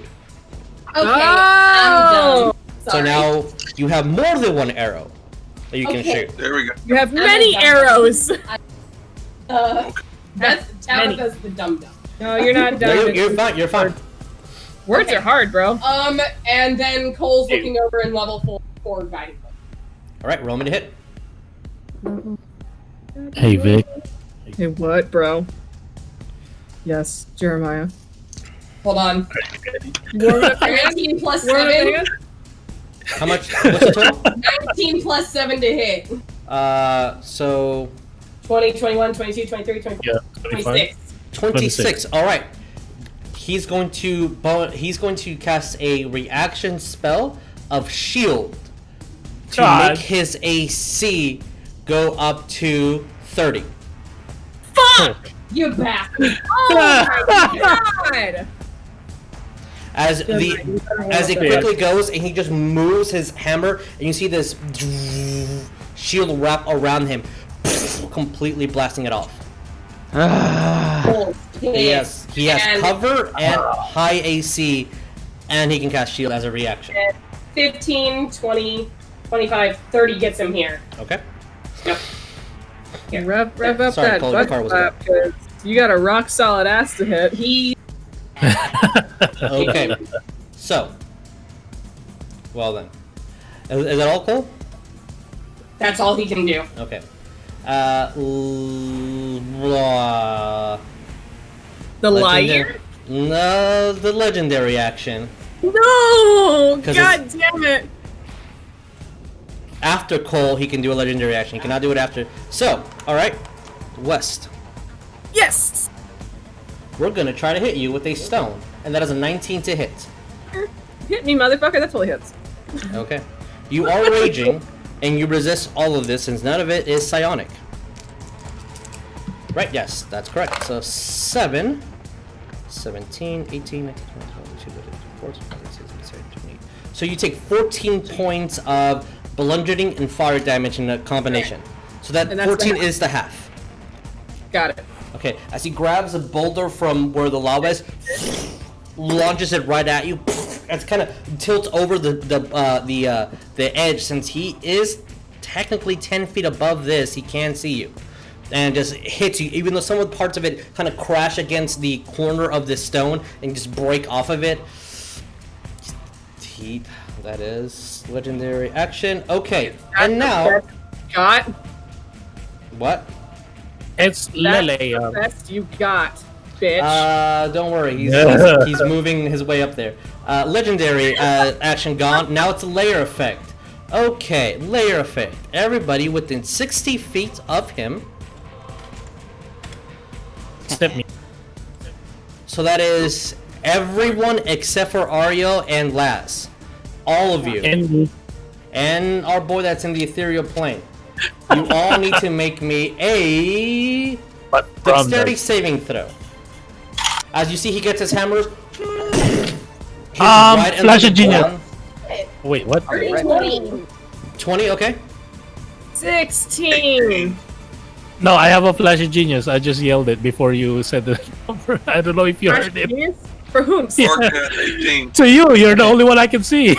Okay, Oh! I'm done. So Sorry. now you have more than one arrow that you can Okay. shoot. There we go. You have I'm many done. arrows. That's Tabatha's the dum dum. No, you're not No, done. you're fine. You're fine. Words are hard, bro. And then Cole's looking over in level 4 guiding. All right, roll me to hit. Hey Vic. Hey, what, bro? Yes, Jeremiah. Hold on. Warm up, 19 plus warm up, 7. How much? What's the total? 19 plus 7 to hit. So 20, 21, 22, 23, 24, Yeah, 25. 26. 26. All right. He's going to cast a reaction spell of shield to God. make his AC go up to 30. Fuck! You bastard. Oh my god! As it quickly goes, and he just moves his hammer, and you see this shield wrap around him, completely blasting it off. Cole's He has And- cover and high AC, and he can cast shield as a reaction. 15, 20, 25, 30 gets him here. Okay. Yep. Rev up Sorry, that Cole, your butt car was flap, 'cause you got a rock solid ass to hit. He Okay. So. Well then. Is that all, Cole? that's all he can do. Okay. The Legendary- liar? No, the legendary action. No! 'Cause God damn it! After Cole, he can do a legendary action. He cannot do it after. So, alright. West. Yes! We're gonna try to hit you with a stone. And that is a 19 to hit. Hit me, motherfucker. That totally hits. Okay. You are raging, and you resist all of this since none of it is psionic. Right, yes, that's correct. So 7, 17, 18, 19, 20, 22, 24, 26, 27, 28. So you take 14 points of bludgeoning and fire damage in a combination. So that And that's 14 the- is the half. Got it. Okay, as he grabs a boulder from where the lava is, launches it right at you. It's kind of tilts over the edge since he is technically 10 feet above this. He can see you, and just hits you. Even though some of the parts of it kind of crash against the corner of the stone and just break off of it. That is legendary action. Okay, and now Got. what? It's That's Lele. the best you got, bitch. Don't worry, he's moving his way up there. Legendary action gone. Now it's a layer effect. Okay, layer effect. Everybody within 60 feet of him. Step me. So that is everyone except for Ariell and Laz. All of you. And our boy that's in the ethereal plane. You all need to make me a But from dexterity the, saving throw. As you see, he gets his hammers. Hits right under Flash the of Genius. ground. wait, what? 20. 20, okay. 16. No, I have a flash of genius. I just yelled it before you said the number. I don't know if you heard it. Genius? For whom? Orcdeath 18. To you, you're the only one I can see.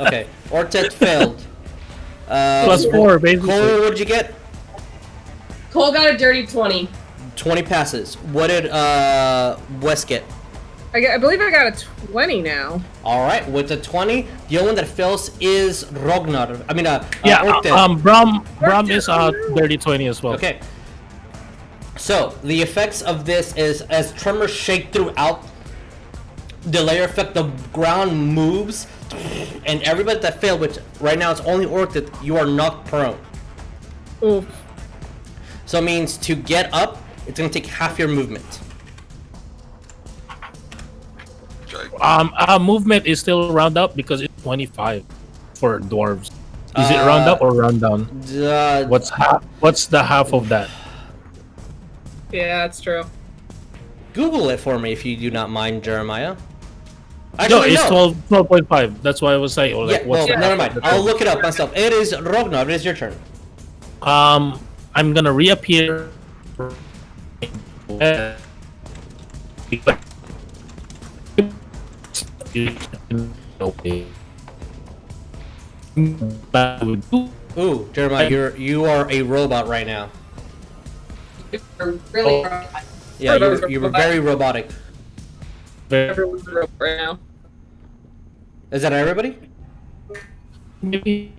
Okay. Orcdeath failed. +4, basically. Cole, what'd you get? Cole got a dirty 20. 20 passes. What did West get? I believe I got a 20 now. All right, with the 20, the only one that fails is Rognarv. I mean, Yeah, Orcdeath. Bram is dirty 20 as well. Okay. So the effects of this is as tremors shake throughout the layer effect, the ground moves, and everybody that failed, which right now it's only Orcdeath, you are knocked prone. Oof. So it means to get up, it's gonna take half your movement. Our movement is still round up because it's 25 for dwarves. Is it round up or round down? What's the half of that? Yeah, that's true. Google it for me if you do not mind, Jeremiah. No, Actually, it's no. 12.5. That's why I was saying. Yeah, well, never mind. I'll look it up myself. It is Rognarv. It is your turn. I'm gonna reappear. Ooh, Jeremiah, you are a robot right now. You're really Yeah, you're very robotic. Everyone's a robot right now. Is that everybody? Maybe.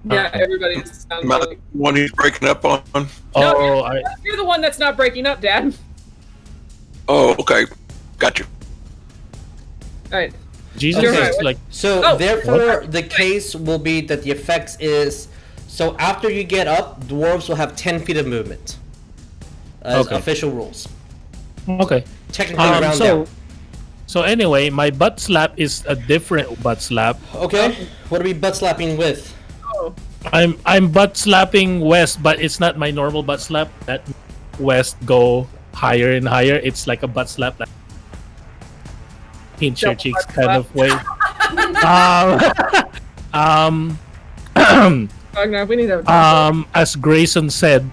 Yeah, everybody's. Am I the one he's breaking up on? Oh, You're the one that's not breaking up, Dad. Oh, okay. Got you. All right. Jesus Okay. is like. So therefore, the case will be that the effects is so after you get up, dwarves will have 10 feet of movement. As Okay. official rules. Okay. Technically, round down. So anyway, my butt slap is a different butt slap. Okay. What are we butt slapping with? Oh. I'm butt slapping West, but it's not my normal butt slap. That West go higher and higher. It's like a butt slap, like pinch your Double cheeks butt kind slap. of way. Rognarv, we need to. As Grayson said,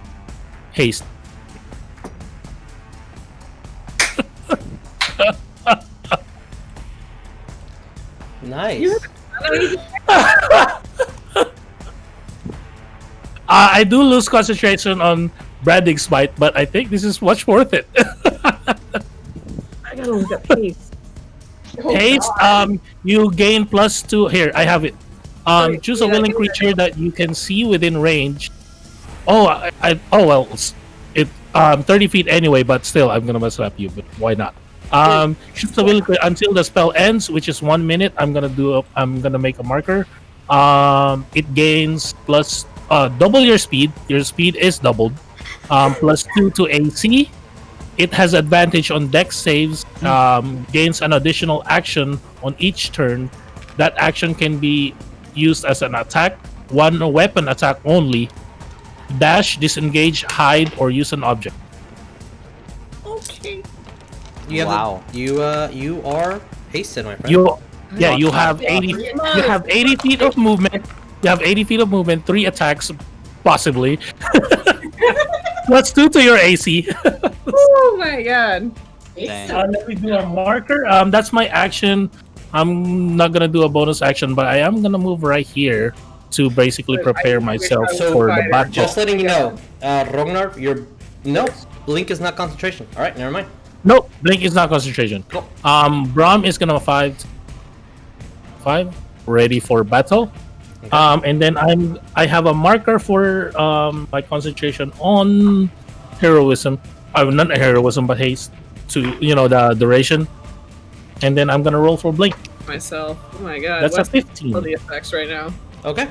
haste. Nice. I do lose concentration on Branding's Smite, but I think this is much worth it. I gotta look up haste. Haste, you gain +2. Here, I have it. Choose a willing creature that you can see within range. Oh, well, it 30 feet anyway, but still, I'm gonna mess up you. But why not? Choose a willing creature until the spell ends, which is 1 minute. I'm gonna make a marker. It gains double your speed. Your speed is doubled. +2 to AC. It has advantage on dex saves. Gains an additional action on each turn. That action can be used as an attack, one weapon attack only. Dash, disengage, hide, or use an object. Okay. Wow. You are hasted, my friend. You have 80 feet of movement. You have 80 feet of movement, 3 attacks, possibly. +2 to your AC. Oh my god. Dang. Let me do a marker. That's my action. I'm not gonna do a bonus action, but I am gonna move right here to basically prepare myself for the battle. Just letting you know, Rognarv, Blink is not concentration. All right, never mind. Nope, Blink is not concentration. Cool. Braum is gonna 5, ready for battle. Okay. And then I have a marker for my concentration on heroism. Not heroism, but haste to the duration. And then I'm gonna roll for Blink. Myself. Oh my god. That's What's a 15. all the effects right now? Okay.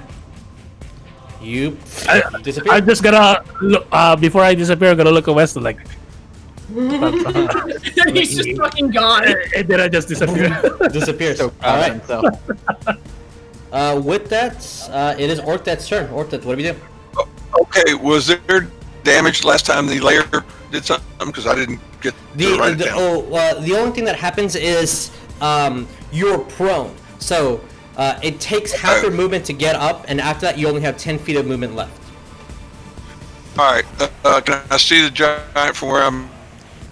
You I'm disappear. just gonna look, before I disappear, I'm gonna look at West like. He's just fucking gone. And then I just disappear. Disappears. So All proud of right. himself. With that, it is Orcdeath's turn. Orcdeath, what do we do? Okay, was there damage last time the layer did something? Because I didn't get to write it down. The only thing that happens is you're prone. So it takes half your movement to get up, and after that, you only have 10 feet of movement left. All right, can I see the giant from where I'm?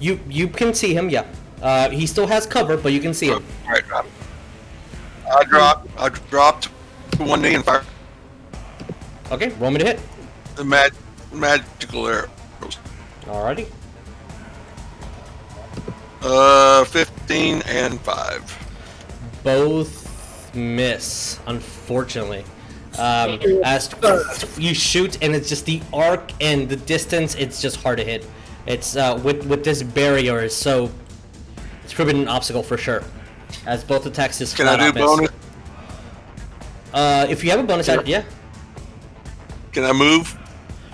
You can see him, yeah. He still has cover, but you can see him. All right, I dropped to one knee and fire Okay, roll me to hit. the magical arrows. Alrighty. 15 and 5. Both miss, unfortunately. As you shoot, and it's just the arc and the distance, it's just hard to hit. It's with this barrier, so it's proven an obstacle for sure. As both attacks just Can flat I out do miss. bonus? If you have a bonus, yeah, Can I move?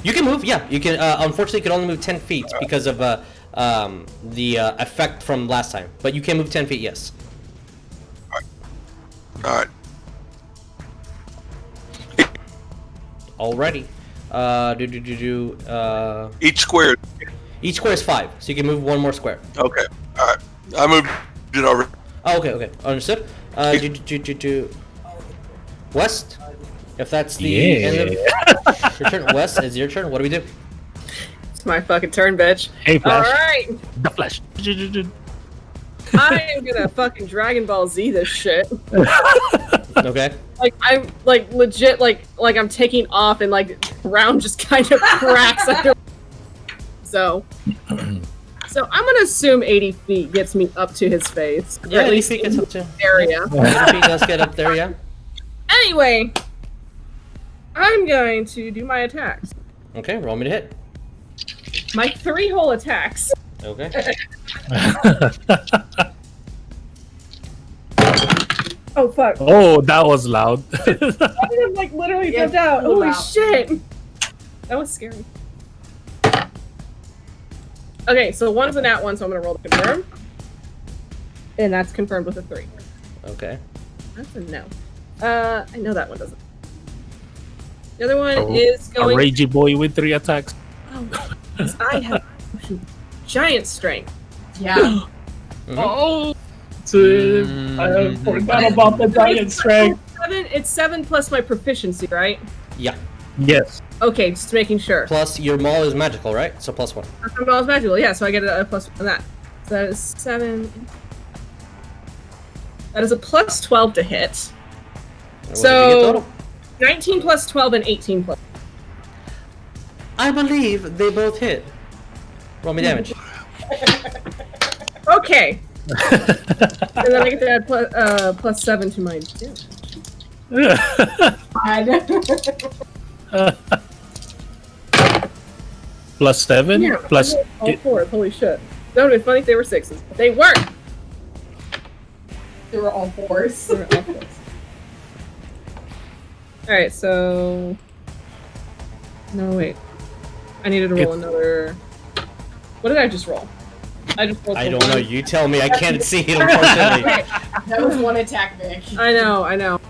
you can move. Yeah, you can. Unfortunately, you can only move 10 feet because of the effect from last time. But you can move 10 feet. Yes. All right. Alrighty. Each square. Each square is 5, so you can move one more square. Okay. All right. I moved it over. Oh, okay. Understood. West. If that's the end of your turn, West, it's your turn. What do we do? It's my fucking turn, bitch. Hey, Flash. Alright. The Flash. I am gonna fucking Dragon Ball Z this shit. Okay. Like I'm like legit like I'm taking off and like the ground just kind of cracks under. So I'm gonna assume 80 feet gets me up to his face. Yeah, Or at 80 least feet gets up to. area. 80 feet does get up there, yeah. Anyway, I'm going to do my attacks. Okay, roll me to hit. My 3-hole attacks. Okay. Oh fuck! Oh, that was loud. I didn't like literally Yeah, flipped out. so Holy loud. shit! That was scary. Okay, so one's a nat 1, so I'm gonna roll to confirm. And that's confirmed with a 3. Okay. That's a no. I know that one doesn't. The other one Oh, is A going. ragey boy with 3 attacks. Oh, 'cause I have giant strength. Yeah. Mhm. Oh, I forgot about the giant strength. It's 7 plus my proficiency, right? Yeah. Yes. Okay, just making sure. Plus your maul is magical, right? So plus 1. I'm all magical, yeah, so I get a plus on that. So that is 7. That is a plus 12 to hit. And what So- did you get total? 19 plus 12 and 18 plus. I believe they both hit. Roll me damage. Okay. And then I get to add plus 7 to my damage. Plus 7? Yeah, Plus. all 4. Holy shit. That would be funny if they were 6s. But they weren't! They were all 4s. They were all 4s. Alright, so. No, wait. I needed to roll another. What did I just roll? I just rolled I for don't know. one. You tell me. I can't see it, unfortunately. That was one attack, Vic. I know.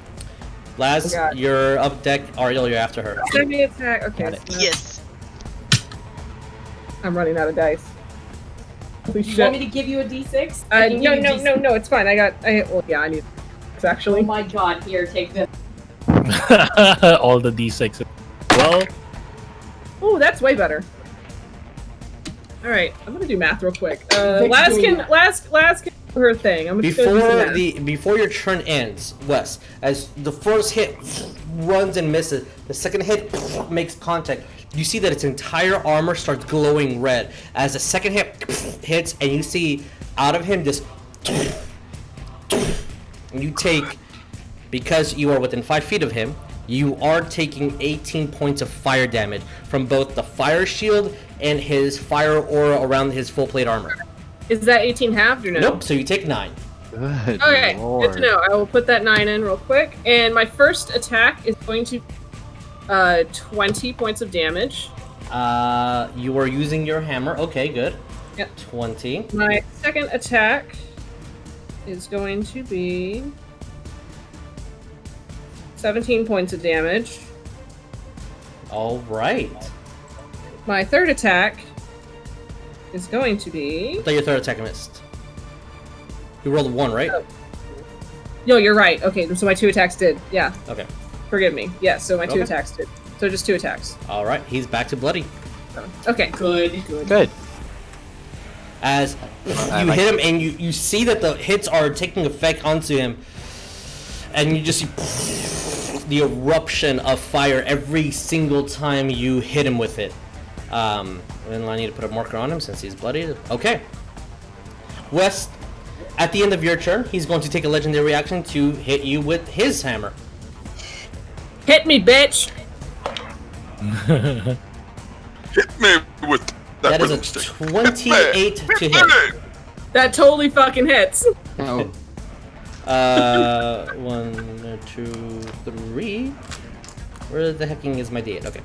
Laz, Forgot. you're up deck. Ariel, you're after her. Semi attack. Okay. Got it. so Yes. I'm running out of dice. Holy You want me shit. to give you a D6? I can No, give you no, D6. it's fine. Well, yeah, I need it's Oh actually. my god, here, take this. All the d6s. Well, Oh, that's way better. Alright, I'm gonna do math real quick. Vic's Last doing can do her thing. I'm just gonna do some math. Before your turn ends, Wes, as the first hit runs and misses, the second hit makes contact. You see that its entire armor starts glowing red. As the second hit hits, and you see out of him this, and you take, because you are within 5 feet of him, you are taking 18 points of fire damage from both the fire shield and his fire aura around his full plate armor. Is that 18 halved or no? Nope. So you take 9. Good Okay, lord. good to know. I will put that 9 in real quick. And my first attack is going to 20 points of damage. You are using your hammer. Okay, good. Yep. 20. My second attack is going to be 17 points of damage. All right. My third attack is going to be. I thought your third attack missed. You rolled a 1, right? Oh. No, you're right. Okay, so my 2 attacks did. Yeah, Okay. forgive me. Yeah, so my 2 Okay. attacks did. So just 2 attacks. All right. He's back to bloody. Okay. Good. Good. As you hit him, and you see that the hits are taking effect onto him, and you just see the eruption of fire every single time you hit him with it. And I need to put a marker on him since he's bloody. Okay. Wes, at the end of your turn, he's going to take a legendary action to hit you with his hammer. Hit me, bitch! Hit me with that, That is wooden a stick. 28 to Hit hit. me! That totally fucking hits. Oh. 1, 2, 3. Where the hecking is my D8? Okay.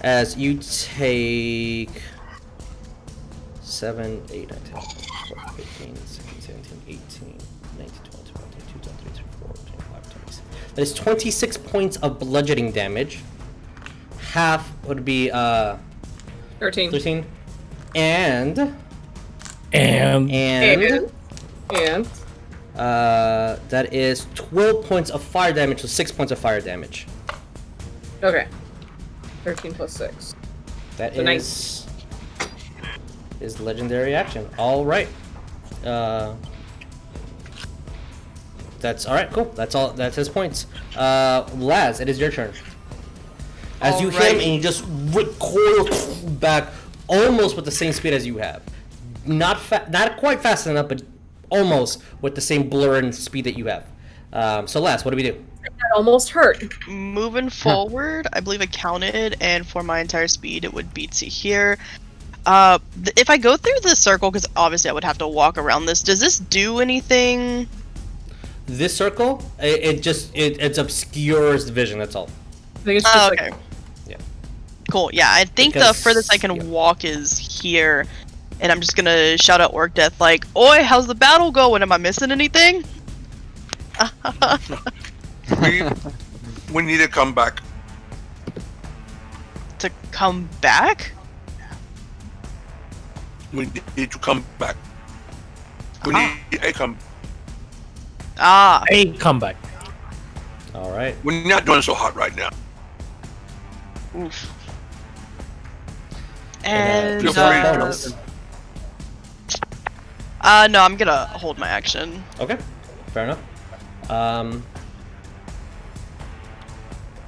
As you take 7, 8, 9, 10, 12, 15, 16, 17, 18, 19, 20, 21, 22, 23, 24, 25, 26. That is 26 points of bludgeoning damage. Half would be 13. 13. And And And that is 12 points of fire damage, so 6 points of fire damage. okay. 13 plus 6. That So is legendary action. All right. That's all right. Cool. That's all. That's his points. Laz, it is your turn. As you hit him, and you just recoil back, almost with the same speed as you have. Not quite fast enough, but almost with the same blur and speed that you have. So Laz, what do we do? That almost hurt. Moving forward, I believe I counted, and for my entire speed, it would be to here. If I go through the circle, because obviously I would have to walk around this, does this do anything? This circle, it obscures the vision. That's all. I think it's just Okay. Yeah. Cool. Yeah, I think the Because- furthest I can yeah. walk is here, and I'm just gonna shout out Orcdeath like, "Oi, how's the battle going? Am I missing anything?" We need to come back. To come back? We need to come back. We need a come. Ah, a comeback. All right. We're not doing so hot right now. oof. And, And feel free to no, I'm gonna hold my action. Okay. Fair enough.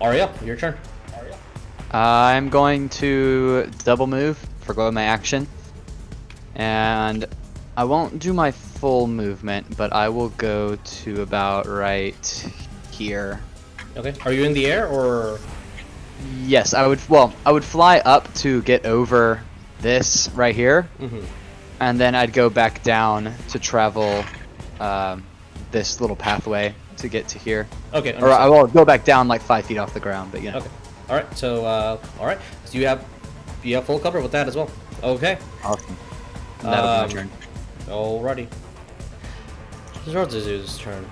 Ariell, your turn. I'm going to double move, forgo my action, and I won't do my full movement, but I will go to about right here. Okay. Are you in the air or? Yes, I would. Well, I would fly up to get over this right here, Mm-hmm. and then I'd go back down to travel this little pathway to get to here. Okay. Or I will go back down like 5 feet off the ground, but you know. Okay. All right. So all right. So you have full cover with that as well. Okay. Awesome. That'll be my turn. Alrighty. Zordazu's turn.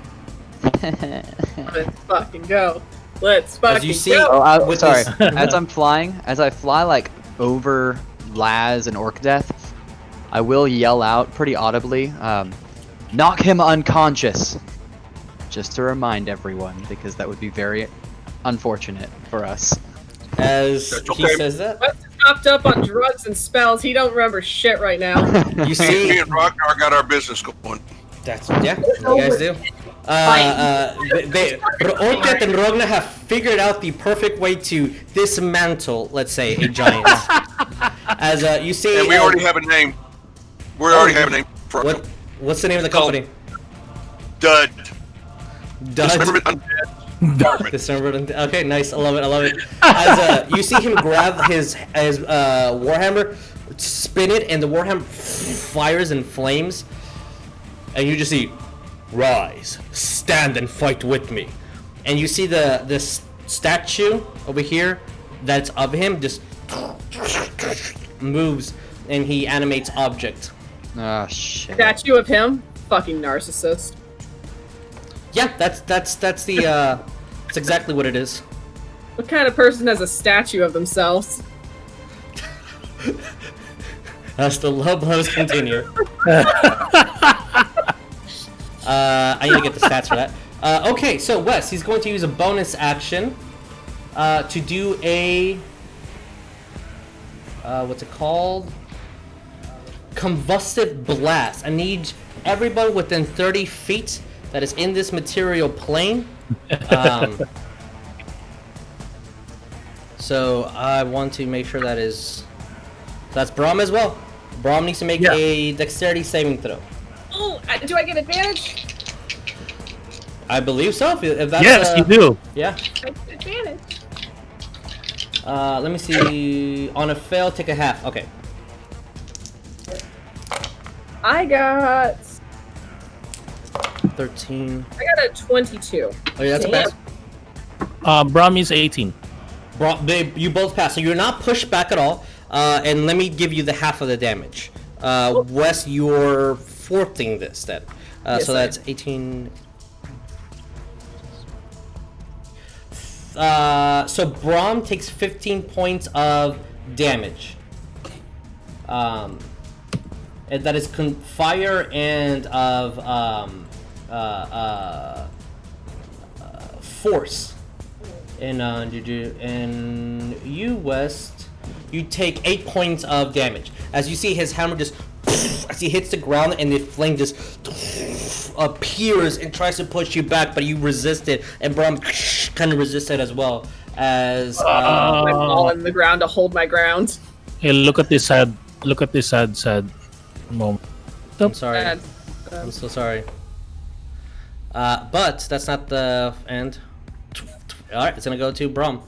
Let's fucking go. Let's fucking As you see, go. Oh, with sorry. this- As I'm flying, as I fly like over Laz and Orcdeath, I will yell out pretty audibly, knock him unconscious. Just to remind everyone, because that would be very unfortunate for us. As That's he okay. says that, What's stopped up on drugs and spells? He don't remember shit right now. you Me see and Rognarv got our business going. that's yeah, you guys do. Orcdeath and Rogna have figured out the perfect way to dismantle, let's say, a giant. As you see, And we already have a name. We already have a name for it. what's the name of the company? Dud. Dud. Dismemberment Undead. Dismemberment. Okay, nice. I love it. I love it. As you see him grab his warhammer, spin it, and the warhammer fires and flames, and you just see, rise, stand and fight with me, and you see this statue over here that's of him just moves, and he animates object. Oh shit. Statue of him? Fucking narcissist. Yeah, that's the that's exactly what it is. What kind of person has a statue of themselves? As the low blows continue. I need to get the stats for that. Okay, so Wes, he's going to use a bonus action to do a what's it called? Combustive blast. I need everyone within 30 feet that is in this material plane. So I want to make sure that is. That's Brahm as well. Brahm needs to make a dexterity saving throw. Oh, do I get advantage? I believe so. If that's, Yes, you do. Yeah. I get advantage. Let me see. On a fail, take a half. Okay. I got 13. I got a 22. Oh, yeah, that's a pass. Brahmi's 18. You both pass, so you're not pushed back at all. And let me give you the half of the damage. Wes, you're fourthing this then. Yes, So I that's 18. So Brahm takes 15 points of damage. that is fire and of force. And you West, you take 8 points of damage as you see his hammer just as he hits the ground and the flame just appears and tries to push you back, but you resist it, and Brom kind of resisted as well as I fall on the ground to hold my ground. Hey, look at this sad moment. I'm sorry. Bad. I'm so sorry. But that's not the end. Alright, it's gonna go to Brom.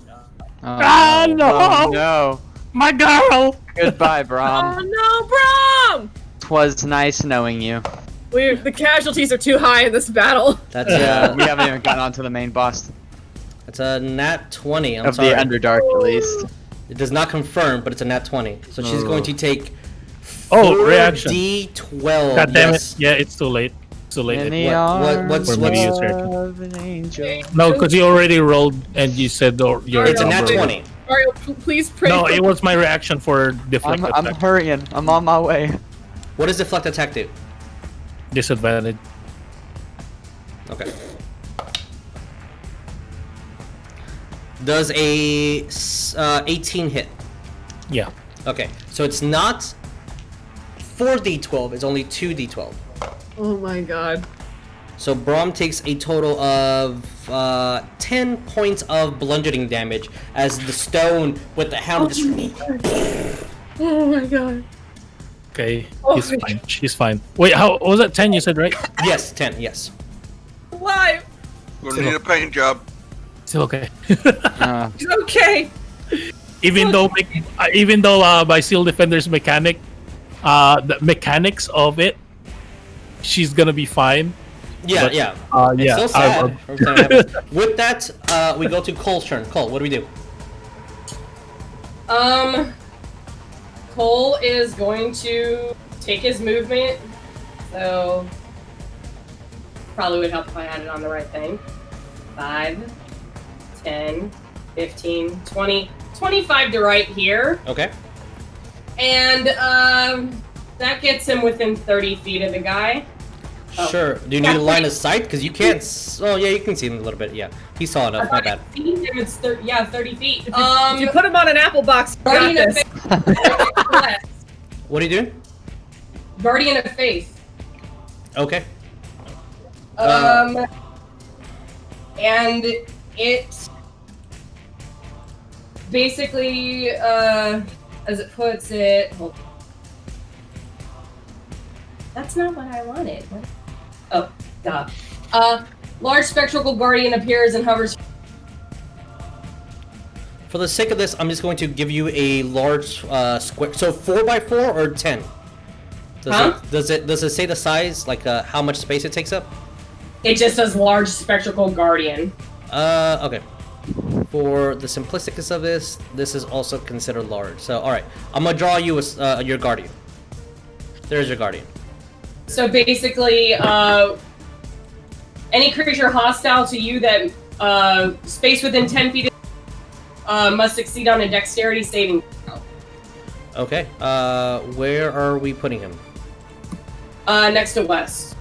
Ah, no! Oh, no! My girl! Goodbye, Brom. Oh no, Brom! Twas nice knowing you. The casualties are too high in this battle. That's We haven't even gotten onto the main boss that's a nat 20. I'm of sorry. the Underdark, at least. It does not confirm, but it's a nat 20. So she's going to take reaction. D12. God damn yes. it. Yeah, it's too late. It's too late. In the what's For me to use her. of an angel. No, because you already rolled and you said your It's a nat number. 20. Ariel, please pray. No, for it was my reaction for deflect I'm attack. hurrying. I'm on my way. What does deflect attack do? Disadvantage. Okay. Does a 18 hit? Yeah. Okay, so it's not 4d12, it's only 2d12. Oh my god. So Brom takes a total of 10 points of bludgeoning damage as the stone with the hammer just... Oh my god. Okay. Oh, He's fine. She's fine. Wait, how was that 10 you said, right? Yes, 10, yes. Alive. Gonna need a paint job. Still okay. It's okay. even though by Seal Defender's mechanic, the mechanics of it, she's gonna be fine. Yeah, But, yeah. yeah. It's so sad. every time it happens. With that, we go to Cole's turn. Cole, what do we do? Cole is going to take his movement, so probably would help if I had it on the right thing. 5, 10, 15, 20, 25 to right here. Okay. And that gets him within 30 feet of the guy. Oh. Sure. Do you need a line of sight? Because you can't... Oh, yeah, you can see him a little bit. Yeah. He saw enough. My bad. It's 30 feet. If you put him on an apple box, you got Guardian of this. Faith. What are you doing? Guardian of Faith. Okay. And it basically, as it puts it, hold on. That's not what I wanted. Oh, duh. Large spectral guardian appears and hovers. For the sake of this, I'm just going to give you a large square. So 4x4 or 10? Does it say the size, like how much space it takes up? It just says large spectral guardian. Okay. For the simplisticness of this is also considered large. So, all right, I'm gonna draw you your guardian. There's your guardian. So basically, any creature hostile to you that space within 10 feet must succeed on a dexterity saving throw. Okay. Where are we putting him? Next to West.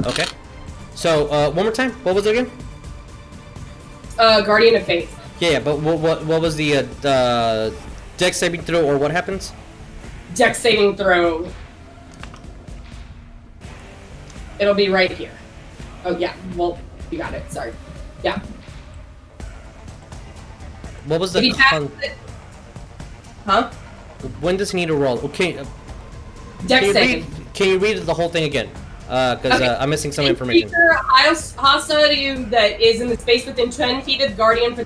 Okay. So, one more time. What was it again? Guardian of Faith. Yeah, but what was the dex saving throw, or what happens? Dex saving throw. It'll be right here. Oh yeah. Well, you got it. Sorry. Yeah. What was the If he passes it- Huh? When does he need to roll? Okay. Dex saving. Can you read the whole thing again? Because Okay. I'm missing some Any information. creature hostile to you that is in the space within 10 feet of the Guardian for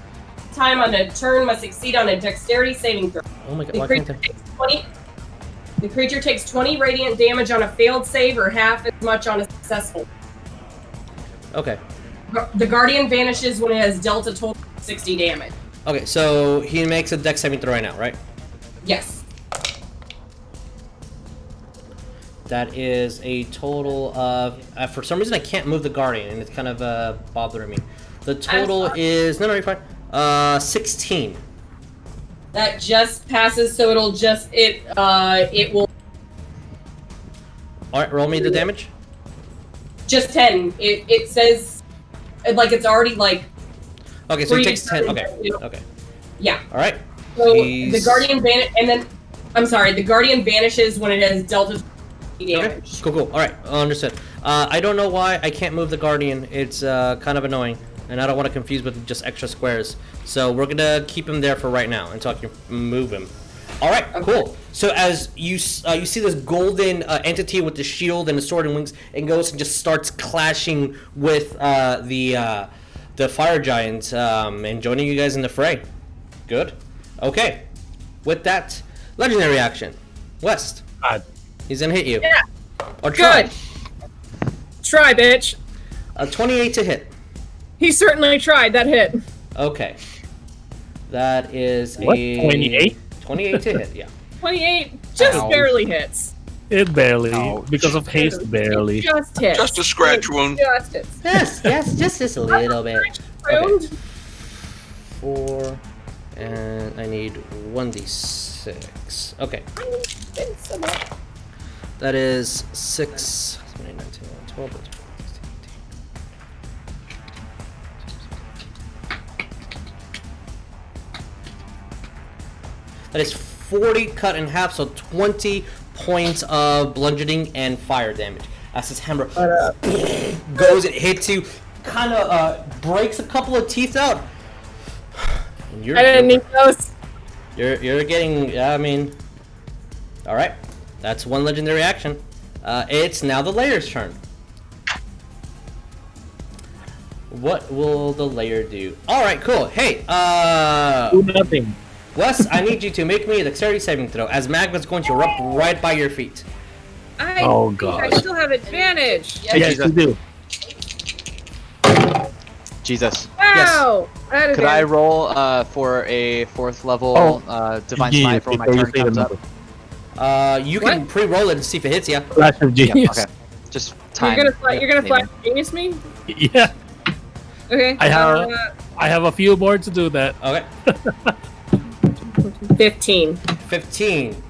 time on a turn must succeed on a dexterity saving throw. Oh my god, The why can't creature I? takes 20. The creature takes 20 radiant damage on a failed save, or half as much on a successful. Okay. The Guardian vanishes when it has dealt a total of 60 damage. Okay, so he makes a dex saving throw right now, right? Yes. That is a total of... for some reason, I can't move the Guardian, and it's kind of bothering me. The total is... No, you're fine. 16. That just passes, so it'll just... It will All right, roll me the damage. Just 10. It says like it's already like. Okay, so he takes 10. Okay. Yeah. All right. So the Guardian and then I'm sorry, the Guardian vanishes when it has dealt damage. Okay. Cool. All right, understood. I don't know why I can't move the Guardian. It's kind of annoying, and I don't want to confuse with just extra squares. So we're gonna keep him there for right now until I can move him. All right, cool. So as you see this golden entity with the shield and the sword and wings, and goes and just starts clashing with the fire giant and joining you guys in the fray. Good. Okay. With that, legendary action. West. He's gonna hit you. Yeah. Or try. Good. Try, bitch. 28 to hit. He certainly tried. That hit. Okay. That is What? a 28? 28 to hit. Yeah. 28 just Ow. barely hits. It barely. Ouch. Because of haste, barely. Just hits. Just a scratch wound. Just hits. Yes, just a little bit. Wound. 4, and I need 1d6. Okay. That is 6, 7, 8, 9, 10, 11, 12, 13, 14, 15. That is 40 cut in half, so 20 points of bludgeoning and fire damage. As his hammer goes, it hits you, kind of breaks a couple of teeth out. And I didn't need those. You're getting, I mean, all right. That's one legendary action. It's now the layer's turn. What will the layer do? All right, cool. Hey, Do nothing. Wes, I need you to make me a dexterity saving throw, as magma's going to erupt right by your feet. Oh, think gosh. I still have advantage. Yes, you do. Jesus. Wow. Yes. Could I roll for a 4th level Divine Genius, Smite for when my before you turn say comes the up? number. You can pre-roll it and see if it hits you. Flash of Yeah, genius. okay. Just time. You're gonna flash Maybe. genius me? Yeah. Okay. I have a few more to do that. Okay. 15. 15.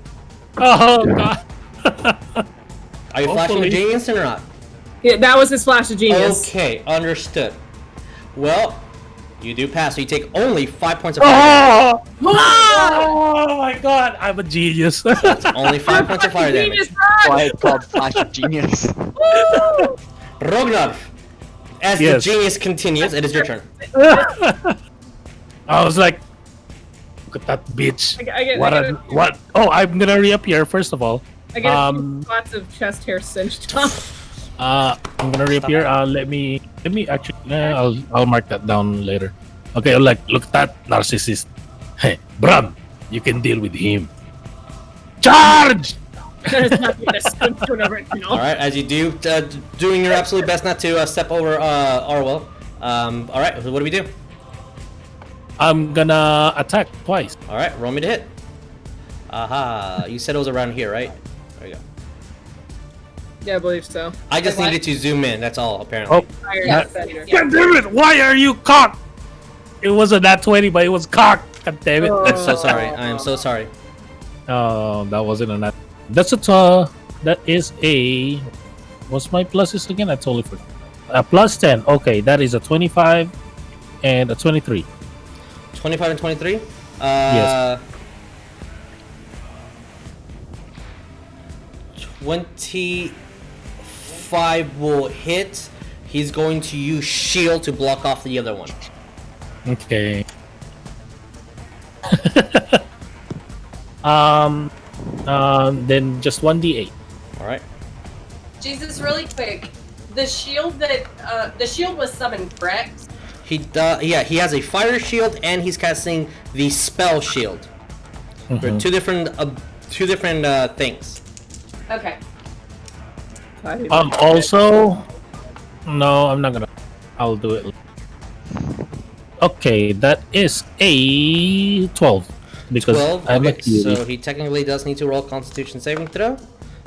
Oh, God. Are you flashing Hopefully. a genius or not? Yeah, that was his flash of genius. Okay, understood. Well, you do pass, so you take only 5 points of fire damage. Oh my God, I'm a genius. Only 5 points of fire Genius damage. Why it's called Flash of Genius. Rognarv, as the Yes. genius continues, it is your turn. I was like, look at that bitch. I get What? Oh, I'm gonna reappear first of all. I get a few spots of chest hair cinched off. I'm gonna reappear. Let me actually. I'll mark that down later. Okay, look at that narcissist. Hey, Bram, you can deal with him. Charge! That is not the best original. All right, as you do, doing your absolute best not to step over Ariell. All right, what do we do? I'm gonna attack twice. All right, roll me to hit. Aha, you said it was around here, right? There you go. Yeah, I believe so. I just What? needed to zoom in. That's all, apparently. Oh, Iron Yes. Defender. God damn it! Why are you cocked? It wasn't that 20, but it was cocked. God damn it! I'm so sorry. I am so sorry. Oh, that wasn't a nat. That is a. What's my pluses again? I totally forgot. Plus 10. Okay, that is a 25 and a 23. 25 and 23? Yes. 25 will hit. He's going to use shield to block off the other one. Okay. Then just 1d8. All right. Jesus, really quick. The shield was summoned, correct? Yeah, he has a fire shield and he's casting the spell shield. They're two different things. Okay. Also, no, I'm not gonna. I'll do it. Okay, that is a 12 because 12. I'm a Okay, cutie. so he technically does need to roll Constitution saving throw,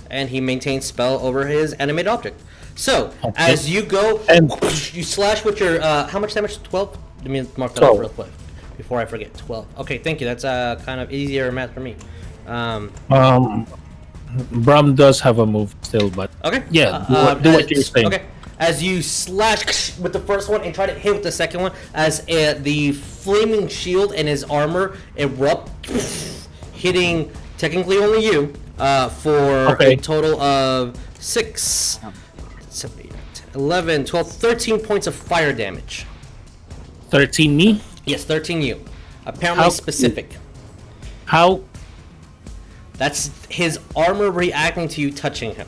and he maintains spell over his animate object. So as you go, And- you slash with your how much damage? 12. Let me mark that 12. up real quick before I forget. 12. Okay, thank you. That's kind of easier math for me. Brom does have a move still, but Okay. yeah, do what you're saying. Okay. As you slash with the first one and try to hit with the second one, as the flaming shield and his armor erupt, hitting technically only you for a total of 6, 7, 8, 10, 11, 12, 13 points of fire damage. 13 me? Yes, 13 you. Apparently specific. How? That's his armor reacting to you touching him.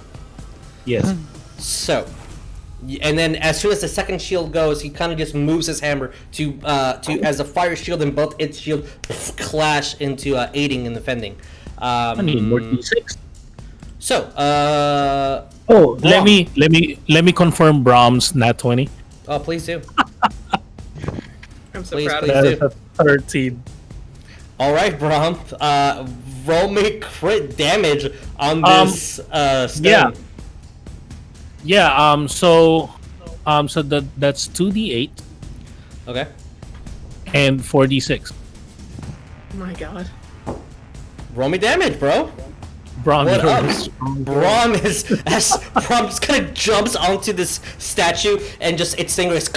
Yes. So, and then as soon as the second shield goes, he kind of just moves his hammer to as a fire shield, and both its shield clash into aiding and defending. I need more d6. So, let me confirm Brom's nat 20. Oh, please do. I'm so Please, proud please of you. do. That's a 13. All right, Brom. Roll me crit damage on this stone. Yeah. So that's 2d8 Okay. and 4d6. Oh my god. Roll me damage, bro. Brom What up? is Brom just kind of jumps onto this statue and just its thing just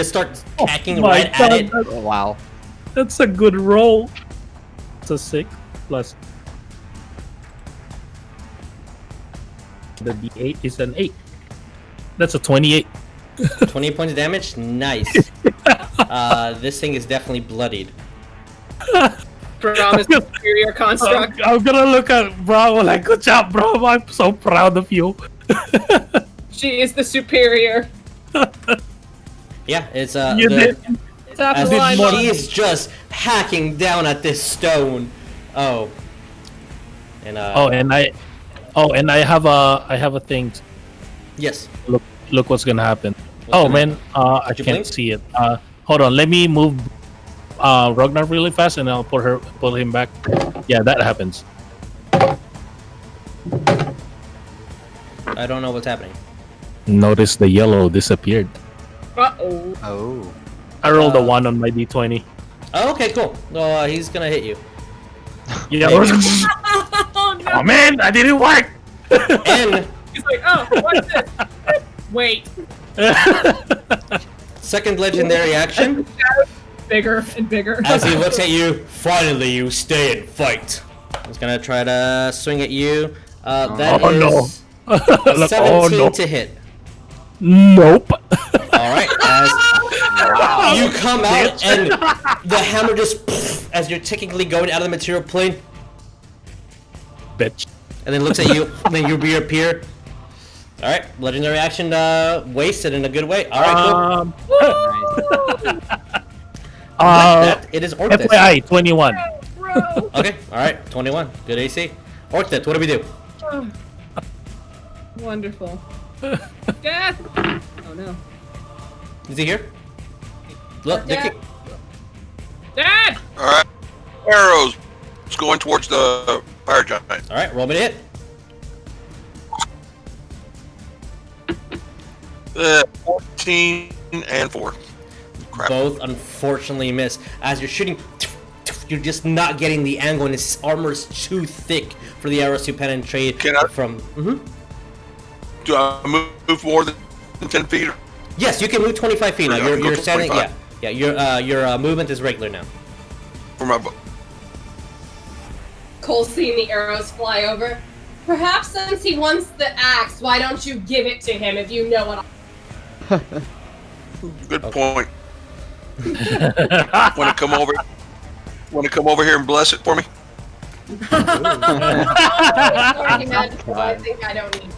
starts hacking right at it. Oh, wow. That's a good roll. It's a 6 plus the d8 is an 8. That's a 28. 28 points of damage. Nice. This thing is definitely bloodied. Brom is the superior construct. I'm gonna look at Brom like, good job, Brom. I'm so proud of you. She is the superior. Yeah, it's You did. Top as of the line. she is just hacking down at this stone. Oh. And And I have a thing. yes. Look what's gonna happen. What's gonna man, I Did you can't blink? see it. Hold on, let me move Rognarv really fast, and I'll pull him back. Yeah, that happens. I don't know what's happening. Notice the yellow disappeared. Uh-oh. Oh. I rolled a 1 on my d20. Oh, okay, cool. Oh, he's gonna hit you. Yeah. Oh no. Oh man, that didn't work. And He's like, oh, what's this? Wait. second legendary action. Bigger and bigger. As he looks at you, finally you stay and fight. He's gonna try to swing at you. That Oh, no. is Look, 17 to hit. Nope. Alright, as you come out and the hammer just, as you're technically going out of the material plane, Bitch. and then looks at you, and then you reappear. Alright, legendary action wasted in a good way. Alright, cool. That, it is Orcdeath. FYI, 21. Bro. Okay, alright, 21. Good AC. Orcdeath, what do we do? Oh. Wonderful. Death! Oh no. Is he here? Look, Dickie. Dad! All right. Arrows. It's going towards the fire giant. Alright, roll me to hit. 14 and 4. Crap. Both unfortunately miss. As you're shooting, you're just not getting the angle, and his armor's too thick for the arrows to penetrate Can I- from. Do I move more than 10 feet? Yes, you can move 25 feet now. Yeah, I can You're go standing. 25. Yeah, your movement is regular now. For my bow? Cole seeing the arrows fly over. Perhaps since he wants the axe, why don't you give it to him if you know what Good point. Want to come over? Want to come over here and bless it for me? argument, because I think I don't need.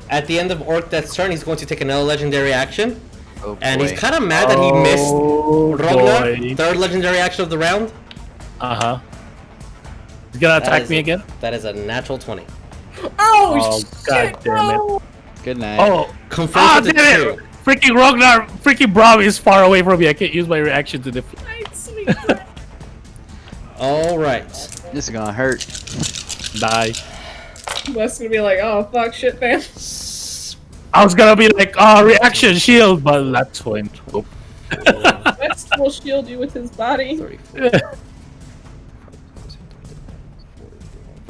At the end of Orcdeath's turn, he's going to take another legendary action, Oh, and he's boy. kind of mad that he missed Oh, Rognarv, boy. third legendary action of the round. Uh-huh. He's gonna That attack is me a- again? That is a natural 20. Oh, god damn it. Good night. Oh, Confirmed with damn the it! Freaking Rognar, freaking Brom is far away from me. I can't use my reaction to deflect. All right. This is gonna hurt. Die. Wes gonna be like, oh fuck, shit, man. I was gonna be like, oh, reaction shield, but that's fine. Oh. Wes will shield you with his body. 34.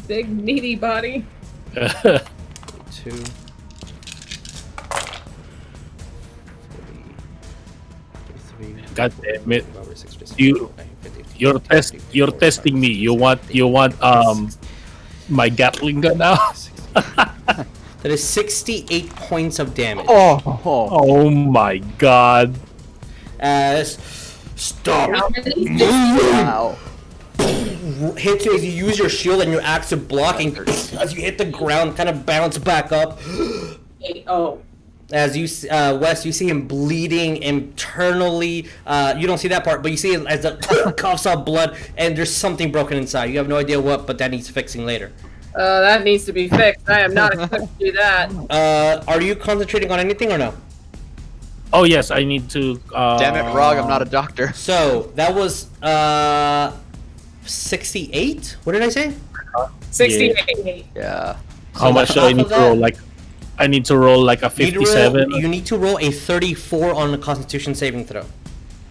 Big meaty body. 2. 43. God damn it! 6, 6, You- 50, You're testing me. You want my Gatling gun now? That is 68 points of damage. Oh my god! As stop How many? Wow. hits you as you use your shield and your axe to block, and as you hit the ground, kind of bounce back up. Oh. As you, Wes, you see him bleeding internally. You don't see that part, but you see it as the coughs out blood, and there's something broken inside. You have no idea what, but that needs fixing later. That needs to be fixed. I am not equipped to do that. Are you concentrating on anything or no? Oh yes, I need to. Damn it, Rog, I'm not a doctor. So that was 68. What did I say? 68. Yeah. How much do I half of need to that- roll? Like, I need to roll like a You need to roll- 57. You need to roll a 34 on the Constitution saving throw.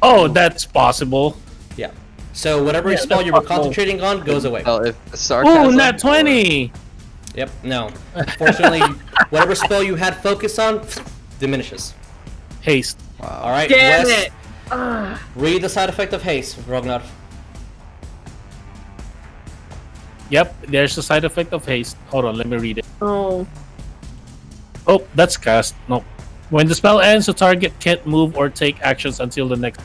Oh, that's possible. Yeah. So whatever spell that's you were possible. concentrating on goes away. Well, if sarcasm. Oh, nat 20. Yep. No. Unfortunately, whatever spell you had focus on diminishes. Haste. All right. Damn Wes, it! Ah. read the side effect of haste, Rognarv. Yep, there's the side effect of haste. Hold on, let me read it. Oh. Oh, that's cast. No. When the spell ends, the target can't move or take actions until the next.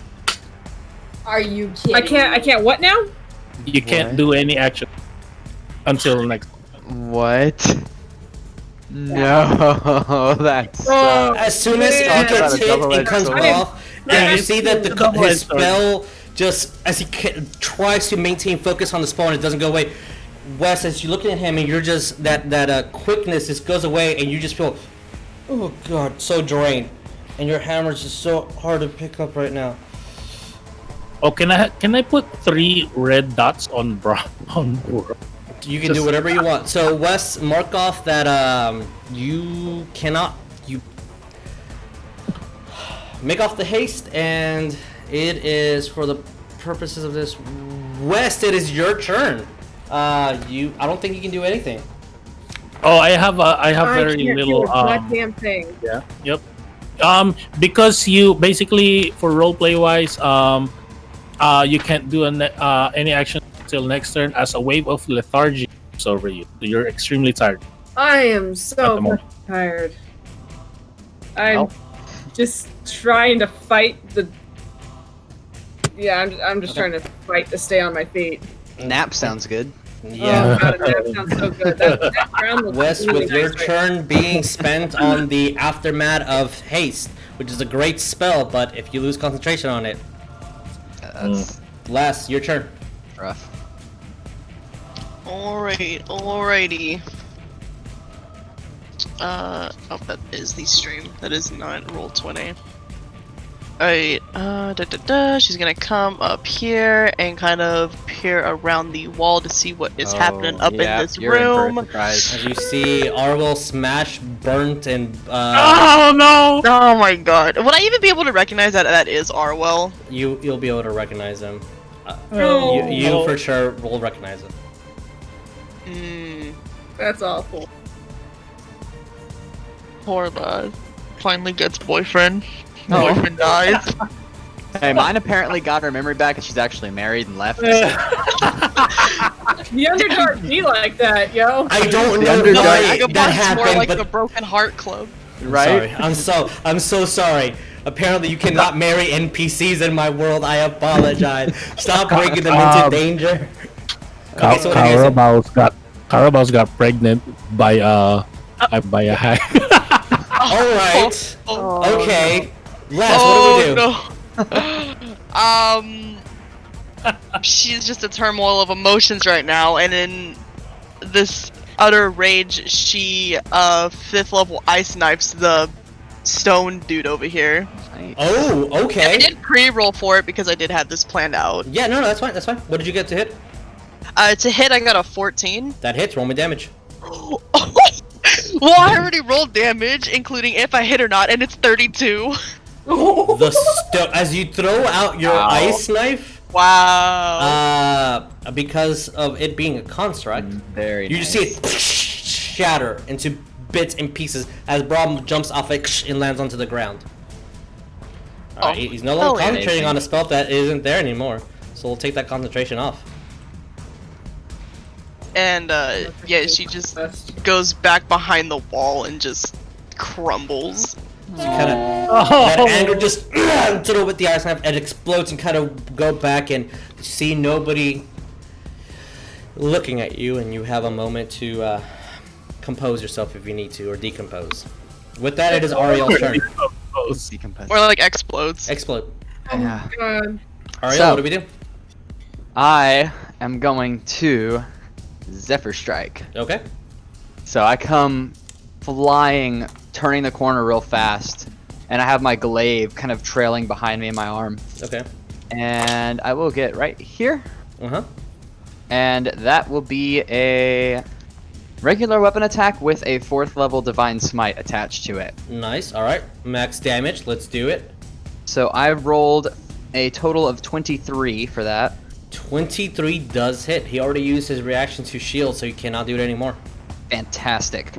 Are you kidding? I can't what now? You can't What? do any action until the next. What? No, that's. Oh. As soon as he Yeah. gets That's a hit, it double-edged comes sword. off, and you see that Double-edged his sword. spell just as he tries to maintain focus on the spell and it doesn't go away. Wes, as you're looking at him and you're just that quickness just goes away and you just feel, oh god, so drained, and your hammer's just so hard to pick up right now. Oh, can I put 3 red dots on on You can do whatever you want. So Wes, mark off that you cannot make off the haste, and it is for the purposes of this. Wes, it is your turn. I don't think you can do anything. Oh, I have very can't little do a goddamn thing. Yeah. Yep. Because you basically for roleplay wise, you can't do any action until next turn as a wave of lethargy comes over you. So you're extremely tired. I am At so the moment. fucking tired. I'm Well. just trying to fight the. Yeah, I'm just trying to fight to stay on my feet. Nap sounds good. Yeah. Oh god, that sounds so good. That ground looks Wes, really with your nice right turn being spent on the aftermath of haste, which is a great spell, but if you lose concentration on it, That's Les, your turn. rough. Alrighty. Oh, that is the stream. That is not roll 20. Alright, she's gonna come up here and kind of peer around the wall to see what is happening up in this you're in for a room. surprise. As you see Ariell smashed, burnt, and Oh no! Oh my god. Would I even be able to recognize that that is Ariell? you'll be able to recognize him. No. You for sure will recognize him. Hmm. That's awful. Poor lad. Finally gets boyfriend. Oh. Boyfriend dies. Hey, mine apparently got her memory back and she's actually married and left. The Underdark be like that, yo. I don't The know Underdark- why Vagabonds that more happened, like but the Broken Heart Club. Right? sorry. I'm so sorry. Apparently, you cannot marry NPCs in my world. I apologize. Stop bringing them into danger. Okay, so what are you guys saying? Carabal's got pregnant by a hack. All right. Oh, Okay. Les, what do we do? No. She's just a turmoil of emotions right now, and in this utter rage, she 5th level ice knifes the stone dude over here. Oh, I okay. did pre-roll for it because I did have this planned out. Yeah, no, that's fine. That's fine. What did you get to hit? To hit, I got a 14. That hits. Roll me damage. Well, I already rolled damage, including if I hit or not, and it's 32. As you throw out your Ow. ice knife, Wow. because of it being a construct, Very you just nice. see shatter into bits and pieces as Braum jumps off it and lands onto the ground. Alright, he's no longer concentrating on a spell that isn't there anymore, so we'll take that concentration off. And yeah, she just goes back behind the wall and just crumbles. So kind of that anger just with the ice knife, and explodes and kind of go back and see nobody looking at you, and you have a moment to compose yourself if you need to, or decompose. With that, it is Ariell's turn. Decompose. Or like explodes. Explode. Yeah. God. Ariell, So- what do we do? I am going to Zephyr Strike. Okay. So I come flying, turning the corner real fast, and I have my glaive kind of trailing behind me in my arm. Okay. And I will get right here, Uh-huh. and that will be a regular weapon attack with a 4th level Divine Smite attached to it. Nice. Alright. Max damage. Let's do it. So I rolled a total of 23 for that. 23 does hit. He already used his reaction to shield, so he cannot do it anymore. Fantastic.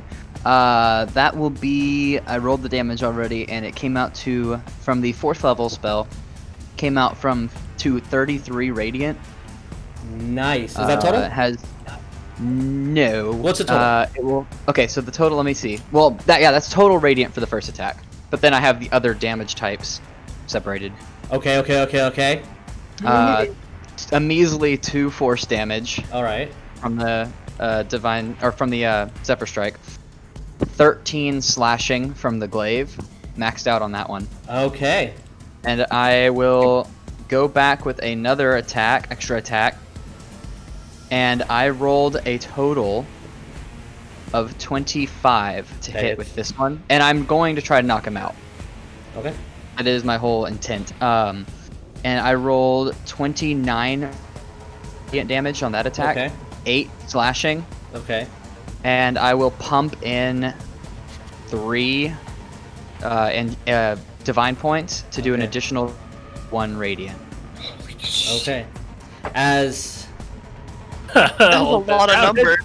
That will be, I rolled the damage already, and it came out to, from the 4th level spell, came out to 33 radiant. Nice. Is that total? It has, no. What's the total? It will, okay, so the total, let me see. Well, that's total radiant for the first attack. But then I have the other damage types separated. Okay. A measly 2 force damage Alright. from the divine, or from the Zephyr Strike. 13 slashing from the glaive, maxed out on that one. Okay. And I will go back with another attack, extra attack. And I rolled a total of 25 to hit with this one. And I'm going to try to knock him out. Okay. That is my whole intent. And I rolled 29 damage on that attack. Okay. 8 slashing. Okay. And I will pump in 3 divine points to do an Okay. additional 1 radiant. Okay. As That's a lot of numbers.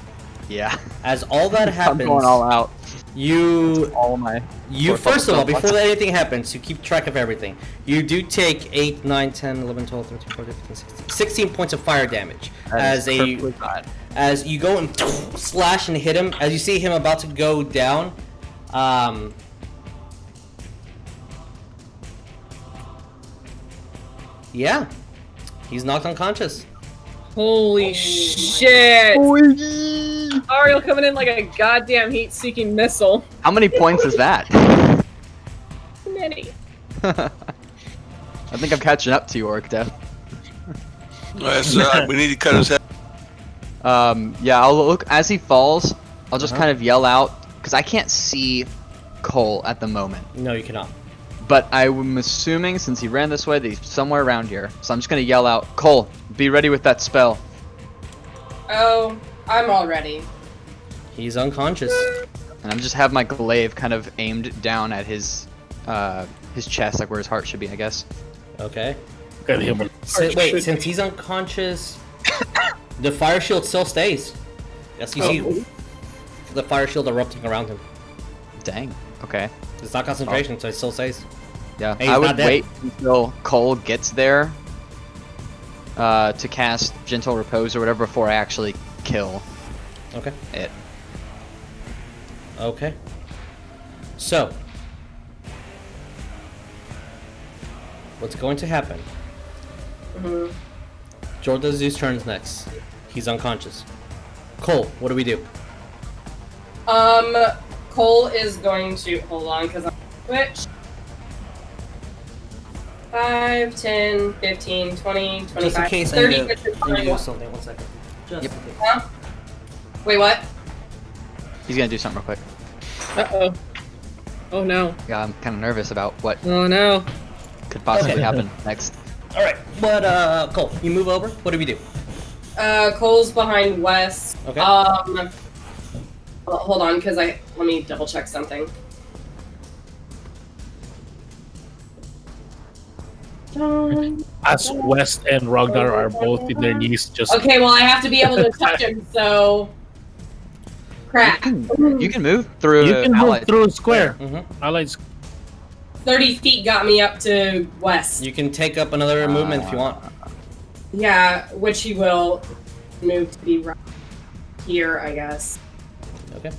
Yeah. as all that I'm happens, going all out. you All my. first of all, before anything happens, you keep track of everything. You do take 8, 9, 10, 11, 12, 13, 14, 15, 16, 16 points of fire damage as you go and slash and hit him. As you see him about to go down, yeah, he's knocked unconscious. Holy shit! Ariell coming in like a goddamn heat-seeking missile. How many points is that? Many. I think I'm catching up to you, Orcdeath. We need to cut his head. Yeah, I'll look as he falls. I'll just kind of yell out because I can't see Cole at the moment. No, you cannot. But I'm assuming since he ran this way that he's somewhere around here. So I'm just gonna yell out, Cole, be ready with that spell. Oh, I'm all ready. He's unconscious. And I'm just have my glaive kind of aimed down at his chest, like where his heart should be, I guess. Okay. Got him. Wait, since he's unconscious, the fire shield still stays. Yes, you see the fire shield erupting around him. Dang. Okay. It's not concentration, so it still stays. Yeah. Hey, he's I would not dead. wait until Cole gets there to cast Gentle Repose or whatever before I actually kill Okay. it. Okay. So, what's going to happen? Zordazu's turns next. He's unconscious. Cole, what do we do? Cole is going to hold on because I'm switch. 5, 10, 15, 20, 25, Just in case 30, I need 50, to 21. do something. 1 second. Just Yep. in case. Huh? Wait, what? He's gonna do something real quick. Uh-oh. Oh no. Yeah, I'm kind of nervous about what Oh no. could possibly Okay. happen next. All right, but Cole, you move over. What do we do? Cole's behind Wes. Okay. Well, hold on, because let me double check something. As West and Rognarv are both in their knees, just Okay, well, I have to be able to touch him, so Crap. You can move through. You can move allies. through a square. Mm-hmm. Allies. 30 feet got me up to west. You can take up another movement if you want. Yeah, which he will move to be right here, I guess. Okay.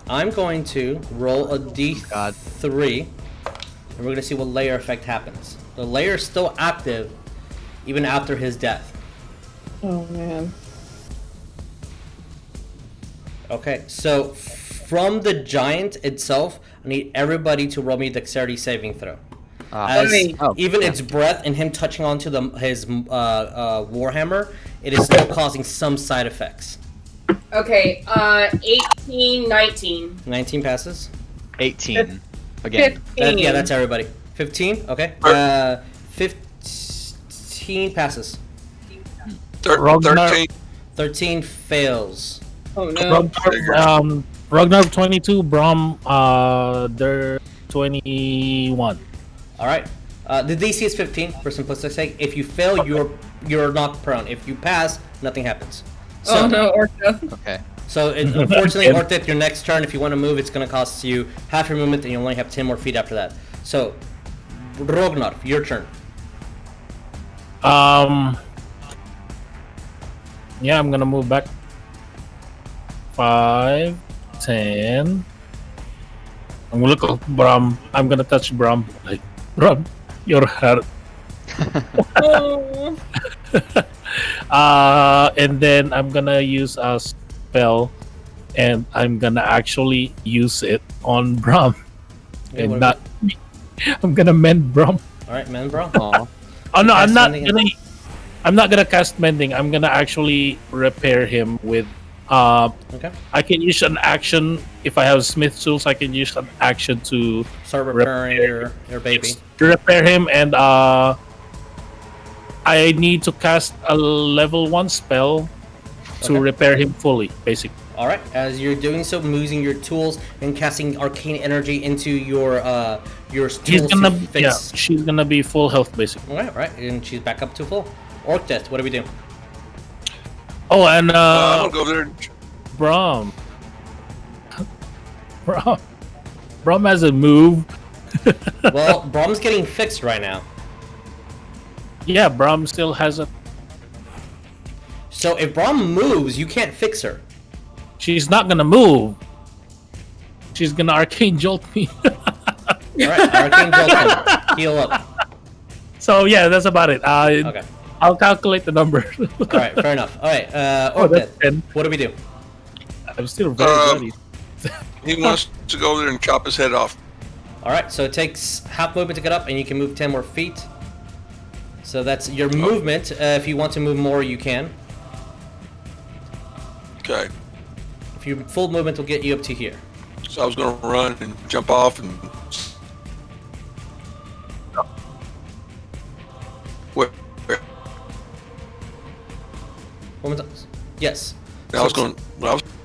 I'm going to roll a d3, and we're going to see what layer effect happens. The layer is still active, even after his death. Oh man. Okay, so from the giant itself, I need everybody to roll me a dexterity saving throw. As even its breath and him touching onto his warhammer, it is still causing some side effects. Okay, 18, 19. 19 passes. 18. Again. 15. Yeah, that's everybody. 15. Okay. 15 passes. 13. 13 fails. Oh no. Rognarv 22, Brom they're 21. All right. The DC is 15 for simplistic sake. If you fail, you're knocked prone. If you pass, nothing happens. So, Oh no, Orcdeath. Okay. So unfortunately, Orcdeath, your next turn, if you want to move, it's going to cost you half your movement, and you only have 10 more feet after that. So, Rognarv, your turn. Yeah, I'm gonna move back. 5, 10. I'm gonna look at Brom. I'm gonna touch Brom. Like, Brom, you're hurt. Oh. And then I'm gonna use a spell, and I'm gonna actually use it on Brom, Okay, and not me. I'm gonna mend Brom. All right, man, bro. Aw. Oh no, Cast mending I'm not gonna cast mending. I'm gonna actually repair him with. Okay. I can use an action if I have smith tools. I can use an action to Start repairing your baby. to repair him, and I need to cast a level 1 spell to Okay. repair him fully, basically. All right. As you're doing so, using your tools and casting arcane energy into your tools He's gonna, to fix. she's gonna be full health, basically. All right, and she's back up to full. Orcdeath, what do we do? Oh, and I'm gonna go there. Brom. Brom has a move. Well, Brom's getting fixed right now. Yeah, Brom still has a. So if Brom moves, you can't fix her. She's not gonna move. She's gonna arcane jolt me. All right, arcane jolt. Heal up. So yeah, that's about it. Okay. I'll calculate the number. All right, fair enough. All right, Oh, that's Orcdeath, 10. what do we do? I'm still very bloody. He wants to go there and chop his head off. All right, so it takes half movement to get up, and you can move 10 more feet. So that's your movement. If you want to move more, you can. Okay. If your full movement will get you up to here. So I was gonna run and jump off and. Where? One more time. Yes. I was going.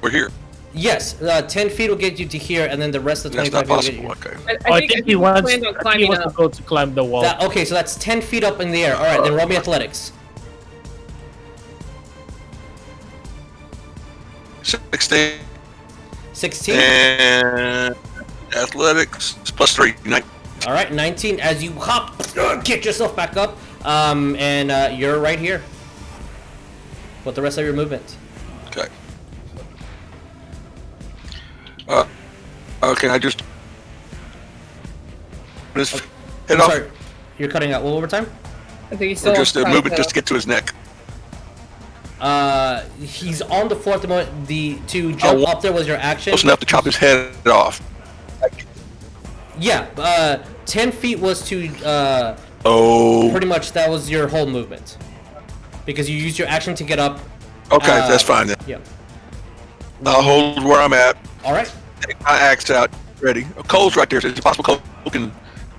We're here. Yes, 10 feet will get you to here, and then the rest of the That's 25 not feet will get possible. you. Okay. I think he wants. planned on I think he climbing wants to up. go to climb the wall. Okay, so that's 10 feet up in the air. All right, then roll me athletics. 16 16. and athletics plus 3. All right, 19. As you hop, get yourself back up, and you're right here with the rest of your movement. Okay. Okay, I just head I'm off. sorry, you're cutting out. One more time. I think he's Or still just a on movement top, just to get to his neck. He's on the floor at the moment. To jump up there was your action. Close enough to chop his head off. Yeah, 10 feet was to Oh. pretty much that was your whole movement because you used your action to get up. Okay, that's fine then. Yeah. I'll hold where I'm at. All right. Take my axe out. Ready. Cole's right there. So it's possible Cole can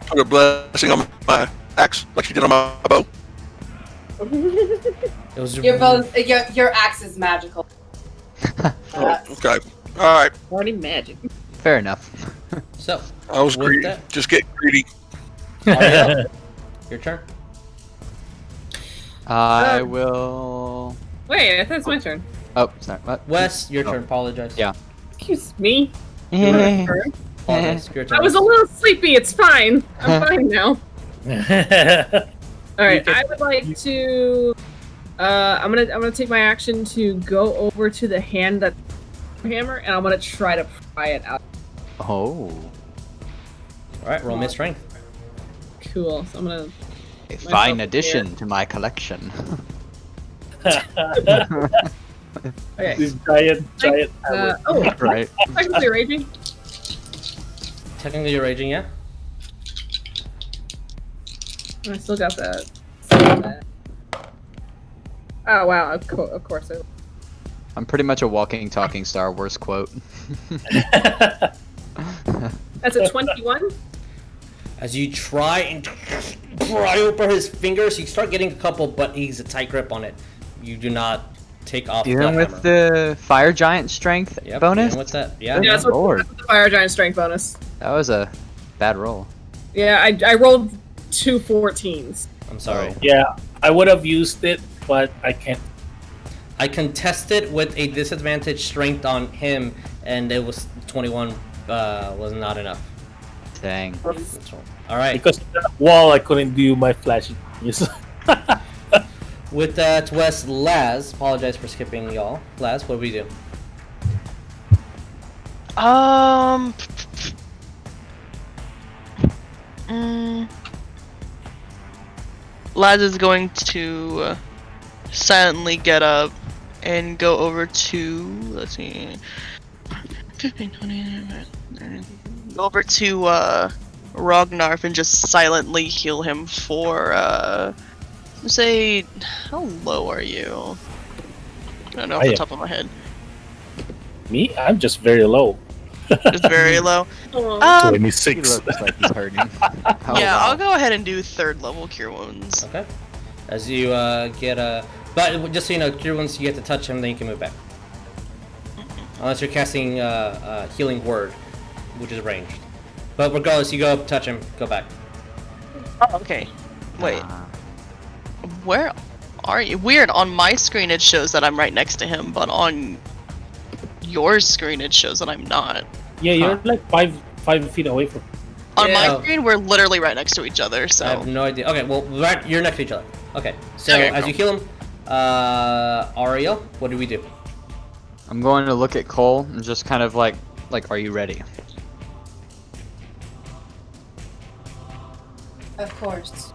put a blessing on my axe like she did on my bow. It was Your both, your axe is magical. Okay. All right. Already magic. Fair enough. So. I was with greedy. that- Just get greedy. Ariell, your turn. I will. Wait, I thought it's my turn. Oh, sorry. What? Wes, your Oh. turn. Apologize. Yeah. Excuse me. Apologize. Your turn. I was a little sleepy. It's fine. I'm fine now. All right. I would like to. I'm gonna take my action to go over to the hand that hammer, and I'm gonna try to pry it out. Oh. All right. Roll me a strength. Cool. So I'm gonna. A fine addition to my collection. Okay. This giant. Oh, Right. technically raging. Technically, you're raging, yeah. I still got that. Oh wow! Of course. I'm pretty much a walking, talking Star Wars quote. That's a 21. As you try and pry open his fingers, you start getting a couple, but he's a tight grip on it. You do not take off Even the with hammer. the fire giant strength Yep, bonus? even with that, yeah. Yeah, that's what Lord. that's the fire giant strength bonus. That was a bad roll. Yeah, I rolled 2 14s. I'm sorry. Yeah, I would have used it, but I can't. I contested with a disadvantage strength on him, and it was 21. Was not enough. Dang. All right. Because of that wall, I couldn't do my flashy things. With that, Wes, Laz. Apologize for skipping y'all. Laz, what do we do? Laz is going to silently get up and go over to, let's see, 15, 20, go over to Rognarv and just silently heal him for, say, how low are you? I don't know off the top of my head. Me? I'm just very low. Just very low. 26. He looks like he's hurting. Yeah, I'll go ahead and do 3rd level cure wounds. Okay. As you get a, but just so you know, cure wounds, you get to touch him, then you can move back. Unless you're casting healing word, which is ranged. But regardless, you go up, touch him, go back. Oh, okay. Wait. Where are you? Weird. On my screen, it shows that I'm right next to him, but on your screen, it shows that I'm not. Yeah, you're like five feet away from. On my Yeah. screen, we're literally right next to each other. So I have no idea. Okay, well, right, you're next to each other. Okay, so Okay, as cool. you heal him, Ariell, what do we do? I'm going to look at Cole and just kind of like, are you ready? Of course.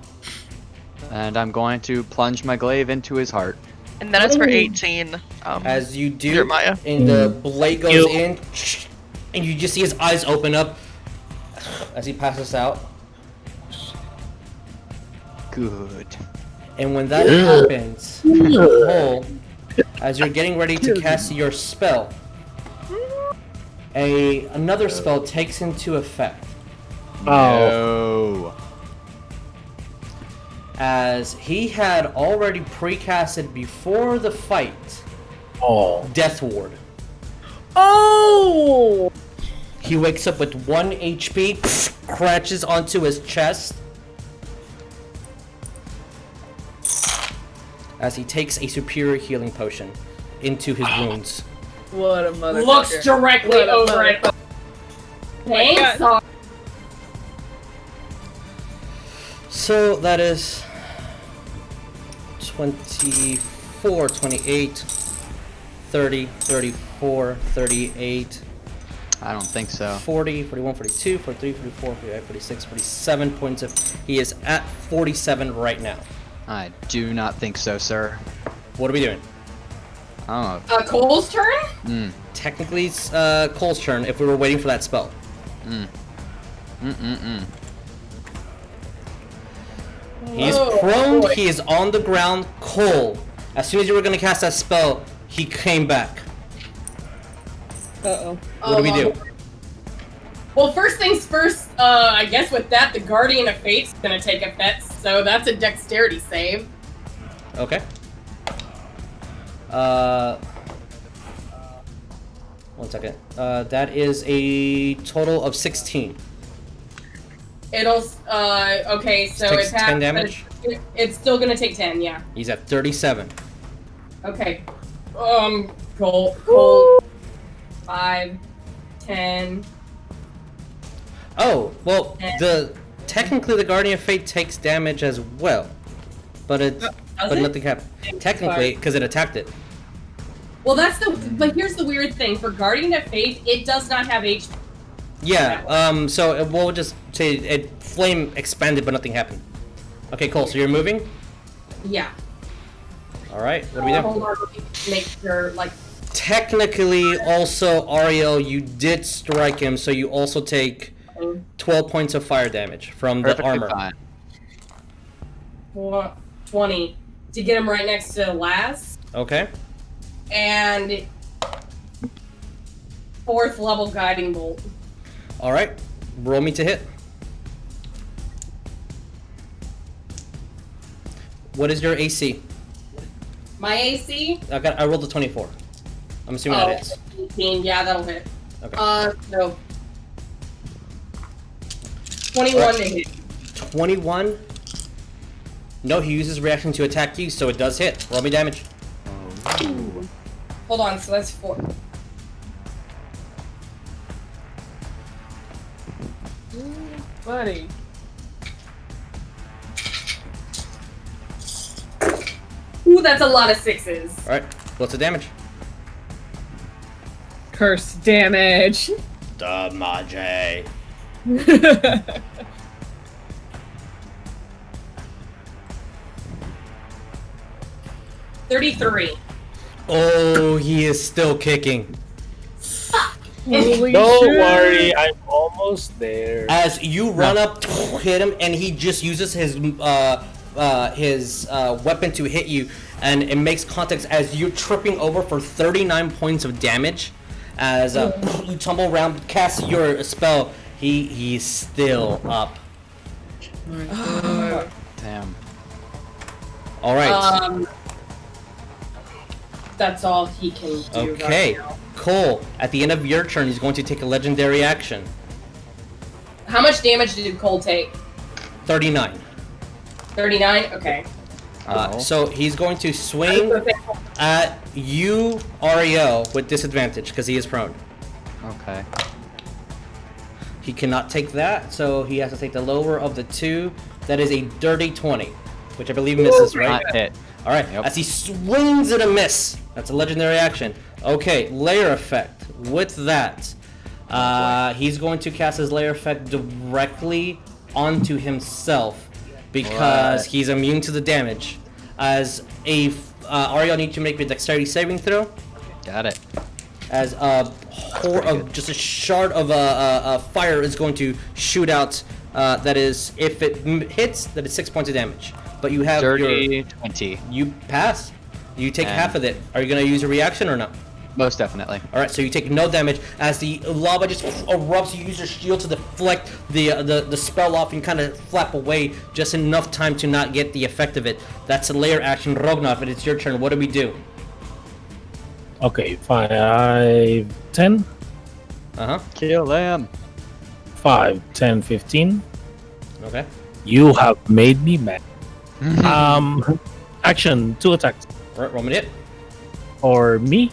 And I'm going to plunge my glaive into his heart. and then it's for 18. As you do, Jeremiah. and the blade goes You- in, and you just see his eyes open up as he passes out. Good. And when that happens, Cole, as you're getting ready to cast your spell, another spell takes into effect. No. As he had already precasted before the fight, Oh. Death Ward. Oh! He wakes up with 1 HP, crashes onto his chest. As he takes a superior healing potion into his wounds. What a motherfucker. Looks directly What a over it. Thanks. God. So that is 24, 28, 30, 34, 38, I don't think so. 40, 41, 42, 43, 44, 45, 46, 47 points of... He is at 47 right now. I do not think so, sir. What are we doing? I don't know. Cole's turn? Technically, it's Cole's turn if we were waiting for that spell. He's Oh, prone, boy. he is on the ground. Cole, as soon as you were going to cast that spell, he came back. Uh-oh. What do we do? Well, first things first, I guess with that, the Guardian of Fate's gonna take effect, so that's a dexterity save. Okay. One second. That is a total of 16. It'll, okay, so Takes it passed, 10 damage? but it's still gonna take 10, yeah. He's at 37. Okay. Colt. 5, 10. Oh, well, technically the Guardian of Fate takes damage as well, but nothing happened. Technically, because it attacked it. Well, but here's the weird thing. For Guardian of Fate, it does not have HP. Yeah, so we'll just say flame expanded, but nothing happened. Okay, Cole, so you're moving? Yeah. Alright, what do we do? Hold on, let me make sure, Technically, also, Ariell, you did strike him, so you also take 12 points of fire damage from the armor. Fine. 20 to get him right next to Laz. Okay. And 4th level guiding bolt. Alright, roll me to hit. What is your AC? My AC? I rolled a 24. I'm assuming that hits. 18, yeah, that'll hit. Okay. No. 21 to hit. 21? No, he uses reaction to attack you, so it does hit. Roll me damage. Hold on, so that's 4. Buddy. Ooh, that's a lot of 6s. Alright, what's the damage? Curse damage. Damage. 33. Oh, he is still kicking. Holy Don't shit. worry, I'm almost there. As you run up, hit him, and he just uses his weapon to hit you, and it makes contact as you're tripping over for 39 points of damage. As you tumble around, cast your spell, he's still up. Damn. All right. That's all he can do. Okay, Right now. Cole. At the end of your turn, he's going to take a legendary action. How much damage did Cole take? 39. 39? Okay. So he's going to swing at you, Ariell, with disadvantage because he is prone. Okay. He cannot take that, so he has to take the lower of the two. That is a dirty 20, which I believe misses, right? Not hit. All right. Yep. As he swings at a miss, that's a legendary action. Okay, layer effect. With that, he's going to cast his layer effect directly onto himself because he's immune to the damage. As Ariell needs to make a dexterity saving throw. Got it. As just a shard of fire is going to shoot out. That is, if it hits, that is 6 points of damage. But you have Dirty 20. You pass. You take half of it. Are you going to use a reaction or not? Most definitely. All right, so you take no damage as the lava just erupts. You use your shield to deflect the spell off and kind of flap away just enough time to not get the effect of it. That's a layer action. Rognarv, and it's your turn. What do we do? Okay, 5, 10, Kill them. 5, 10, 15. Okay. You have made me mad. Action, 2 attacks. All right, roll me hit. For me,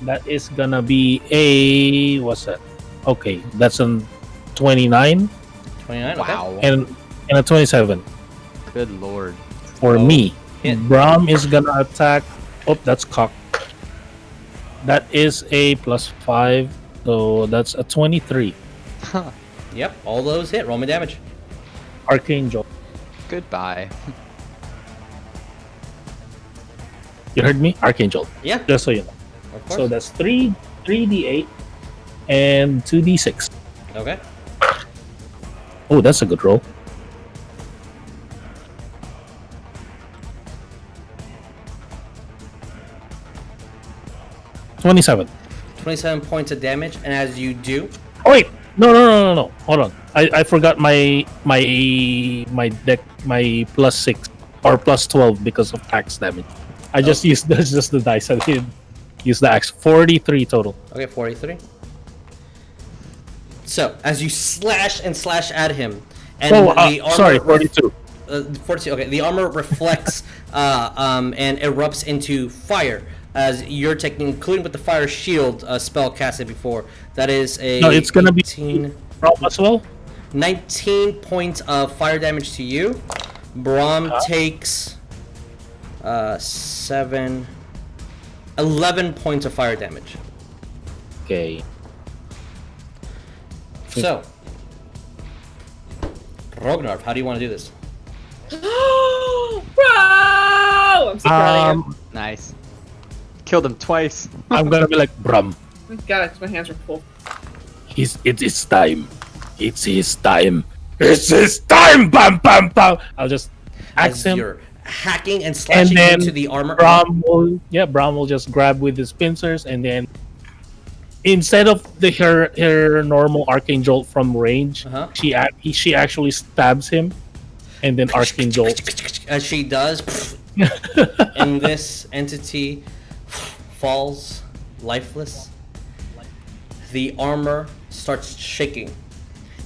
that is gonna be a what's that? Okay, that's a 29 29. Wow. and a 27 Good lord. for me. hit. Bram is gonna attack. Oh, that's cock. That is a +5, so that's a 23. Okay. Yep, all those hit. Roll me damage. Archangel. Goodbye. You heard me? Archangel. Yeah, Just so you know. of course. So that's 3d8 and 2d6. Okay. Oh, that's a good roll. $27. 27 points of damage, and as you do, Oh wait, no. Hold on. I forgot my deck, my +6 or +12 because of axe damage. I just used just the dice. I didn't use the axe. 43 total. okay, 43. So as you slash at him, and the armor Sorry, 42. 42. Okay, the armor reflects and erupts into fire as you're taking, including with the fire shield spell casted before. That is a No, it's gonna 18, be Brom as well. 19 points of fire damage to you. Brom takes 11 points of fire damage. Okay. So, Rognarv, how do you want to do this? Bro! I'm so proud of Nice. Killed him twice. I'm gonna be like Brom. you. God, my hands are full. It is time. It's his time. It's his time. Bam, bam, bam. I'll just axe As him. you're hacking and And slashing then into the armor. Brom will just grab with his pincers, and then instead of her normal arcane jolt from range, Uh-huh. she actually stabs him, and then arcane jolt. As she does, and this entity falls lifeless. The armor starts shaking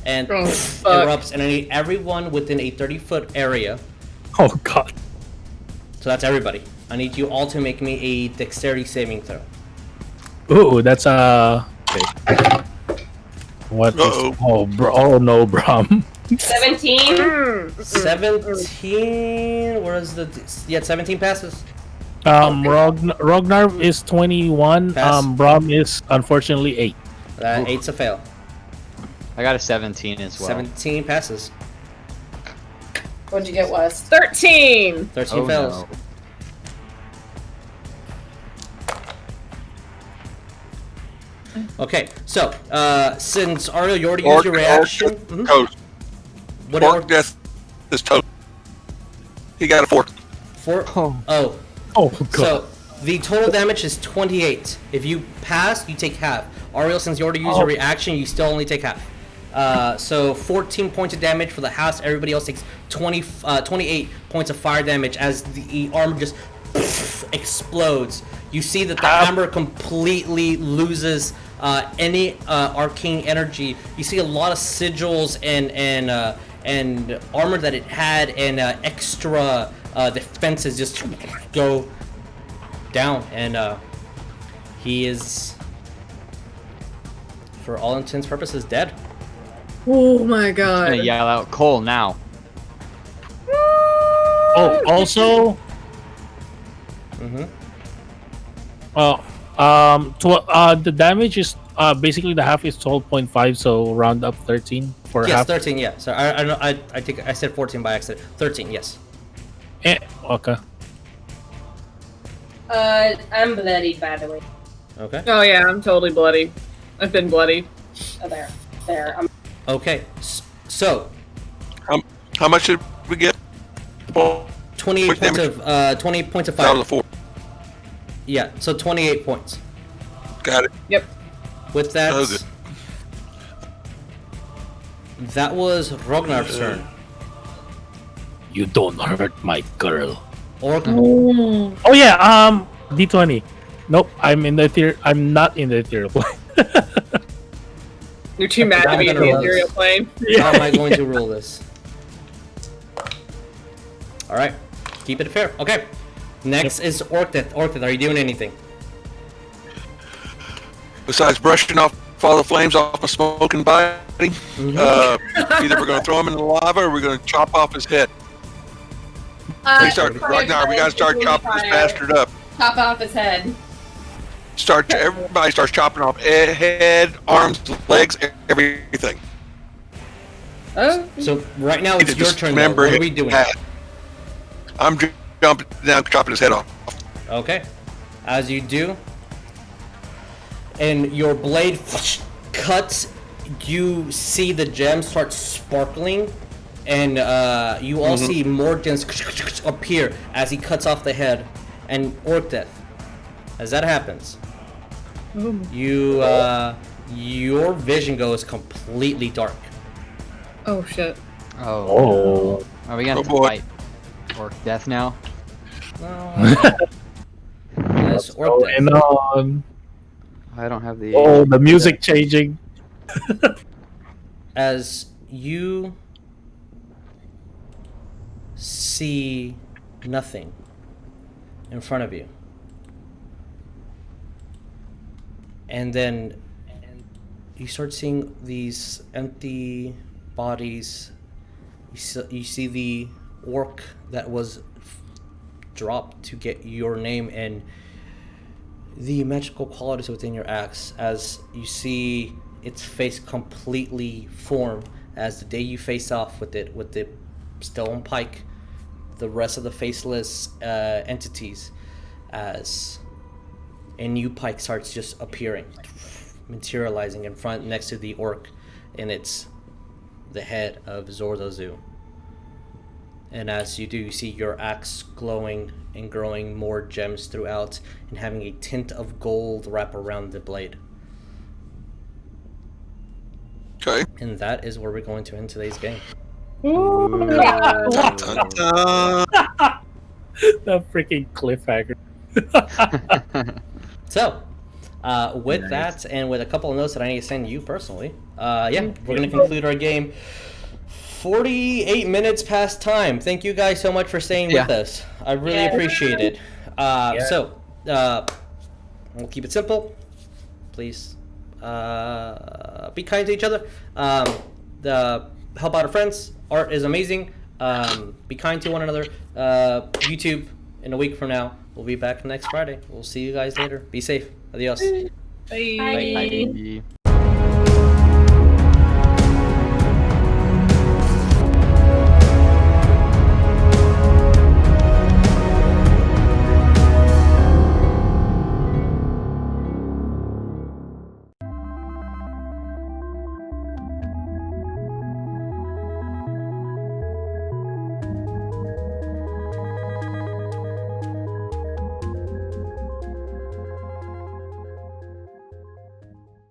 and Oh, fuck. erupts, and I need everyone within a 30-foot area. Oh god. So that's everybody. I need you all to make me a dexterity saving throw. Ooh, that's okay. What is? Uh-oh. Oh, oh no, Brom. 17. 17. Where is the? Yeah, 17 passes. Rognarv is 21. Pass. Brom is unfortunately 8. That 8's a fail. I got a 17 as well. 17 passes. What'd you get, Wes? 13! 13 Oh, fails. no. Okay, so since Ariell, you already used your reaction. Mhm. Toast. What Orcdeath is toast. He got a 4. 4? Oh. Oh. Oh god. So the total damage is 28. If you pass, you take half. Ariell, since you already used your reaction, you still only take half. So 14 points of damage for the house. Everybody else takes 28 points of fire damage as the armor just explodes. You see that the hammer completely loses any arcane energy. You see a lot of sigils and armor that it had and extra defenses just go down, and he is, for all intents and purposes, dead. Oh my I'm god. gonna yell out Cole now. Oh, also, Mm-hmm. the damage is basically the half is 12.5, so round up 13 for Yes, half. 13. Yeah. So I think I said 14 by accident. 13. Yes. Okay. I'm bloodied, by the way. Okay. Oh yeah, I'm totally bloody. I've been bloody. Oh, there. I'm Okay. So How much did we get? 28 What points damage? of 28 points of Out fire. of the 4. Yeah. So 28 points. Got it. Yep. With that, Oh, good. that was Rognarv's turn. You don't hurt my girl. Or Oh yeah, D20. Nope, I'm not in the ethereal plane. You're too mad to I'm be in gonna the roll ethereal this. plane. how am I going to rule this? All right. Keep it fair. Okay. Next is Orcdeath. Orcdeath, are you doing anything? Besides brushing off all the flames off my smoking body, either we're going to throw him in the lava or we're going to chop off his head. Ragnar, we got to start chopping this bastard up. Chop off his head. Everybody starts chopping off head, arms, legs, everything. Oh, So right now Need it's to your just turn. Though. remember What are we his doing? hat. I'm jumping down, chopping his head off. Okay. As you do, and your blade cuts, you see the gems start sparkling, and you all see more gems appear as he cuts off the head. And Orcdeath, as that happens, you your vision goes completely dark. oh shit. Oh. Are we gonna Oh, boy. fight Orcdeath now? As Oh, Orcdeath. and I don't have the. oh, the music changing. As you see nothing in front of you, and then you start seeing these empty bodies. You see the orc that was dropped to get your name and the magical qualities within your axe, as you see its face completely form as the day you face off with it with the stone pike, the rest of the faceless entities, as a new pike starts just appearing, materializing in front next to the orc, and it's the head of Zordazu. And as you do, you see your axe glowing and growing more gems throughout and having a tint of gold wrap around the blade. Okay. And that is where we're going to end today's game. That freaking cliffhanger. So, with that, and with a couple of notes that I need to send you personally, we're going to conclude our game. 48 minutes past time. Thank you guys so much for staying with us. I really appreciate it. So, we'll keep it simple. Please be kind to each other. Help out our friends. Art is amazing. Be kind to one another. YouTube, in a week from now, we'll be back next Friday. We'll see you guys later. Be safe. Adios. Bye. Bye.